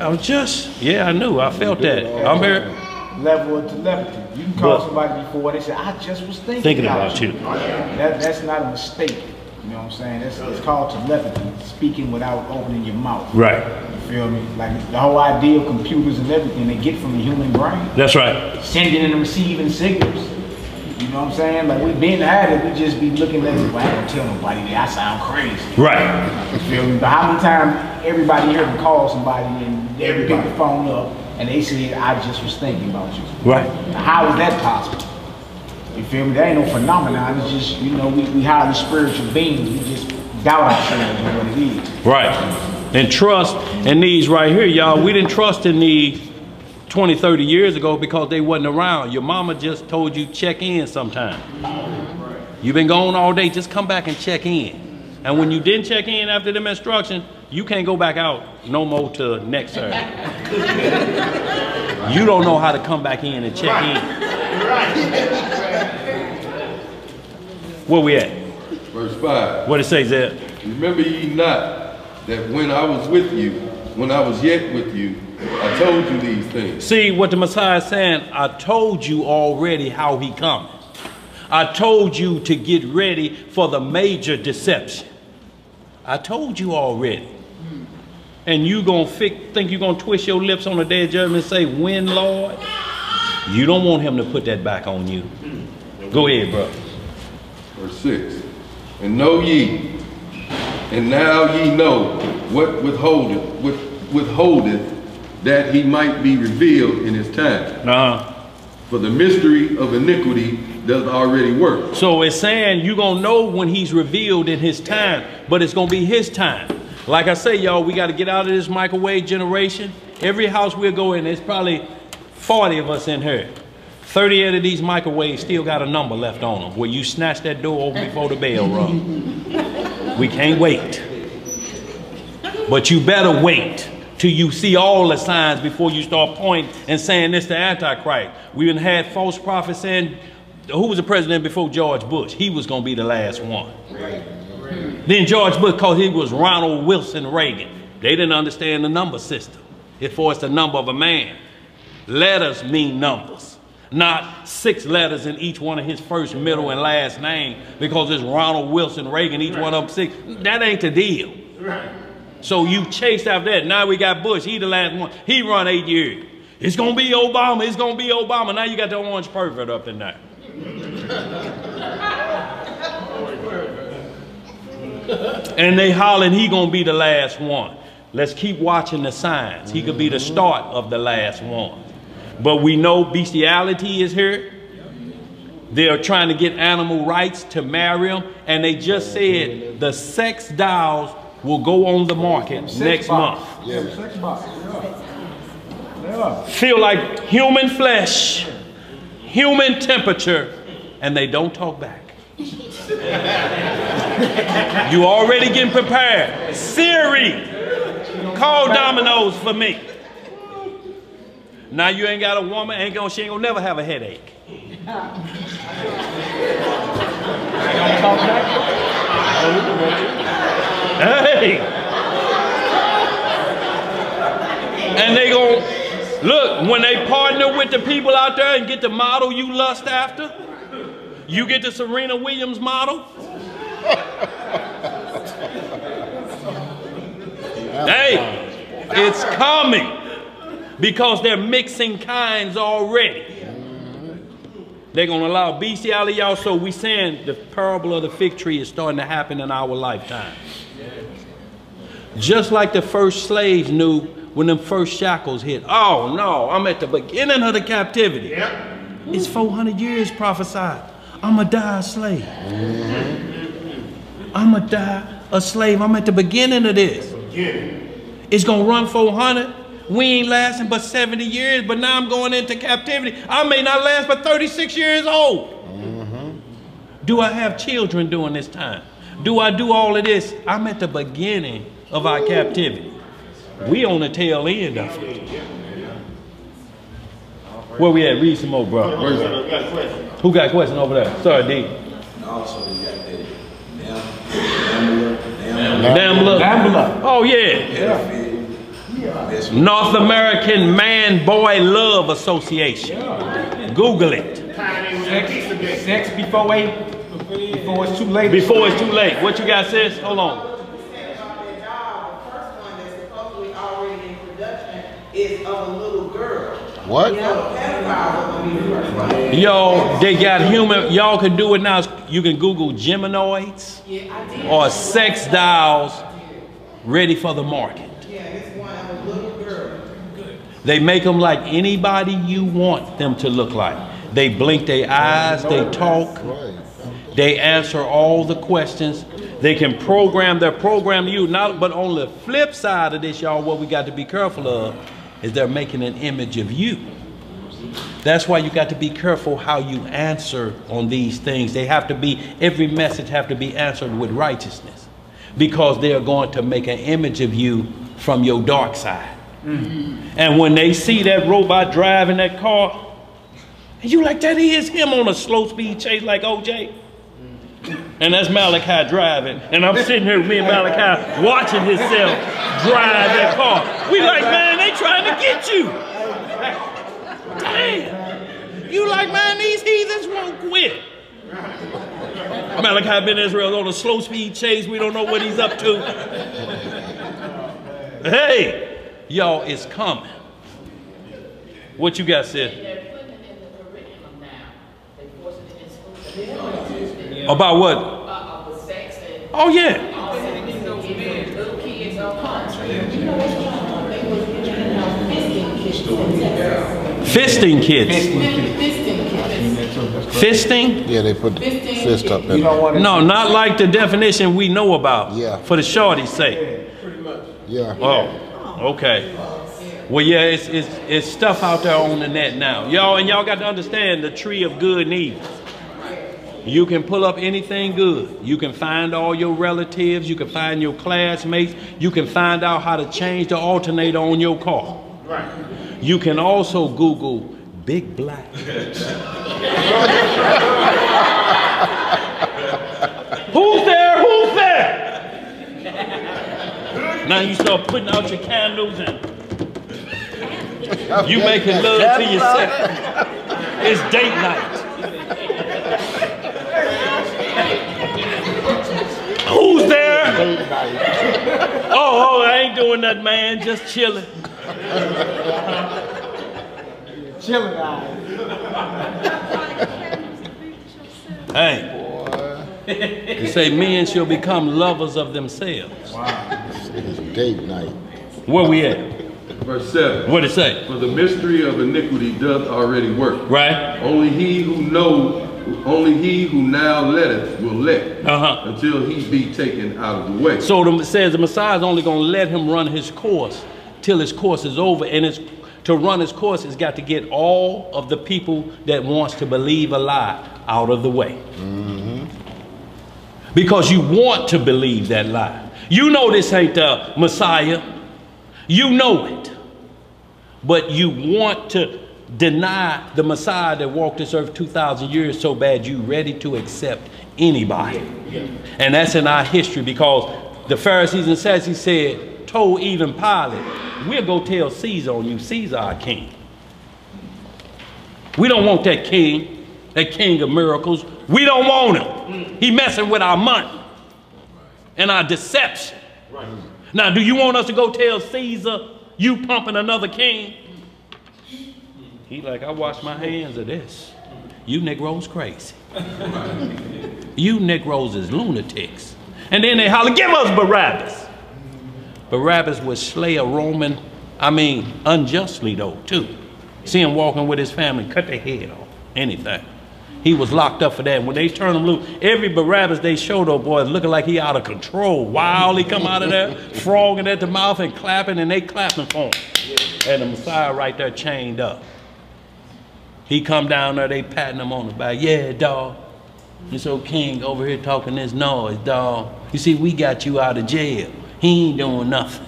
was just, yeah, I knew. I felt that. I'm here. Level of telepathy. You can call somebody before they say, I just was thinking about you. That's not a mistake. You know what I'm saying? It's called telepathy, speaking without opening your mouth. Right. You feel me? Like the whole idea of computers and everything they get from the human brain. That's right. Sending and receiving signals. You know what I'm saying? Like we been at it, we just be looking at it. Well, I don't tell nobody that I sound crazy. Right. You feel me? But how many times everybody here can call somebody and they pick the phone up and they say, I just was thinking about you. Right. How is that possible? You feel me? That ain't no phenomenon. It's just, you know, we highly spiritual beings. We just doubt ourselves on what it is. Right. And trust in these right here, y'all. We didn't trust in these 20, 30 years ago because they wasn't around. Your mama just told you check in sometime. You've been gone all day, just come back and check in. And when you didn't check in after them instructions, you can't go back out no more to next Saturday. You don't know how to come back in and check in. Where we at? Verse 5. What it says there? Remember ye not that when I was with you, when I was yet with you, I told you these things. See what the Messiah is saying? I told you already how he coming. I told you to get ready for the major deception. I told you already. And you gonna think you're gonna twist your lips on the day of judgment and say, when, Lord? You don't want him to put that back on you. Go ahead, bro. Verse 6. And know ye, and now ye know what withholdeth that he might be revealed in his time. For the mystery of iniquity does already work. So it's saying you're going to know when he's revealed in his time, but it's going to be his time. Like I say, y'all, we got to get out of this microwave generation. Every house we'll go in, there's probably 40 of us in here. 38 of these microwaves still got a number left on them where you snatch that door open before the bell rung. We can't wait. But you better wait till you see all the signs before you start pointing and saying this the Antichrist. We even had false prophets saying, who was the president before George Bush? He was going to be the last one. Then George Bush, because he was Ronald Wilson Reagan. They didn't understand the number system. It's the number of a man. Letters mean numbers. Not 6 letters in each one of his first, middle, and last name because it's Ronald Wilson Reagan, each one of them 6. That ain't the deal. So you chased after that. Now we got Bush. He the last one. He run 8 years. It's going to be Obama. It's going to be Obama. Now you got the orange pervert up in there. And they hollering he going to be the last one. Let's keep watching the signs. He could be the start of the last one. But we know bestiality is here. They're trying to get animal rights to marry them. And they just said the sex dolls will go on the market next month. Feel like human flesh, human temperature, and they don't talk back. You already getting prepared. Siri, call Domino's for me. Now you ain't got a woman, she ain't gonna never have a headache. Hey! And they gon' look, when they partner with the people out there and get the model you lust after, you get the Serena Williams model. Hey, it's coming because they're mixing kinds already. They're going to allow bestiality, y'all. So we saying the parable of the fig tree is starting to happen in our lifetime. Just like the first slaves knew when them first shackles hit. Oh no, I'm at the beginning of the captivity. It's 400 years prophesied. I'm going to die a slave. I'm going to die a slave. I'm at the beginning of this. It's going to run 400. We ain't lasting but 70 years, but now I'm going into captivity. I may not last but 36 years old. Do I have children during this time? Do I do all of this? I'm at the beginning of our captivity. We on the tail end of it. Where we at? Read some more, bro. Who got a question over there? Sorry, D. Also, you got Damn. Oh, yeah. North American Man Boy Love Association. Google it. Sex before it's too late. Before it's too late. What you got, sis? Hold on. Is of a little girl. What? Yo, they got human. Y'all can do it now. You can Google Geminoids or sex dolls ready for the market. They make them like anybody you want them to look like. They blink their eyes, they talk, they answer all the questions. They can program their program to you. But on the flip side of this, y'all, what we got to be careful of is they're making an image of you. That's why you got to be careful how you answer on these things. They have to be, every message have to be answered with righteousness, because they are going to make an image of you from your dark side. And when they see that robot driving that car, and you like, that is him on a slow speed chase like OJ. And that's Malachi driving. And I'm sitting here with me and Malachi watching himself drive that car. We like, man, they trying to get you. Damn. You like, man, these heathens won't quit. Malachi been in Israel on a slow speed chase. We don't know what he's up to. Hey, y'all, it's coming. What you got, sis? About what? Oh, yeah. Fisting kids. Fisting? Yeah, they put the fist up there. No, not like the definition we know about. Yeah. For the shorty's sake. Yeah. Oh, okay. Well, yeah, it's stuff out there on the net now. Y'all got to understand the tree of good and evil. You can pull up anything good. You can find all your relatives. You can find your classmates. You can find out how to change the alternator on your car. Right. You can also Google Big Black. Who's there? Who's there? Now you start putting out your candles and you making love to yourself. It's date night. Who's there? Oh, I ain't doing nothing, man. Just chilling. Chilling out. Hey, you say men shall become lovers of themselves. Wow. It's date night. Where we at? Verse 7. What it say? For the mystery of iniquity doth already work. Right. Only he who now letteth will let, until he be taken out of the way. So it says the Messiah is only going to let him run his course till his course is over. And to run his course, it's got to get all of the people that wants to believe a lie out of the way. Because you want to believe that lie. You know this ain't the Messiah. You know it. But you want to deny the Messiah that walked this earth 2,000 years so bad you ready to accept anybody. And that's in our history, because the Pharisees and Sadducees told even Pilate, we'll go tell Caesar on you. Caesar our king. We don't want that king of miracles. We don't want him. He messing with our money and our deception. Now, do you want us to go tell Caesar you pumping another king? He like, I wash my hands of this. You Negroes crazy. You Negroes is lunatics. And then they holler, give us Barabbas. Barabbas would slay a Roman, unjustly though, too. See him walking with his family, cut their head off, anything. He was locked up for that. When they turned him loose, every Barabbas they showed those boys looking like he out of control. Wild, he come out of there, frogging at the mouth and clapping, and they clapping for him. And the Messiah right there chained up. He come down there, they patting him on the back. Yeah, dog. This old king over here talking this noise, dog. You see, we got you out of jail. He ain't doing nothing.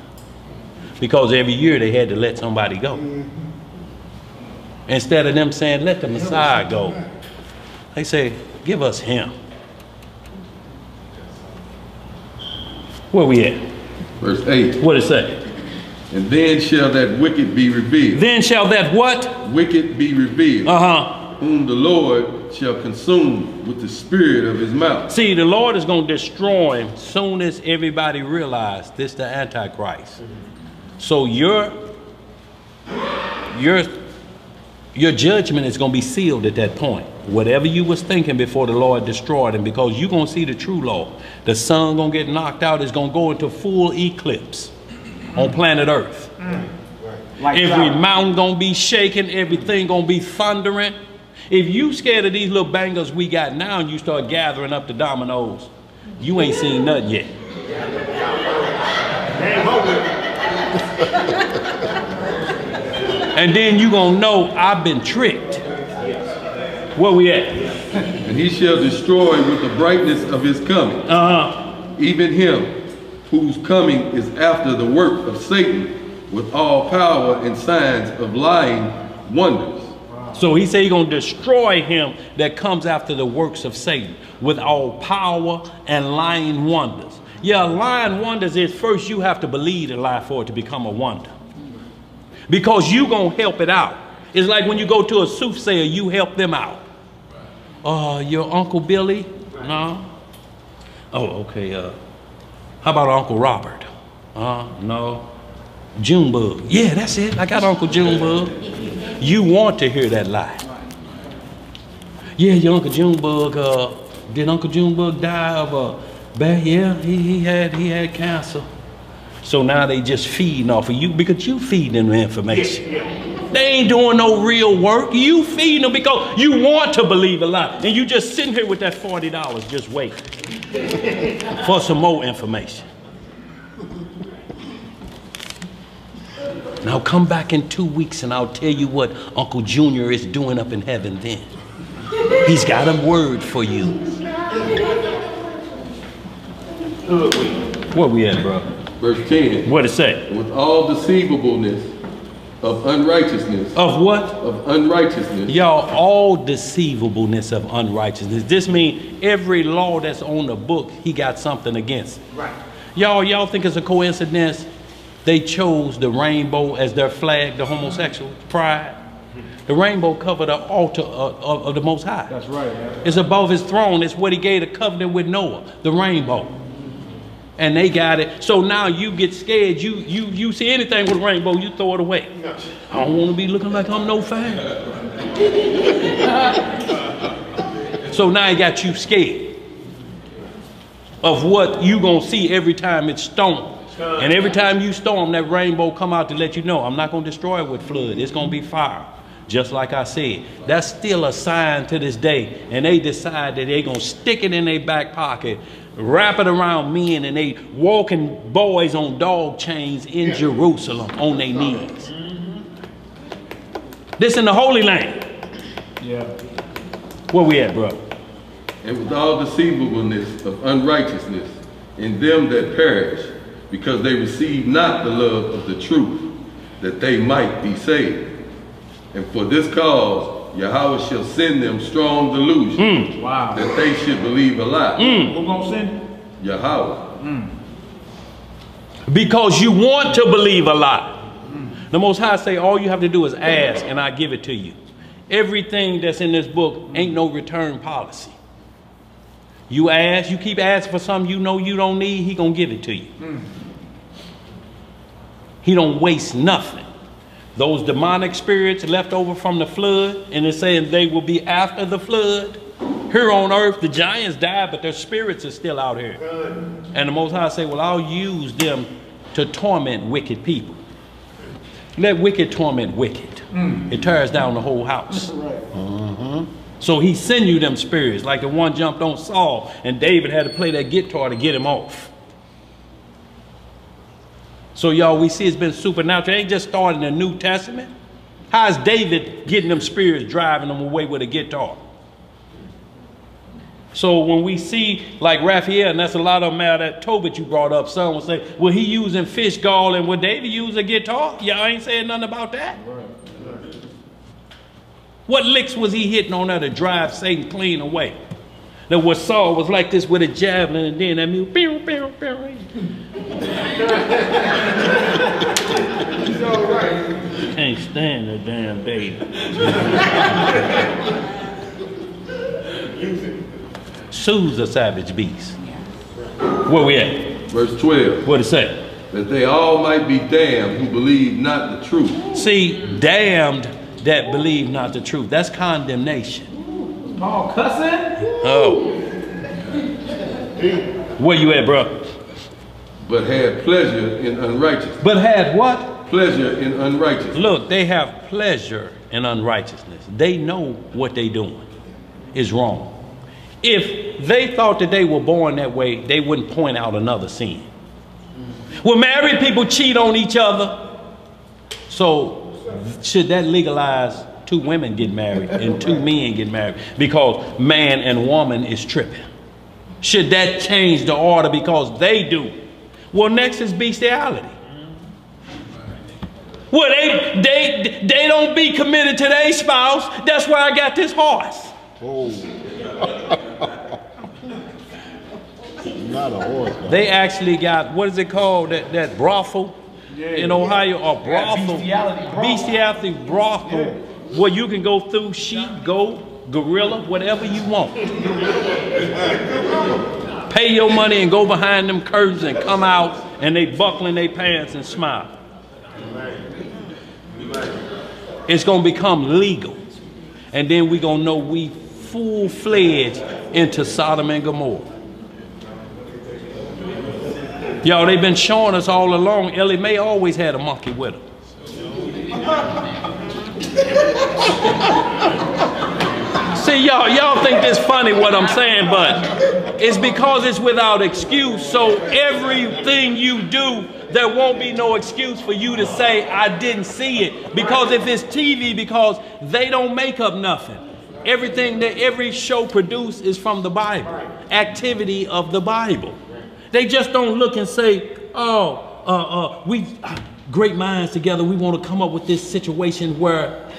Because every year they had to let somebody go. Instead of them saying, let the Messiah go, they say, give us him. Where we at? Verse 8. What it say? And then shall that wicked be revealed. Then shall that what? Wicked be revealed. Whom the Lord shall consume with the spirit of his mouth. See, the Lord is going to destroy him soon as everybody realizes this is the Antichrist. So your judgment is going to be sealed at that point. Whatever you was thinking before the Lord destroyed him, because you're going to see the true law. The sun going to get knocked out. It's going to go into full eclipse on planet Earth. Like every mountain going to be shaking. Everything going to be thundering. If you scared of these little bangers we got now and you start gathering up the dominoes, you ain't seen nothing yet. And then you gonna know I've been tricked. Where we at? And he shall destroy with the brightness of his coming. Even him whose coming is after the work of Satan, with all power and signs of lying wonders. So he said he's going to destroy him that comes after the works of Satan, with all power and lying wonders. Yeah, lying wonders is first you have to believe the lie for it to become a wonder. Because you going to help it out. It's like when you go to a soothsayer, you help them out. Your Uncle Billy? No? Oh, okay. How about Uncle Robert? No. Junebug. Yeah, that's it. I got Uncle Junebug. You want to hear that lie. Yeah, your Uncle Junebug, did Uncle Junebug die of yeah, he had cancer. So now they just feeding off of you because you feeding them information. They ain't doing no real work. You feeding them because you want to believe a lie. And you just sitting here with that $40 just waiting for some more information. Now come back in 2 weeks and I'll tell you what Uncle Junior is doing up in heaven then. He's got a word for you. Where we at, bro? Verse 10. What it say? With all deceivableness of unrighteousness. Of what? Of unrighteousness. Y'all, all deceivableness of unrighteousness. This means every law that's on the book, he got something against it. Right. Y'all think it's a coincidence they chose the rainbow as their flag, the homosexual pride? The rainbow covered the altar of the Most High. That's right. It's above his throne. It's what he gave the covenant with Noah, the rainbow. And they got it. So now you get scared. You see anything with a rainbow, you throw it away. I don't want to be looking like I'm no fan. So now it got you scared of what you gonna see every time it's storm. And every time you storm, that rainbow come out to let you know, I'm not gonna destroy it with flood. It's gonna be fire. Just like I said, that's still a sign to this day. And they decide that they're gonna stick it in their back pocket, wrap it around men, and they walking boys on dog chains in Jerusalem on their knees. This in the Holy Land. Yeah. Where we at, bro? And with all deceivableness of unrighteousness in them that perish, because they receive not the love of the truth, that they might be saved. And for this cause, Yahweh shall send them strong delusion, that they should believe a lie. Who gonna send it? Yahweh. Because you want to believe a lie. The Most High say all you have to do is ask and I give it to you. Everything that's in this book ain't no return policy. You ask, you keep asking for something you know you don't need, he gonna give it to you. He don't waste nothing. Those demonic spirits left over from the flood, and it's saying they will be after the flood. Here on earth, the giants died, but their spirits are still out here. And the Most High say, well, I'll use them to torment wicked people. Let wicked torment wicked. It tears down the whole house. So he send you them spirits, like the one jumped on Saul, and David had to play that guitar to get him off. So y'all, we see it's been supernatural. It ain't just started in the New Testament. How is David getting them spirits, driving them away with a guitar? So when we see like Raphael, and that's a lot of them out that Tobit you brought up, some will say, well, he using fish gall, and would David use a guitar? Y'all ain't saying nothing about that. What licks was he hitting on there to drive Satan clean away? That what Saul was like this with a javelin, and then that music. He's all right. Can't stand that damn baby. Sue's a savage beast. Where we at? Verse 12. What it say? That they all might be damned who believe not the truth. See, damned that believe not the truth. That's condemnation. Oh, cussing? Oh. Where you at, bro? But had pleasure in unrighteousness. But had what? pleasure in unrighteousness. Look, they have pleasure in unrighteousness. They know what they doing is wrong. If they thought that they were born that way, they wouldn't point out another sin. Well, married people cheat on each other. So should that legalize 2 women get married and 2 men get married because man and woman is tripping? Should that change the order because they do? Well, next is bestiality. Well, they don't be committed to their spouse. That's why I got this horse. Oh. Not a horse. No. They actually got, what is it called? That brothel in Ohio, or brothel. Bestiality brothel, where you can go through sheep, goat, gorilla, whatever you want. Pay your money and go behind them curtains and come out and they buckling their pants and smile. It's going to become legal. And then we're going to know we full-fledged into Sodom and Gomorrah. Y'all, they've been showing us all along, Ellie Mae always had a monkey with her. See, y'all think this funny what I'm saying, but it's because it's without excuse. So everything you do, there won't be no excuse for you to say, I didn't see it. Because if it's TV, because they don't make up nothing. Everything that every show produced is from the Bible. Activity of the Bible. They just don't look and say, oh, we great minds together. We want to come up with this situation where,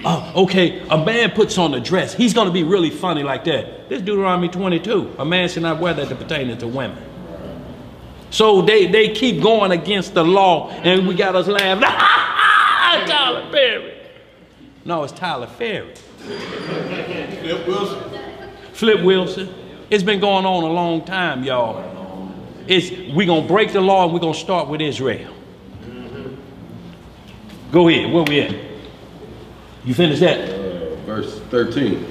okay, a man puts on a dress. He's going to be really funny like that. This Deuteronomy 22. A man should not wear that pertaining to women. So they keep going against the law, and we got us laughing. Tyler Perry. No, it's Tyler Ferry. Flip Wilson. Flip Wilson. It's been going on a long time, y'all. We're going to break the law, and we're going to start with Israel. Go ahead. Where we at? You finished that? Verse 13.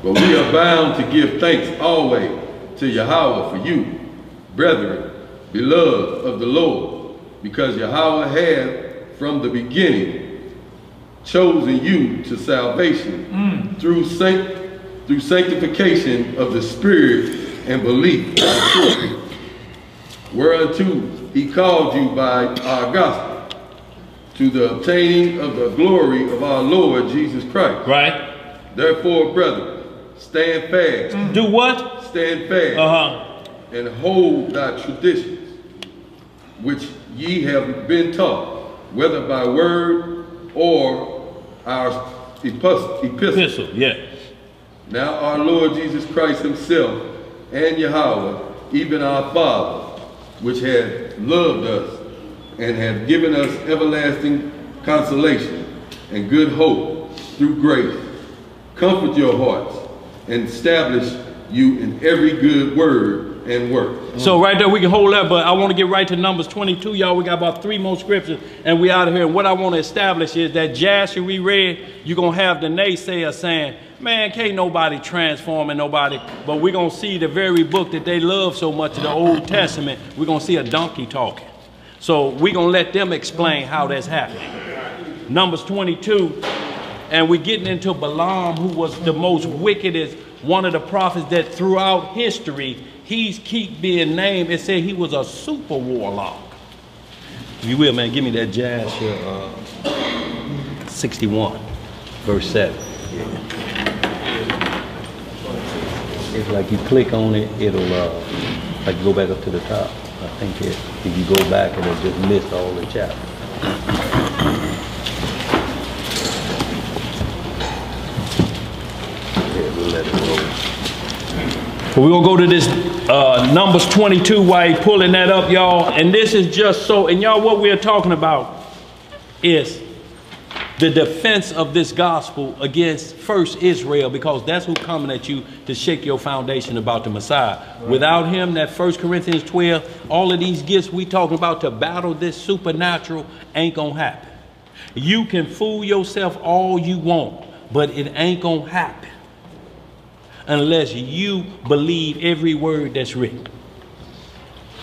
But we are bound to give thanks always to Yahweh for you, brethren, beloved of the Lord, because Yahweh had from the beginning chosen you to salvation through sanctification of the Spirit and belief, whereunto he called you by our gospel, to the obtaining of the glory of our Lord Jesus Christ. Right. Therefore, brethren, stand fast. Do what? Stand fast. And hold thy traditions, which ye have been taught, whether by word or our epistle. Yeah. Now our Lord Jesus Christ himself and Yahweh, even our Father, which hath loved us and hath given us everlasting consolation and good hope through grace, comfort your hearts and establish you in every good word and work. So right there we can hold that, but I want to get right to Numbers 22, y'all. We got about 3 more scriptures and we out of here. And what I want to establish is that Jasher we read, you're going to have the naysayer saying, man, can't nobody transforming nobody. But we're going to see the very book that they love so much, the Old Testament, we're going to see a donkey talking. So we're going to let them explain how that's happening. Numbers 22, and we're getting into Balaam, who was the most wickedest, one of the prophets that throughout history, he's keep being named. It said he was a super warlock. If you will, man, give me that Jasher 61, verse 7. It's like you click on it, it'll like go back up to the top. I think if you go back, it'll just list all the chapters. Yeah, we'll let it roll. But we're gonna go to this Numbers 22 while he's pulling that up, y'all. And this is just so, and y'all, what we're talking about is the defense of this gospel against first Israel, because that's who's coming at you to shake your foundation about the Messiah. Right. Without him, that 1 Corinthians 12, all of these gifts we talking about to battle this supernatural ain't gonna happen. You can fool yourself all you want, but it ain't gonna happen unless you believe every word that's written.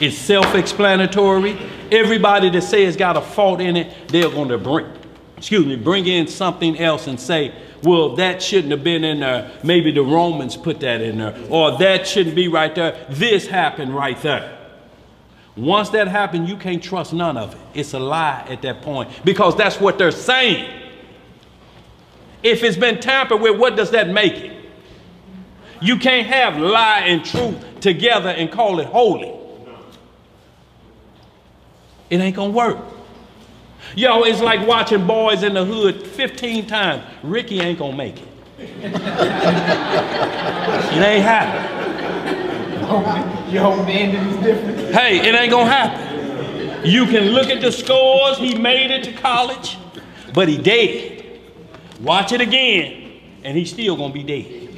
It's self-explanatory, Everybody that says got a fault in it, they're going to bring in something else and say, well, that shouldn't have been in there. Maybe the Romans put that in there. Or that shouldn't be right there. This happened right there. Once that happened, you can't trust none of it. It's a lie at that point, because that's what they're saying. If it's been tampered with, what does that make it? You can't have lie and truth together and call it holy. It ain't gonna work. Yo, it's like watching Boys in the Hood 15 times. Ricky ain't gonna make it. It ain't happening. You hope the ending is different. Hey, it ain't gonna happen. You can look at the scores. He made it to college, but he dead. Watch it again, and he's still gonna be dead.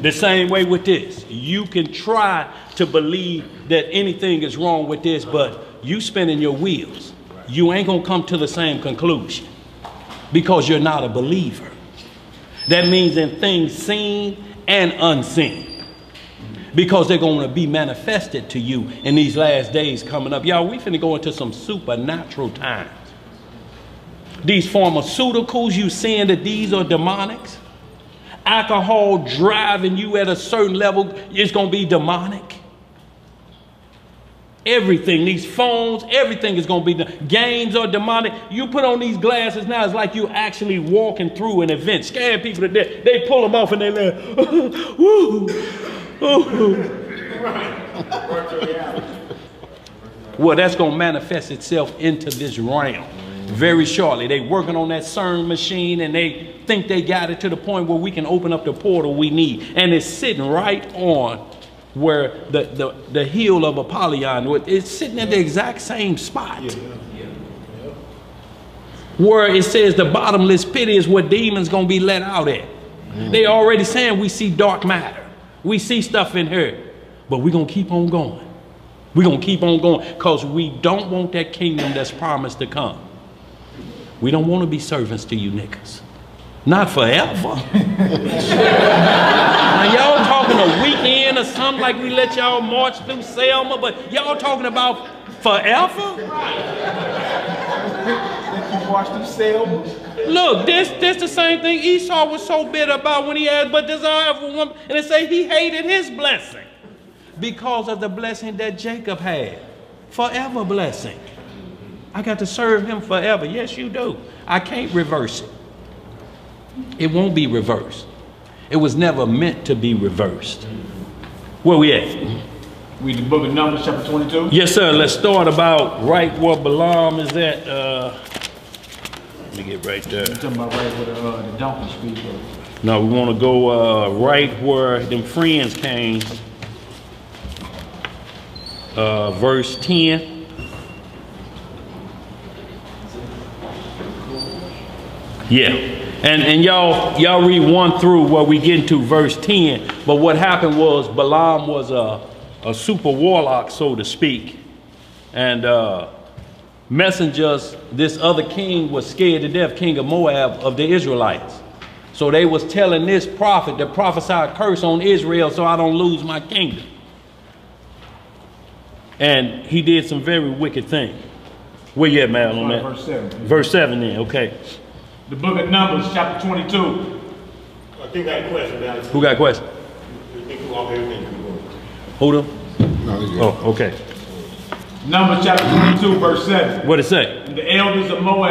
The same way with this. You can try to believe that anything is wrong with this, but you spinning your wheels. You ain't gonna come to the same conclusion, because you're not a believer. That means in things seen and unseen, because they're going to be manifested to you in these last days coming up. Y'all, we finna go into some supernatural times. These pharmaceuticals, you saying that these are demonics? Alcohol driving you at a certain level is going to be demonic. Everything, these phones, everything is going to be, games are demonic. You put on these glasses now, it's like you actually walking through an event, scaring people to death. They pull them off and they laugh. Woo. Well, that's going to manifest itself into this realm very shortly. They working on that CERN machine, and they think they got it to the point where we can open up the portal we need. And it's sitting right on where the hill of Apollyon, it's sitting at the exact same spot. Where it says the bottomless pit is where demons going to be let out at. They already saying we see dark matter. We see stuff in here, but we're going to keep on going. We're going to keep on going, because we don't want that kingdom that's promised to come. We don't want to be servants to you niggas. Not forever. Now y'all talking a weekend or something, like we let y'all march through Selma, but y'all talking about forever? March through Selma? Look, this the same thing Esau was so bitter about when he had but desire for woman, and it say he hated his blessing because of the blessing that Jacob had. Forever blessing. I got to serve him forever. Yes, you do. I can't reverse it. It won't be reversed. It was never meant to be reversed. Where we at? Read the book of Numbers, chapter 22. Yes, sir. Let's start about right where Balaam is at. Let me get right there. You're talking about right where the donkey speak. No, we want to go right where them friends came. Verse 10. Yeah. And y'all read 1 through where we get into verse 10. But what happened was Balaam was a super warlock, so to speak. And messengers, this other king was scared to death, king of Moab, of the Israelites. So they was telling this prophet to prophesy a curse on Israel so I don't lose my kingdom. And he did some very wicked things. Where you at, Mal, on that? Verse 7. Verse 7 then, okay. The book of Numbers, chapter 22. I think I got a question, Alex. Who got a question? You think you off everything you want? Hold on. No, oh, okay. Numbers chapter 22, verse 7. What it say? And the elders of Moab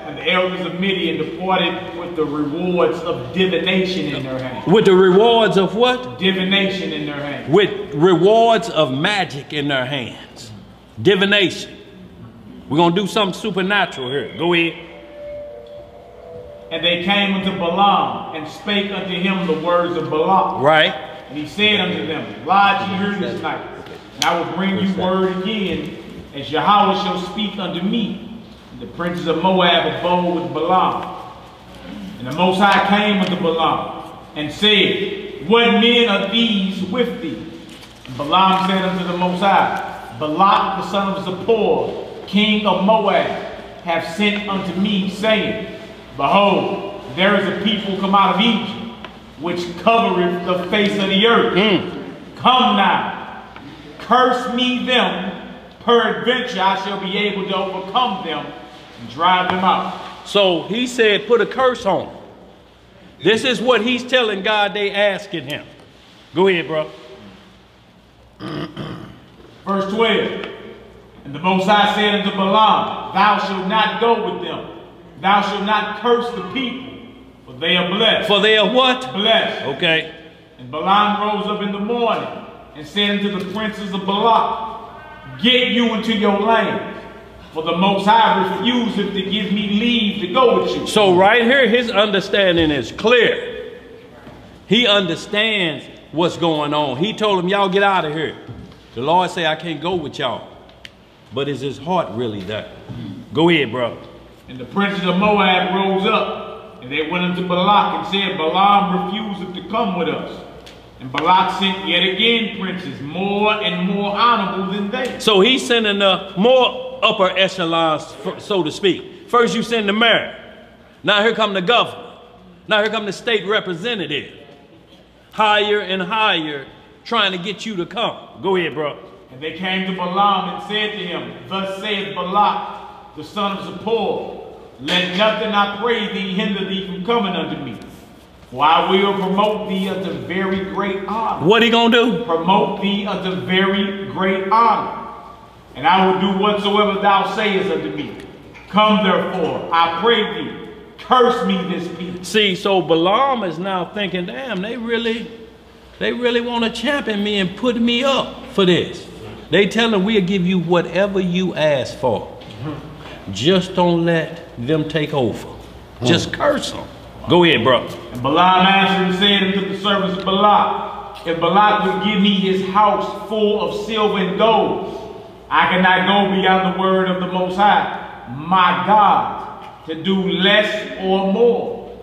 and the elders of Midian departed with the rewards of divination in their hand. With the rewards of what? Divination in their hand. With rewards of magic in their hands. Divination. We're going to do something supernatural here. Go ahead. And they came unto Balaam and spake unto him the words of Balaam. Right. And he said unto them, Lodge ye here this night, and I will bring you word again, as Yahweh shall speak unto me. And the princes of Moab abode with Balaam. And the Most High came unto Balaam and said, What men are these with thee? And Balaam said unto the Most High, Balak the son of Zippor, king of Moab, hath sent unto me, saying, Behold, there is a people come out of Egypt, which covereth the face of the earth. Come now, curse me them, Peradventure I shall be able to overcome them and drive them out. So he said, put a curse on them. This is what he's telling God they asking him. Go ahead, bro. Verse 12. And the Most High said unto Balaam, thou shalt not go with them. Thou shalt not curse the people, for they are blessed. For they are what? Blessed. Okay. And Balaam rose up in the morning and said unto the princes of Balak, get you into your land, for the Most High refuseth to give me leave to go with you. So right here, his understanding is clear. He understands what's going on. He told them, y'all get out of here. The Lord say, I can't go with y'all. But is his heart really there? Go ahead, bro. And the princes of Moab rose up, and they went unto Balak and said, Balaam refuseth to come with us. And Balak sent yet again princes, more and more honorable than they. So he's sending the more upper echelons, so to speak. First you send the mayor. Now here come the governor. Now here come the state representative. Higher and higher, trying to get you to come. Go ahead, bro. And they came to Balaam and said to him, thus saith Balak, the son of Zippor, let nothing, I pray thee, hinder thee from coming unto me. For I will promote thee unto very great honor. What he gonna do? Promote thee unto very great honor. And I will do whatsoever thou sayest unto me. Come therefore, I pray thee, curse me this people. See, so Balaam is now thinking, damn, they really want to champion me and put me up for this. They tell him, we'll give you whatever you ask for. Just don't let them take over. Just curse them. Go ahead, bro. And Balaam answered and said unto the servants of Balak, if Balak would give me his house full of silver and gold, I cannot go beyond the word of the Most High, my God, to do less or more.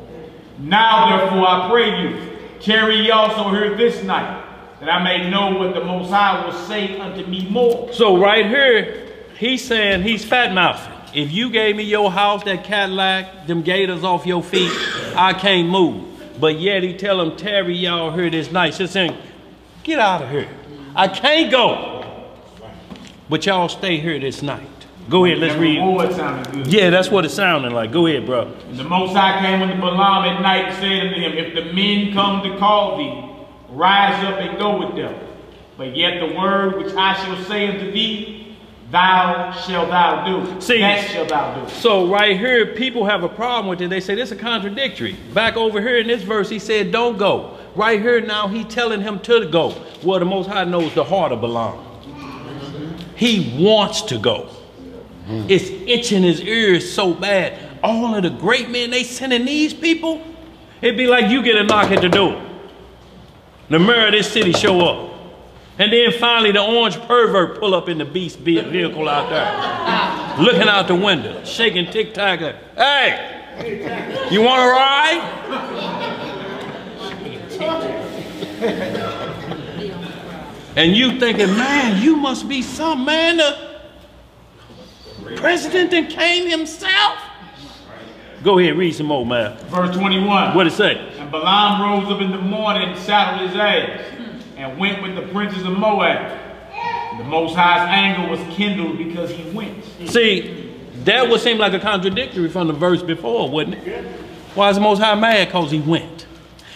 Now therefore I pray you, tarry ye also here this night, that I may know what the Most High will say unto me more. So right here, he's saying he's fat-mouthing. If you gave me your house, that Cadillac, them gators off your feet, I can't move. But yet he tell them, tarry y'all here this night. Just saying, get out of here. I can't go. But y'all stay here this night. Go ahead, let's read. Yeah, that's what it sounded like. Go ahead, bro. And the Most High came unto Balaam at night and said unto him, if the men come to call thee, rise up and go with them. But yet the word which I shall say unto thee, thou shalt thou do. See, that shalt thou do. So right here, people have a problem with it. They say this is a contradictory. Back over here in this verse, he said, don't go. Right here now, he telling him to go. Well, the Most High knows the heart of Balaam. He wants to go. It's itching his ears so bad. All of the great men, they sending these people. It'd be like you get a knock at the door. The mayor of this city show up. And then finally the orange pervert pull up in the beast vehicle out there. Looking out the window, shaking tic-tac. Hey, you want to ride? And you thinking, man, you must be some man. The president that came himself. Go ahead, read some more, man. Verse 21. What it say? And Balaam rose up in the morning and saddled his ass, and went with the princes of Moab. The Most High's anger was kindled because he went. See, that would seem like a contradictory from the verse before, wouldn't it? Why is the Most High mad? Because he went.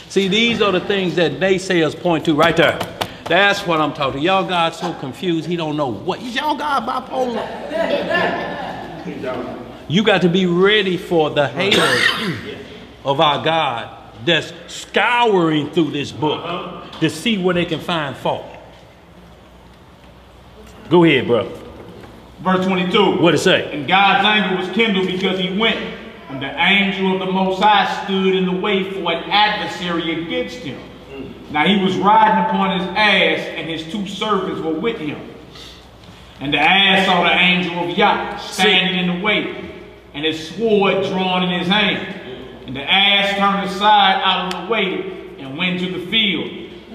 See, these are the things that naysayers point to right there. That's what I'm talking. Y'all God so confused, he don't know what. Y'all God bipolar. You got to be ready for the haters of our God that's scouring through this book to see where they can find fault. Go ahead, bro. Verse 22. What it say? And God's anger was kindled because he went, and the angel of the Most High stood in the way for an adversary against him. Now he was riding upon his ass, and his two servants were with him. And the ass saw the angel of Yah standing in the way, and his sword drawn in his hand. And the ass turned aside out of the way and went to the field.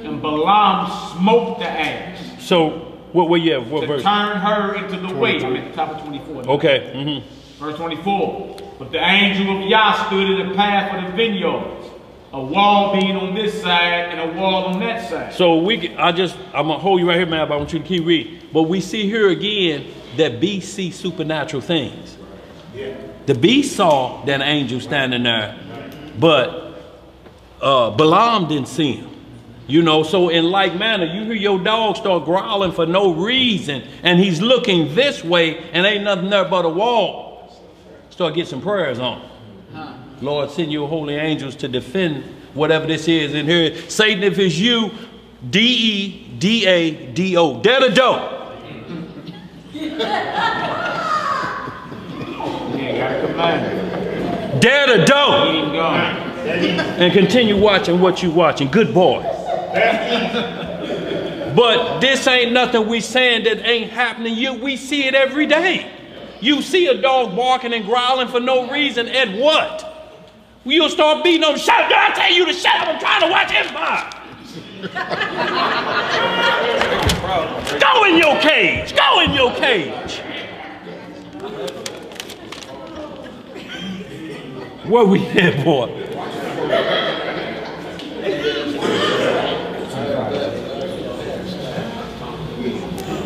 And Balaam smote the ass. So, what you have? What verse? Turn her into the way. I'm at the top of 24. Okay. Verse 24. But the angel of Yah stood in the path of the vineyards, a wall being on this side and a wall on that side. So I'm gonna hold you right here, man, but I want you to keep reading. But we see here again, that beast see supernatural things. The beast saw that angel standing there, but Balaam didn't see him. You know, so in like manner, you hear your dog start growling for no reason, and he's looking this way, and ain't nothing there but a wall. Start getting some prayers on. Lord, send your holy angels to defend whatever this is in here. Satan, if it's you, D-E-D-A-D-O. Dare the dough. Dare the dough. And continue watching what you're watching. Good boy. But this ain't nothing we saying that ain't happening. We see it every day. You see a dog barking and growling for no reason at what? You'll start beating on, shut up, I tell you to shut up, I'm trying to watch Empire. Go in your cage, go in your cage. Where we at, boy?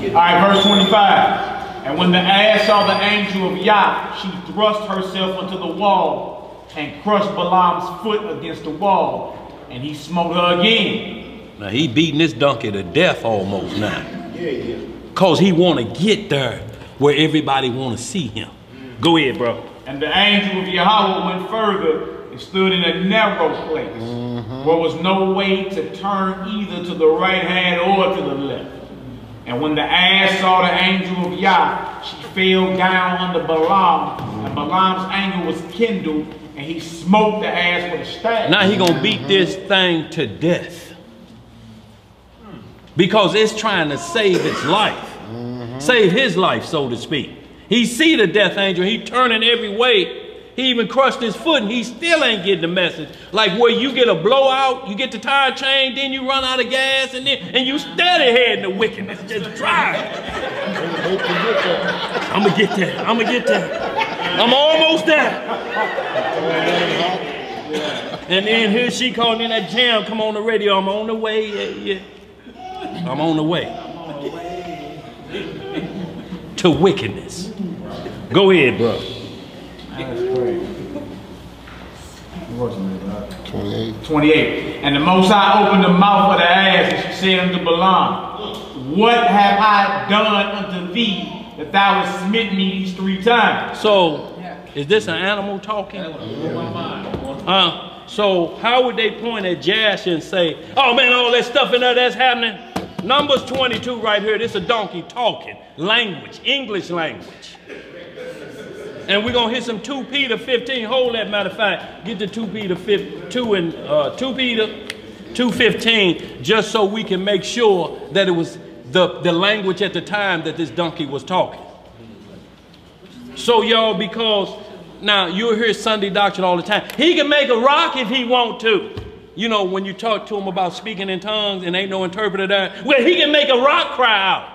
All right, verse 25. And when the ass saw the angel of Yah, she thrust herself onto the wall and crushed Balaam's foot against the wall, and he smote her again. Now he beating this donkey to death almost now. Cause he want to get there where everybody want to see him. Go ahead, bro. And the angel of Yahweh went further and stood in a narrow place, where was no way to turn either to the right hand or to the left. And when the ass saw the angel of Yah, she fell down under Balaam, and Balaam's anger was kindled, and he smote the ass with a staff. Now he gonna beat this thing to death. Because it's trying to save its life. Save his life, so to speak. He see the death angel, he turning every way. He even crushed his foot and he still ain't getting the message. Like where you get a blowout, you get the tire change, then you run out of gas, and you steady heading to wickedness, just drive. I'm gonna get there, I'm gonna get there. I'm almost there. And then here she calling in that jam, come on the radio, I'm on the way, yeah. I'm on the way. To wickedness. Go ahead, bro. That's great. 28. And the Most High opened the mouth of the ass, and she said unto Balaam, what have I done unto thee that thou hast smitten me these 3 times? So, is this an animal talking? So how would they point at Jash and say, oh man, all that stuff in there that's happening? Numbers 22 right here, this is a donkey talking. Language, English language. And we're gonna hit some 2 Peter 15. Hold that, matter of fact. Get to 2 Peter 2:15, just so we can make sure that it was the language at the time that this donkey was talking. So y'all, because now you'll hear Sunday doctrine all the time. He can make a rock if he want to. You know, when you talk to him about speaking in tongues and ain't no interpreter there, well, he can make a rock cry out.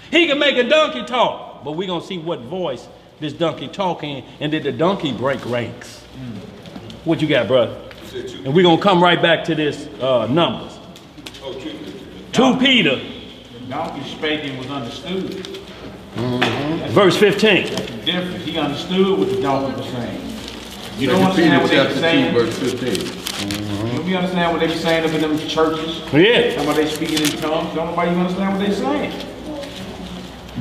He can make a donkey talk. But we're going to see what voice this donkey talking, and did the donkey break ranks? What you got, brother? And we're going to come right back to this Numbers. 2 Peter. The donkey speaking was understood. Verse 15. Different. He understood what the donkey was saying. You don't understand what they were saying? Verse 15. Don't you understand what they be saying up in them churches? Yeah. Talking about they speaking in tongues. Don't nobody even understand what they saying.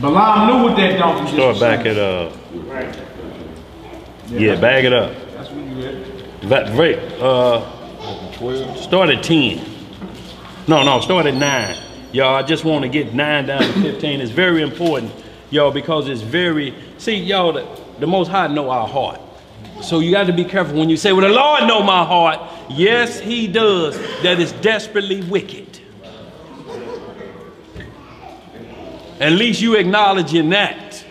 Balaam knew what that donkey was saying. Start back it up. Right. Yeah, back it up. That's what you read. Start at 10. No, start at 9. Y'all, I just want to get 9 down to 15. It's very important, y'all, because it's very, see, y'all, the Most High know our heart. So you got to be careful when you say, well, the Lord know my heart. Yes, he does. That is desperately wicked. At least you acknowledging that.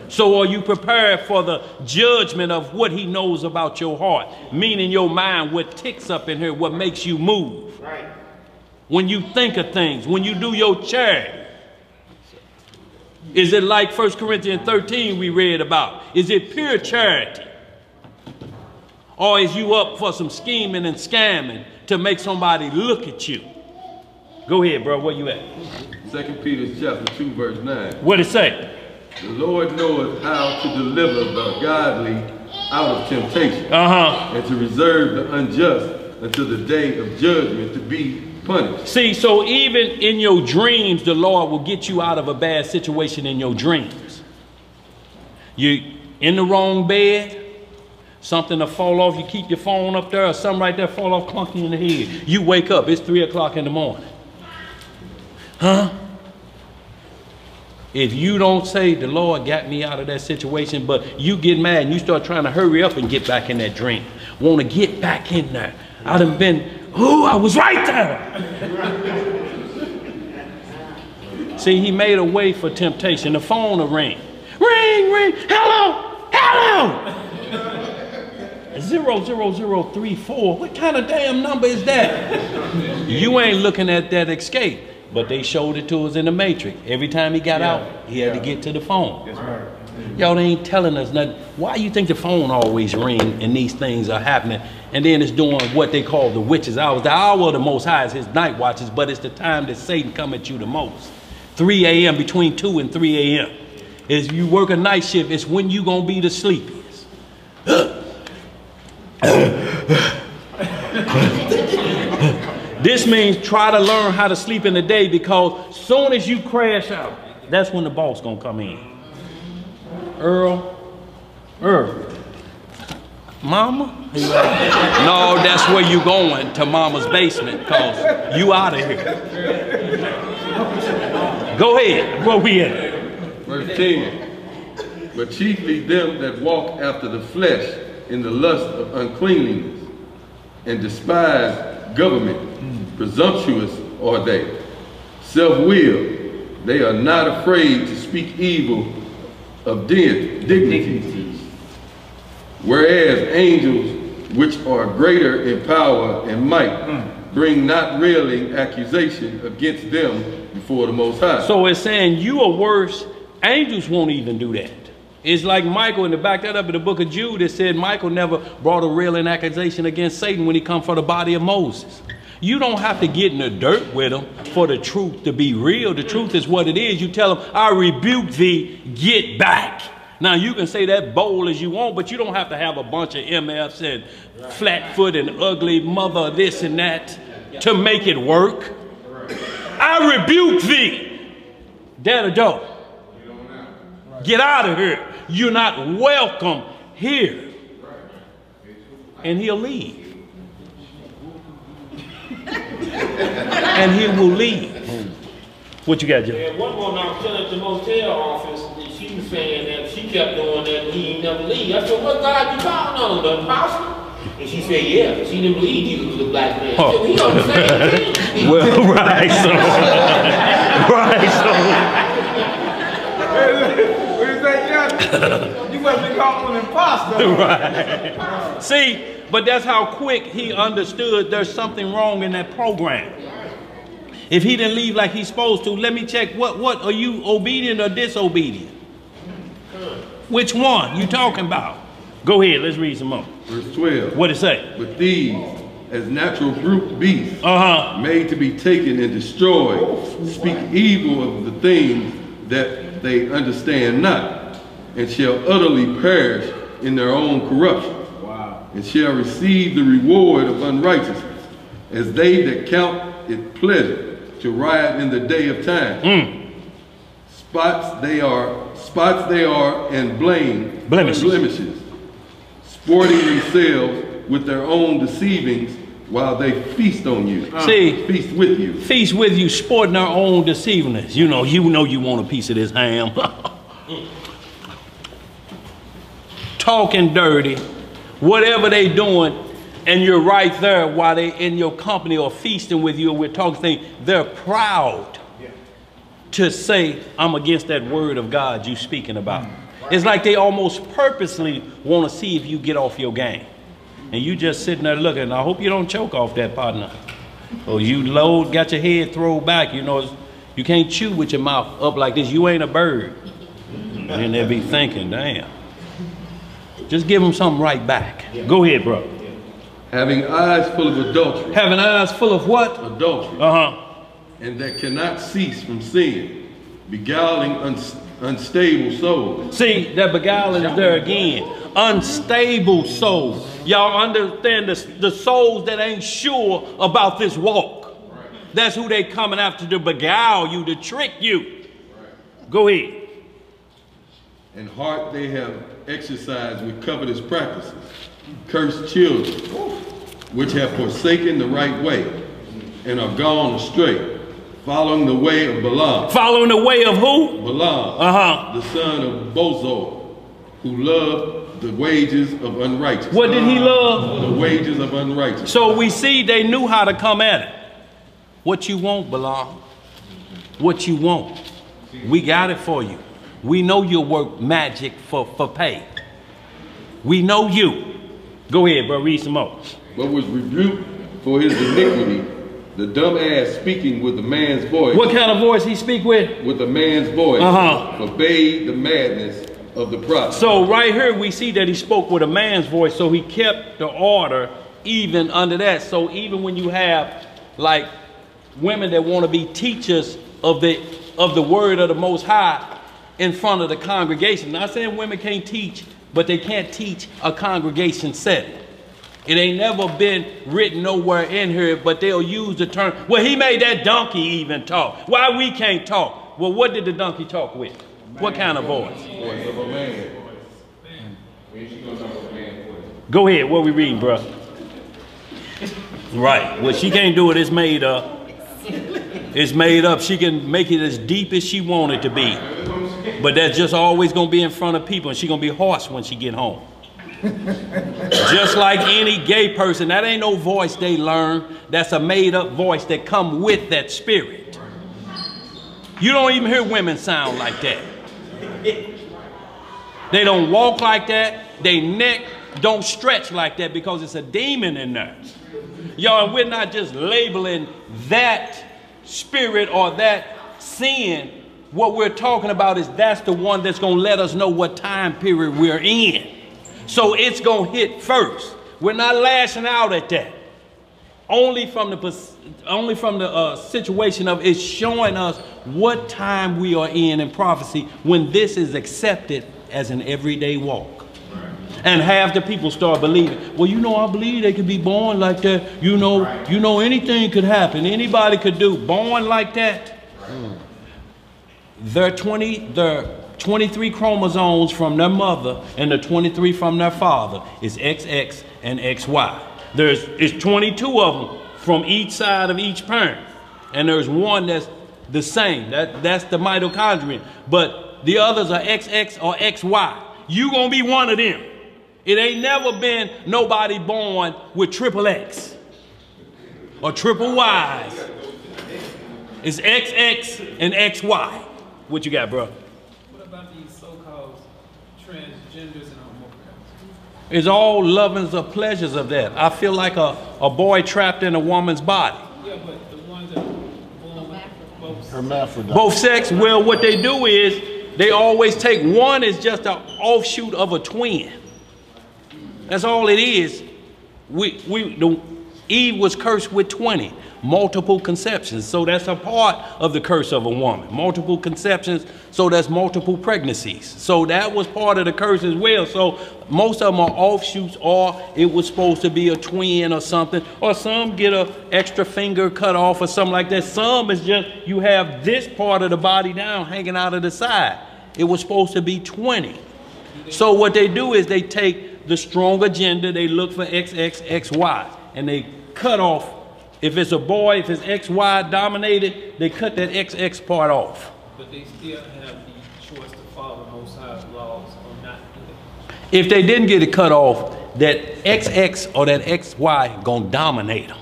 So are you prepared for the judgment of what he knows about your heart? Meaning your mind, what ticks up in here, what makes you move. Right. When you think of things, when you do your charity. Is it like 1 Corinthians 13 we read about? Is it pure charity? Or is you up for some scheming and scamming to make somebody look at you? Go ahead, bro. Where you at? 2 Peter chapter 2, verse 9. What it say? The Lord knoweth how to deliver the godly out of temptation, and to reserve the unjust until the day of judgment to be punished. See, so even in your dreams, the Lord will get you out of a bad situation in your dreams. You in the wrong bed, something to fall off, you keep your phone up there or something right there fall off clunky in the head. You wake up, it's 3 o'clock in the morning. Huh? If you don't say, the Lord got me out of that situation, but you get mad and you start trying to hurry up and get back in that dream. Want to get back in there. I done been, oh, I was right there. See, he made a way for temptation. The phone will ring. Ring, ring, hello, hello. 00034, what kind of damn number is that? You ain't looking at that escape. But they showed it to us in the Matrix. Every time he got out, he had to get to the phone. Y'all ain't telling us nothing. Why you think the phone always ring and these things are happening? And then it's doing what they call the witches' hours. The hour of the Most High is his night watches, but it's the time that Satan come at you the most. 3 a.m., between 2 and 3 a.m. If you work a night shift, it's when you gonna be the sleepiest. This means try to learn how to sleep in the day, because soon as you crash out, that's when the boss gonna come in. Earl, Mama? No, that's where you going, to Mama's basement, cause you out of here. Go ahead, where we at? Verse 10. But chiefly them that walk after the flesh in the lust of uncleanliness, and despise government. Presumptuous are they, self-willed. They are not afraid to speak evil of dignity. Whereas angels, which are greater in power and might, bring not railing accusation against them before the Most High. So it's saying you are worse. Angels won't even do that. It's like Michael, and to back that up in the book of Jude, it said Michael never brought a railing accusation against Satan when he come for the body of Moses. You don't have to get in the dirt with them for the truth to be real. The truth is what it is. You tell them, I rebuke thee, get back. Now you can say that bold as you want, but you don't have to have a bunch of MFs and flat foot and ugly mother this and that to make it work. I rebuke thee. There to go. Get out of here. You're not welcome here. And he'll leave. And he will leave. What you got, Joe? Yeah, one more, I was telling at the motel office, and she was saying that if she kept doing that, he ain't never leave. I said, what God you calling on, the apostle? And she said, yeah, she didn't believe Jesus was a black man. I said, well, he on the same team. Well, right, so. Right, so. What is that? You must be calling an imposter. Right. See, but that's how quick he understood there's something wrong in that program. If he didn't leave like he's supposed to, let me check. What are you, obedient or disobedient? Which one you talking about? Go ahead, let's read some more. Verse 12. What it say? But these, as natural brute beasts, made to be taken and destroyed, speak evil of the things that they understand not, and shall utterly perish in their own corruption. And shall receive the reward of unrighteousness, as they that count it pleasure to riot in the day of time. Spots they are, and blemishes, sporting themselves with their own deceivings, while they feast on you. See, feast with you. Feast with you, sporting their own deceivableness. You know you want a piece of this ham. Talking dirty. Whatever they doing, and you're right there while they in your company or feasting with you, or we're talking things, they're proud to say, I'm against that word of God you speaking about. It's like they almost purposely want to see if you get off your game. And you just sitting there looking. I hope you don't choke off that, partner. Or you load, got your head thrown back. You know, you can't chew with your mouth up like this. You ain't a bird. And they'll be thinking, damn. Just give them something right back. Go ahead, bro. Having eyes full of adultery. Having eyes full of what? Adultery. and that cannot cease from sin, beguiling unstable souls. See, that beguiling is there again. Unstable souls. Y'all understand the souls that ain't sure about this walk. That's who they coming after, to beguile you, to trick you. Go ahead. And heart they have exercised with covetous practices, cursed children, which have forsaken the right way, and are gone astray, following the way of Balaam. Following the way of who? Balaam, the son of Bozor, who loved the wages of unrighteousness. What did he love? The wages of unrighteousness. So we see they knew how to come at it. What you want, Balaam? What you want? We got it for you. We know you'll work magic for pay. We know you. Go ahead, bro, read some more. But was rebuked for his iniquity, the dumb ass speaking with a man's voice. What kind of voice he speak with? With a man's voice. Forbade the madness of the prophet. So right here we see that he spoke with a man's voice, so he kept the order even under that. So even when you have like women that want to be teachers of the word of the Most High in front of the congregation. Not saying women can't teach, but they can't teach a congregation setting. It ain't never been written nowhere in here, but they'll use the term, well, he made that donkey even talk. Why we can't talk? Well, what did the donkey talk with? What kind of voice? Voice of a man. Go ahead, what we reading, bro? Right, well, she can't do it, it's made up. It's made up. She can make it as deep as she want it to be. But that's just always going to be in front of people, and she's going to be hoarse when she get home. Just like any gay person, that ain't no voice they learn. That's a made up voice that come with that spirit. You don't even hear women sound like that. They don't walk like that. Their neck don't stretch like that because it's a demon in there. Y'all, we're not just labeling that spirit or that sin. What we're talking about is that's the one that's going to let us know what time period we're in. So it's going to hit first. We're not lashing out at that. Only from the situation of it's showing us what time we are in prophecy when this is accepted as an everyday walk. And half the people start believing, well, you know, I believe they could be born like that. You know, anything could happen. Anybody could do. Born like that. Their 23 chromosomes from their mother and the 23 from their father is XX and XY. It's 22 of them from each side of each parent. And there's one that's the same. That's the mitochondrion. But the others are XX or XY. You gonna be one of them. It ain't never been nobody born with triple X or triple Y's. It's XX and XY. What you got, bro? What about these so-called transgenders and homosexuals? It's all lovings or pleasures of that. I feel like a boy trapped in a woman's body. Yeah, but the ones that are born with hermaphrodite. Both sex, well, what they do is they always take one is just an offshoot of a twin. That's all it is. Eve was cursed with 20, multiple conceptions. So that's a part of the curse of a woman. Multiple conceptions, so that's multiple pregnancies. So that was part of the curse as well. So most of them are offshoots, or it was supposed to be a twin or something. Or some get an extra finger cut off or something like that. Some is just you have this part of the body down hanging out of the side. It was supposed to be 20. So what they do is they take the stronger gender, they look for XX, XY, and they cut off. If it's a boy, if it's XY dominated, they cut that XX part off. But they still have the choice to follow Most High's laws or not. If they didn't get it cut off, that XX or that XY gonna dominate them.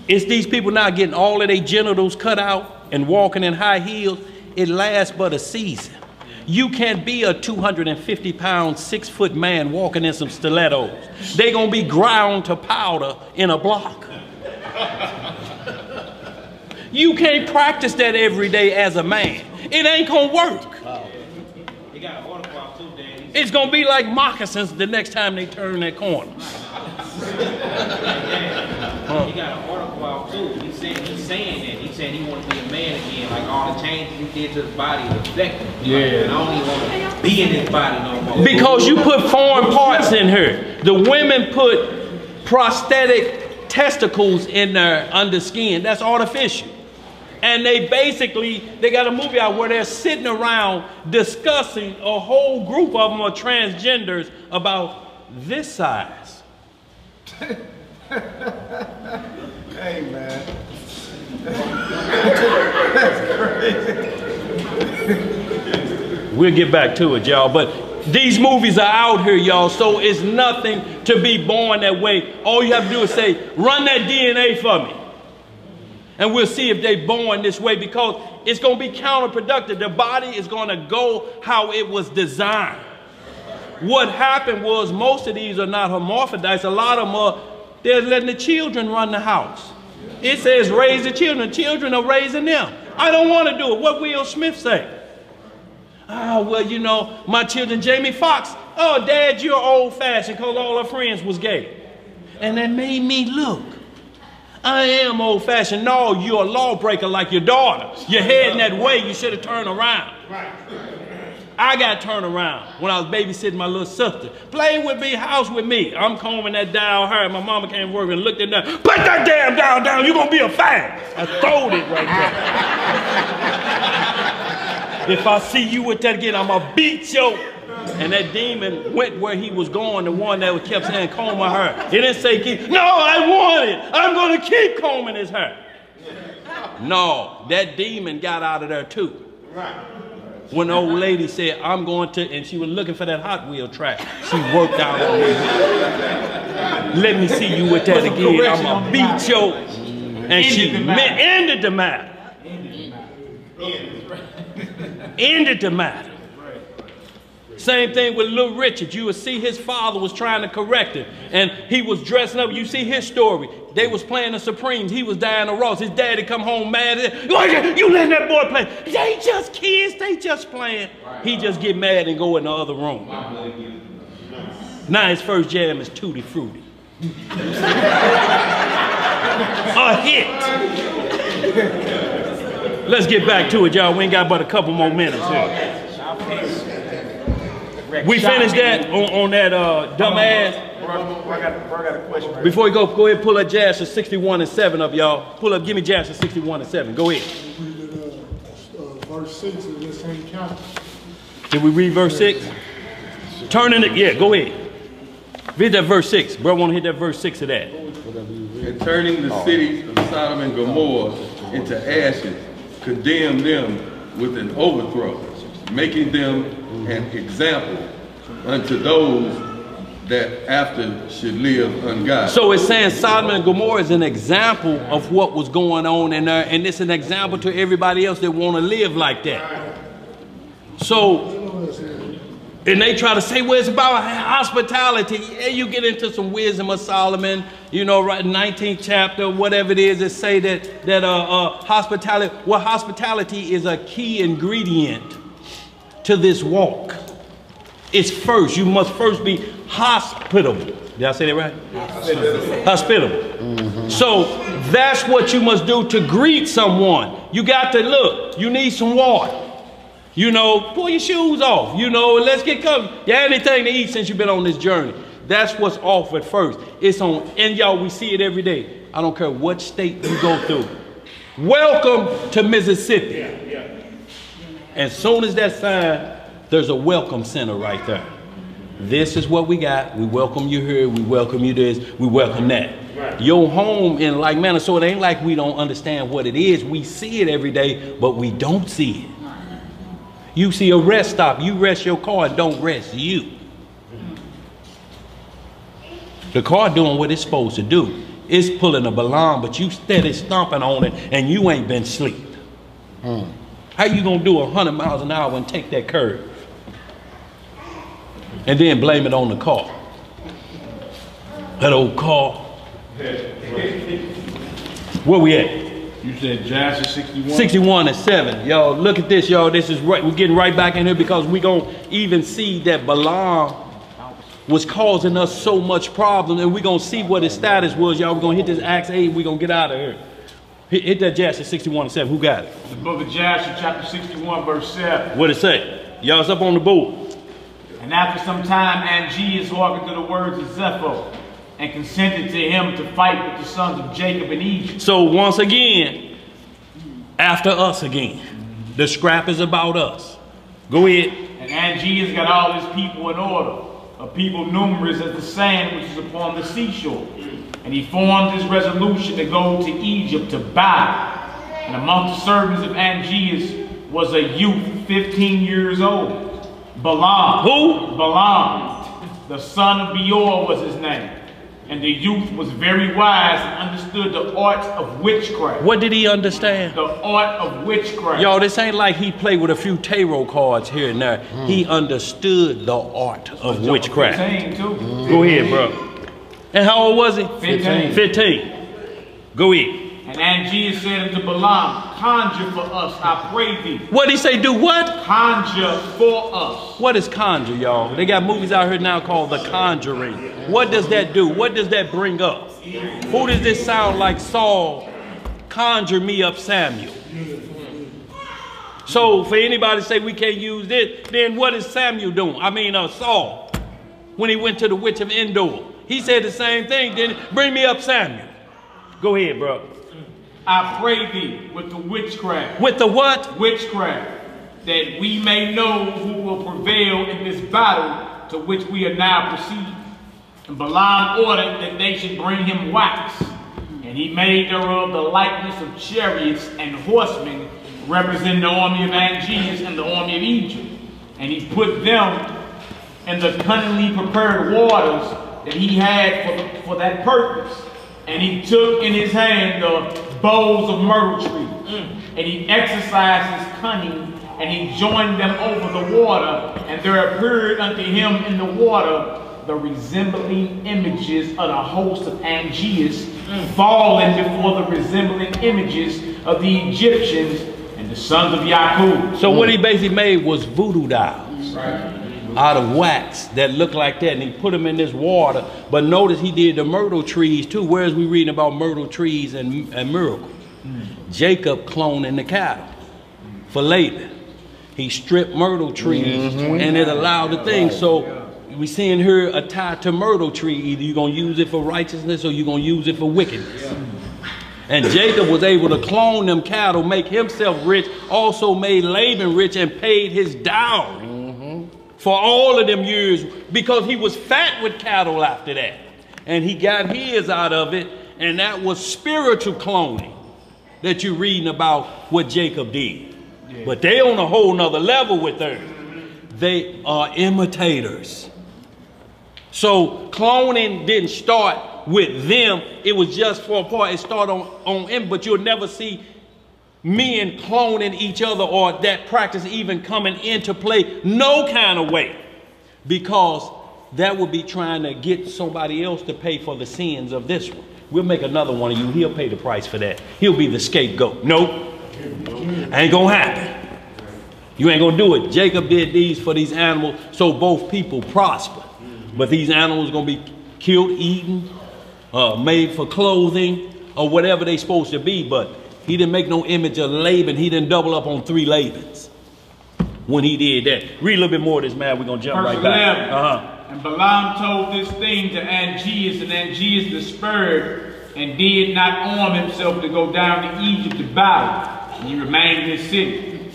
It's these people now getting all of their genitals cut out and walking in high heels. It lasts but a season. You can't be a 250-pound, 6-foot man walking in some stilettos. They're going to be ground to powder in a block. You can't practice that every day as a man. It ain't going to work. It's going to be like moccasins the next time they turn that corner. You got an article out too too. He's saying that. He said he wanted to be a man again. Like all the changes he did to his body affected him. Yeah. And I don't even want to be in his body no more. Because you put foreign parts in her. The women put prosthetic testicles in their under skin. That's artificial. And they got a movie out where they're sitting around discussing, a whole group of them are transgenders, about this size. Hey, man. We'll get back to it, y'all. But these movies are out here, y'all, so it's nothing to be born that way. All you have to do is say, run that DNA for me. And we'll see if they're born this way, because it's going to be counterproductive. The body is going to go how it was designed. What happened was most of these are not hermaphrodites. A lot of them are, they're letting the children run the house. It says raise the children. Children are raising them. I don't want to do it. What Will Smith say? Ah, well, you know, my children, Jamie Foxx. Oh, Dad, you're old-fashioned because all her friends was gay. And that made me look. I am old-fashioned. No, you're a lawbreaker like your daughter. You're heading that way. You should have turned around. I got turned around when I was babysitting my little sister. Play with me, house with me. I'm combing that down her. My mama came to work and looked at that. Put that damn down. You're going to be a fan. I throwed it right there. If I see you with that again, I'm going to beat you. And that demon went where he was going, the one that kept saying, comb my hair. He didn't say, keep. No, I want it. I'm going to keep combing his hair. No, that demon got out of there too. When the old lady said, I'm going to, and she was looking for that Hot Wheel track, she worked out on me. Let me see you with that again. I'm going to beat you. And she ended the matter. Ended the matter. Same thing with little Richard. You would see his father was trying to correct him. And he was dressing up. You see his story. They was playing the Supremes. He was Diana Ross. His daddy come home mad. You letting that boy play. They just kids. They just playing. He just get mad and go in the other room. Now his first jam is Tutti Frutti. A hit. Let's get back to it, y'all. We ain't got but a couple more minutes here. We finished that on that dumb ass. Bro, I got a question. Right Before we go ahead and pull up Jasher 61 and 7 of y'all. Pull up, give me Jasher 61 and 7. Go ahead. Verse 6 of this same chapter. Did we read verse 6? Turn in it. Yeah, go ahead. Read that verse 6. Bro, want to hit that verse 6 of that. And turning the cities of Sodom and Gomorrah into ashes, condemn them with an overthrow, making them an example unto those that after should live ungodly. So it's saying Sodom and Gomorrah is an example of what was going on in there, and it's an example to everybody else that want to live like that. So, and they try to say, well, it's about hospitality. Yeah, you get into some wisdom of Solomon, you know, right, 19th chapter, whatever it is, that say that hospitality, well, hospitality is a key ingredient to this walk. It's first. You must first be hospitable. Did I say that right? Hospitable. Mm-hmm. So that's what you must do to greet someone. You got to look. You need some water. You know, pull your shoes off. You know, let's get covered. You have anything to eat since you've been on this journey. That's what's offered first. It's on, and y'all, we see it every day. I don't care what state you go through. Welcome to Mississippi. As soon as that sign, there's a welcome center right there. This is what we got. We welcome you here. We welcome you this. We welcome that. Right. Your home in like manner. So it ain't like we don't understand what it is. We see it every day, but we don't see it. You see a rest stop. You rest your car and don't rest you. The car doing what it's supposed to do. It's pulling a balloon, but you steady stomping on it and you ain't been asleep. How you gonna do 100 miles an hour and take that curve? And then blame it on the car. That old car. Where we at? You said Jasher 61? 61 and 7. Y'all, look at this, y'all. This is right. We're getting right back in here because we're gonna even see that Balaam was causing us so much problem, and we're gonna see what his status was. Y'all, we're gonna hit this Acts 8, we're gonna get out of here. Hit that Jasher 61:7. Who got it? The book of Jasher, chapter 61, verse 7. What it say? Y'all's up on the board. And after some time, Angeas hearkened to the words of Zepho, and consented to him to fight with the sons of Jacob in Egypt. So once again, after us again. The scrap is about us. Go ahead. And Angeas got all his people in order, a people numerous as the sand which is upon the seashore. And he formed his resolution to go to Egypt to buy. And among the servants of Angeas was a youth 15 years old. Balaam. Who? Balaam. The son of Beor was his name. And the youth was very wise and understood the art of witchcraft. What did he understand? The art of witchcraft. Yo, this ain't like he played with a few tarot cards here and there. He understood the art of witchcraft. 15 too. Go ahead, bro. And how old was he? 15. 15. Go ahead. And Angeas said unto Balaam, conjure for us, I pray thee. What did he say? Do what? Conjure for us. What is conjure, y'all? They got movies out here now called The Conjuring. What does that do? What does that bring up? Who does this sound like? Saul, conjure me up Samuel. So for anybody to say we can't use this, then what is Samuel doing? I mean Saul, when he went to the witch of Endor. He said the same thing, then bring me up Samuel. Go ahead, bro. I pray thee with the witchcraft. With the what? Witchcraft. That we may know who will prevail in this battle to which we are now proceeding. And Balaam ordered that they should bring him wax. And he made thereof the likeness of chariots and horsemen, representing the army of Angeas and the army of Egypt. And he put them in the cunningly prepared waters that he had for that purpose. And he took in his hand the boughs of myrtle trees. And he exercised his cunning, and he joined them over the water. And there appeared unto him in the water the resembling images of the host of Angeas, falling before the resembling images of the Egyptians and the sons of Jacob. So what he basically made was voodoo dolls. Right. Out of wax that looked like that, and he put them in this water. But notice he did the myrtle trees too. Where's we reading about myrtle trees and miracles? Jacob cloning the cattle for Laban. He stripped myrtle trees and it allowed the thing. So we seeing here a tie to myrtle tree. Either you're going to use it for righteousness or you're going to use it for wickedness. And Jacob was able to clone them cattle, make himself rich, also made Laban rich and paid his dowry for all of them years, because he was fat with cattle after that. And he got his out of it, and that was spiritual cloning that you're reading about what Jacob did. Yeah. But they on a whole nother level with them. They are imitators. So cloning didn't start with them. It was just for a part. It started on him, but you'll never see men cloning each other or that practice even coming into play no kind of way, because that would be trying to get somebody else to pay for the sins of this one. We'll make another one of you. He'll pay the price for that. He'll be the scapegoat. Nope. Ain't gonna happen. You ain't gonna do it. Jacob did these for these animals so both people prosper. But these animals gonna be killed, eaten, made for clothing, or whatever they supposed to be. But he didn't make no image of Laban. He didn't double up on 3 Labans when he did that. Read a little bit more of this, man. We're going to jump right back. And Balaam told this thing to Angeas, and Angeas despaired and did not arm himself to go down to Egypt to battle. And he remained in his city.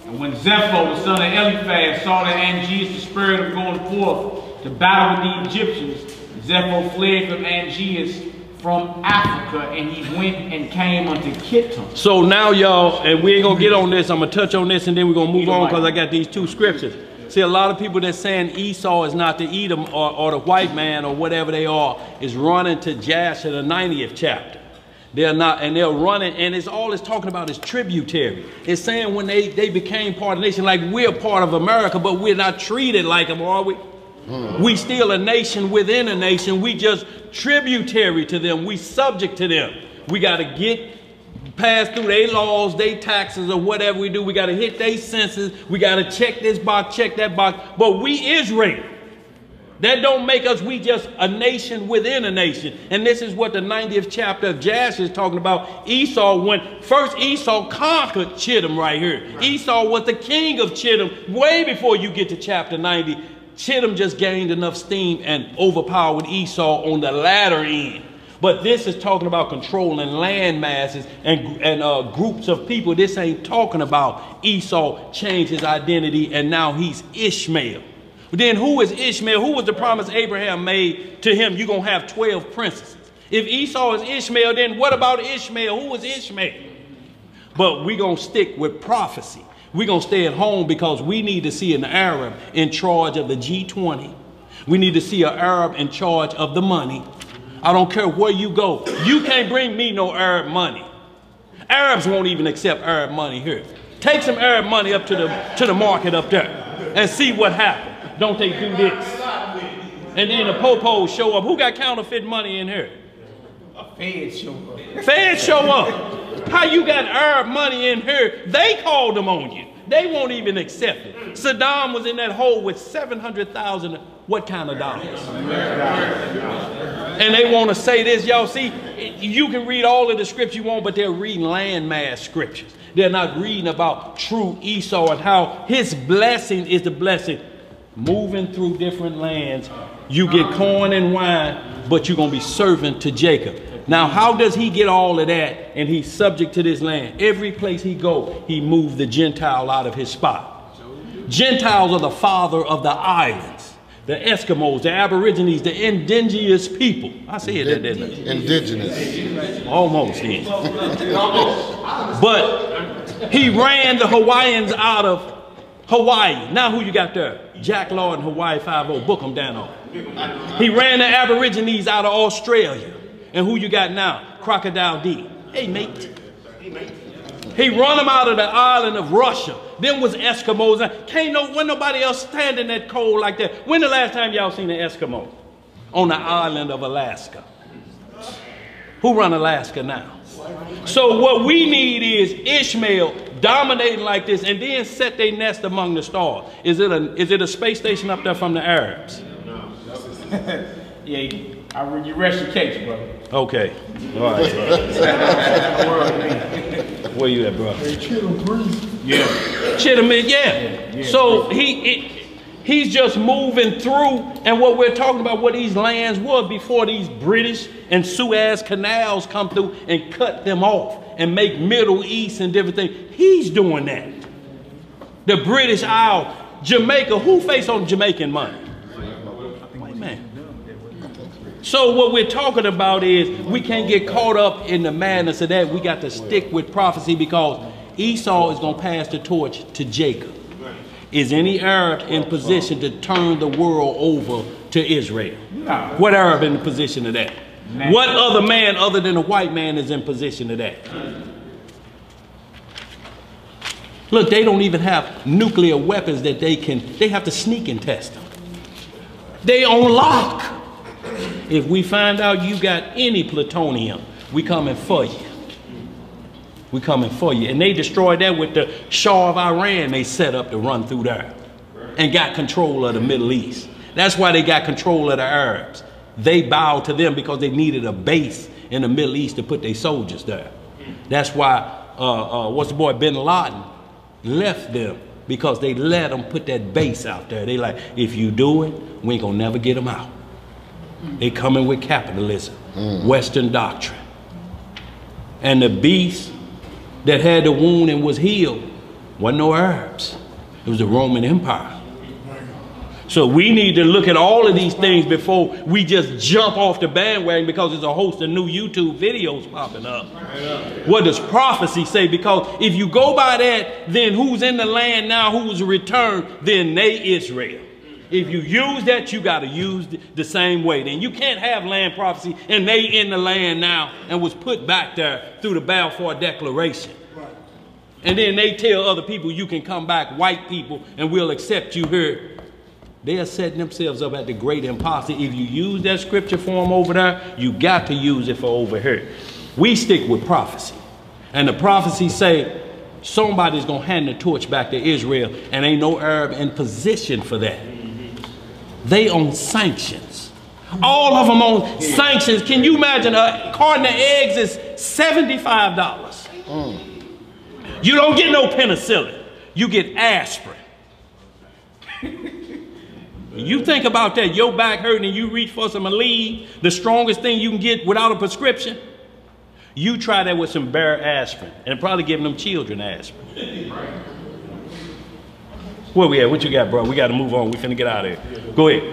And when Zepho, the son of Eliphaz, saw that Angeas despaired of going forth to battle with the Egyptians, Zepho fled from Angeas from Africa, and he went and came unto Kittim. So now, y'all, and we ain't gonna get on this, I'm gonna touch on this and then we're gonna move on, because I got these 2 scriptures. See, a lot of people that's saying Esau is not the Edom or the white man or whatever they are, is running to Jasher, the 90th chapter. They're not, and they're running, and it's all it's talking about is tributary. It's saying when they became part of the nation, like we're part of America, but we're not treated like them, are we? We still a nation within a nation. We just tributary to them. We subject to them. We got to pass through their laws, their taxes, or whatever we do. We got to hit their census. We got to check this box, check that box. But we Israel. That don't make us, we just a nation within a nation. And this is what the 90th chapter of Jasher is talking about. First Esau conquered Chittim right here. Right. Esau was the king of Chittim way before you get to chapter 90. Chittim just gained enough steam and overpowered Esau on the latter end. But this is talking about controlling land masses and groups of people. This ain't talking about Esau changed his identity and now he's Ishmael. But then who is Ishmael? Who was the promise Abraham made to him? You're going to have 12 princesses. If Esau is Ishmael, then what about Ishmael? Who is Ishmael? But we're going to stick with prophecy. We're going to stay at home because we need to see an Arab in charge of the G20. We need to see an Arab in charge of the money. I don't care where you go. You can't bring me no Arab money. Arabs won't even accept Arab money here. Take some Arab money up to the market up there and see what happens. Don't they do this? And then the popos show up. Who got counterfeit money in here? Feds show up. Feds show up. How you got Arab money in here? They called them on you. They won't even accept it. Saddam was in that hole with 700,000, what kind of dollars? And they want to say this. Y'all see, you can read all of the scripture you want, but they're reading landmass scriptures. They're not reading about true Esau and how his blessing is the blessing. Moving through different lands, you get corn and wine, but you're going to be servant to Jacob. Now, how does he get all of that and he's subject to this land? Every place he go, he moved the Gentile out of his spot. Gentiles are the father of the islands, the Eskimos, the Aborigines, the indigenous people. I said that, didn't I? Indigenous. Almost then. But he ran the Hawaiians out of Hawaii. Now who you got there? Jack Law in Hawaii 5-0. Book them down on. He ran the Aborigines out of Australia. And who you got now? Crocodile D. Hey, mate. He run them out of the island of Russia. Them was Eskimos. When nobody else standing that cold like that. When the last time y'all seen an Eskimo? On the island of Alaska. Who run Alaska now? So what we need is Ishmael dominating like this and then set their nest among the stars. Is it a space station up there from the Arabs? Yeah, you rest your case, brother. Okay. All right. Where you at, bro? Yeah. Chittim, yeah. So he's just moving through, and what we're talking about, what these lands were before these British and Suez canals come through and cut them off and make Middle East and different things. He's doing that. The British Isle, Jamaica, who face on Jamaican money? White man. So what we're talking about is we can't get caught up in the madness of that. We got to stick with prophecy because Esau is going to pass the torch to Jacob. Is any Arab in position to turn the world over to Israel? No. What Arab in the position of that? What other man other than a white man is in position of that? Look, they don't even have nuclear weapons that they have to sneak and test them. They on lock. If we find out you got any plutonium, we coming for you. We coming for you. And they destroyed that with the Shah of Iran they set up to run through there and got control of the Middle East. That's why they got control of the Arabs. They bowed to them because they needed a base in the Middle East to put their soldiers there. That's why, what's the boy, Bin Laden left them because they let them put that base out there. They like, if you do it, we ain't gonna never get them out. They coming with capitalism, Western doctrine. And the beast that had the wound and was healed wasn't no Arabs. It was the Roman Empire. So we need to look at all of these things before we just jump off the bandwagon because there's a host of new YouTube videos popping up. What does prophecy say? Because if you go by that, then who's in the land now, who's returned, then they Israel. If you use that, you got to use the same way. Then you can't have land prophecy and they in the land now and was put back there through the Balfour Declaration. And then they tell other people you can come back, white people, and we'll accept you here. They are setting themselves up at the great impossible. If you use that scripture form over there, you got to use it for over here. We stick with prophecy. And the prophecies say somebody's going to hand the torch back to Israel, and ain't no Arab in position for that. They on sanctions. All of them on sanctions. Can you imagine a carton of eggs is $75? You don't get no penicillin. You get aspirin. You think about that, your back hurting and you reach for some Aleve, the strongest thing you can get without a prescription. You try that with some bare aspirin and probably giving them children aspirin. Where we at? What you got, bro? We got to move on. We finna get out of here. Go ahead.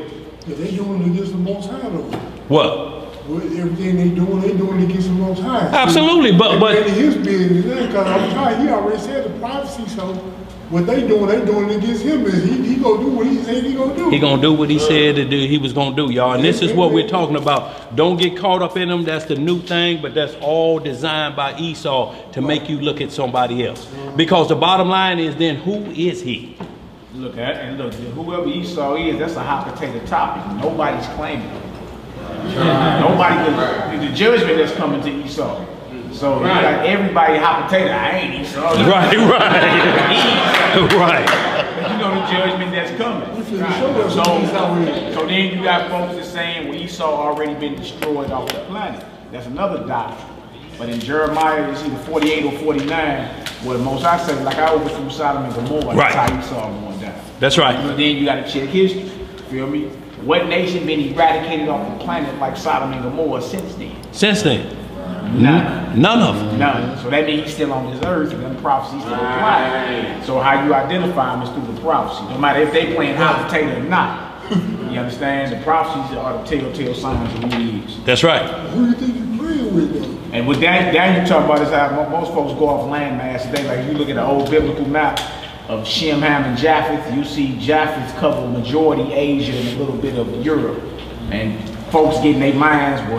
Yeah, they doing it against the Most High though. What? Well, everything they doing it against the Most High. Absolutely, but in his business, because I'm trying. He already said the prophecy, so what they doing it against him. Is he gonna do what he said he gonna do? He gonna do what he said to do. He was gonna do, y'all. And this is what we're talking about. Don't get caught up in them. That's the new thing, but that's all designed by Esau to make you look at somebody else. Because the bottom line is, then who is he? Look at and look, whoever Esau is, that's a hot potato topic. Nobody's claiming it. Nobody, the judgment that's coming to Esau. So you got everybody hot potato. I ain't Esau. Right. You know the judgment that's coming. So then you got folks that saying, well, Esau already been destroyed off the planet. That's another doctrine. But in Jeremiah, it's either 48 or 49, where the Most High said, like I overthrew Sodom and Gomorrah, that's how Esau going down. That's right. But then you got to check history. Feel me? What nation been eradicated off the planet like Sodom and Gomorrah since then? Since then? None. None of them. None. So that means he's still on this earth and them prophecies still apply. So how you identify him is through the prophecy. No matter if they playing hot potato or not. You understand? The prophecies are the telltale signs of who he is. That's right. Who do you think you're playing with though? And with that you talk about is how most folks go off landmass today. Like you look at the old biblical map of Shem, Ham, and Japheth, you see Japheth cover majority Asia and a little bit of Europe. And folks getting their minds were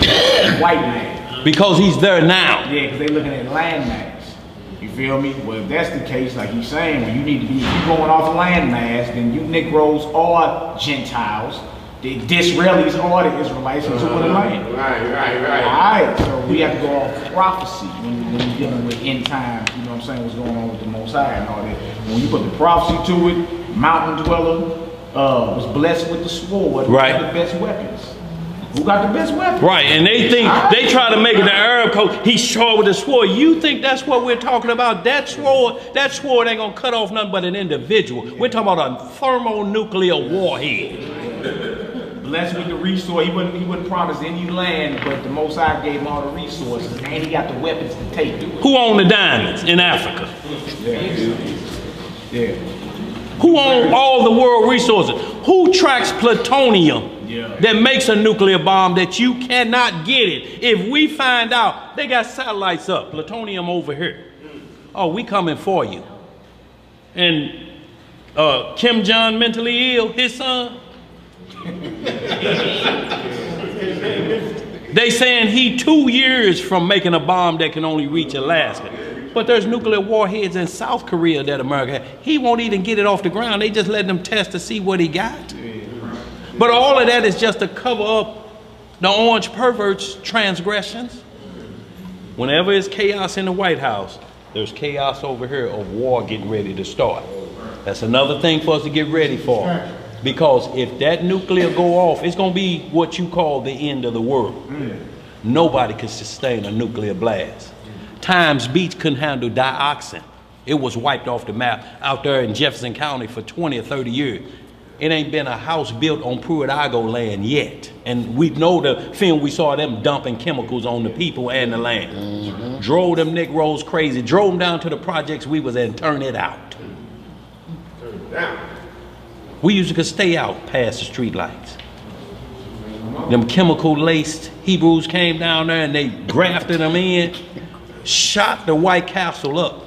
white man. Because he's there now. Yeah, because they looking at landmass. You feel me? Well, if that's the case, like he's saying, well, you need to be, if you're going off landmass, then you Negroes are Gentiles. The Disraelis are the Israelites who took the land. Right. Alright, so we have to go off prophecy when we're dealing with end time, you know what I'm saying, what's going on with the Most High and all that. When you put the prophecy to it, mountain dweller was blessed with the sword. Right. The best weapons. Who got the best weapons? Right, and they think, they try to make it the Arab code. He's short with a sword. You think that's what we're talking about? That sword ain't gonna cut off nothing but an individual. We're talking about a thermonuclear warhead. Blessed with the resource. He wouldn't promise any land, but the Most High gave him all the resources, and he got the weapons to take to it. Who owned the diamonds in Africa? Yeah. Who owned all the world resources? Who tracks plutonium that makes a nuclear bomb that you cannot get it? If we find out, they got satellites up, plutonium over here. Oh, we coming for you. And Kim Jong mentally ill, his son. They saying he 2 years from making a bomb that can only reach Alaska. But there's nuclear warheads in South Korea that America has. He won't even get it off the ground. They just let them test to see what he got. But all of that is just to cover up the orange perverts' transgressions. Whenever there's chaos in the White House, there's chaos over here of war getting ready to start. That's another thing for us to get ready for. Because if that nuclear go off, it's going to be what you call the end of the world. Nobody can sustain a nuclear blast. Times Beach couldn't handle dioxin. It was wiped off the map out there in Jefferson County for 20 or 30 years. It ain't been a house built on Pruitt-Igoe land yet. And we know the film, we saw them dumping chemicals on the people and the land. Drove them Negroes crazy. Drove them down to the projects we was in, turn it out. We usually could stay out past the street lights. Them chemical laced Hebrews came down there and they grafted them in, shot the White Castle up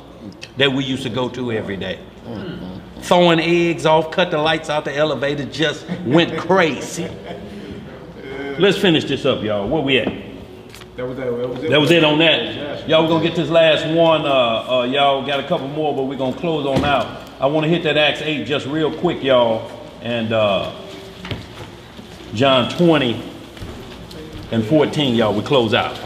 that we used to go to every day. Throwing eggs off, cut the lights out the elevator, just went crazy. Let's finish this up, y'all. Where we at? That was it on that. Y'all, we're gonna get this last one. Y'all got a couple more, but we're gonna close on out. I want to hit that Acts 8 just real quick, y'all, and John 20 and 14, y'all, we close out.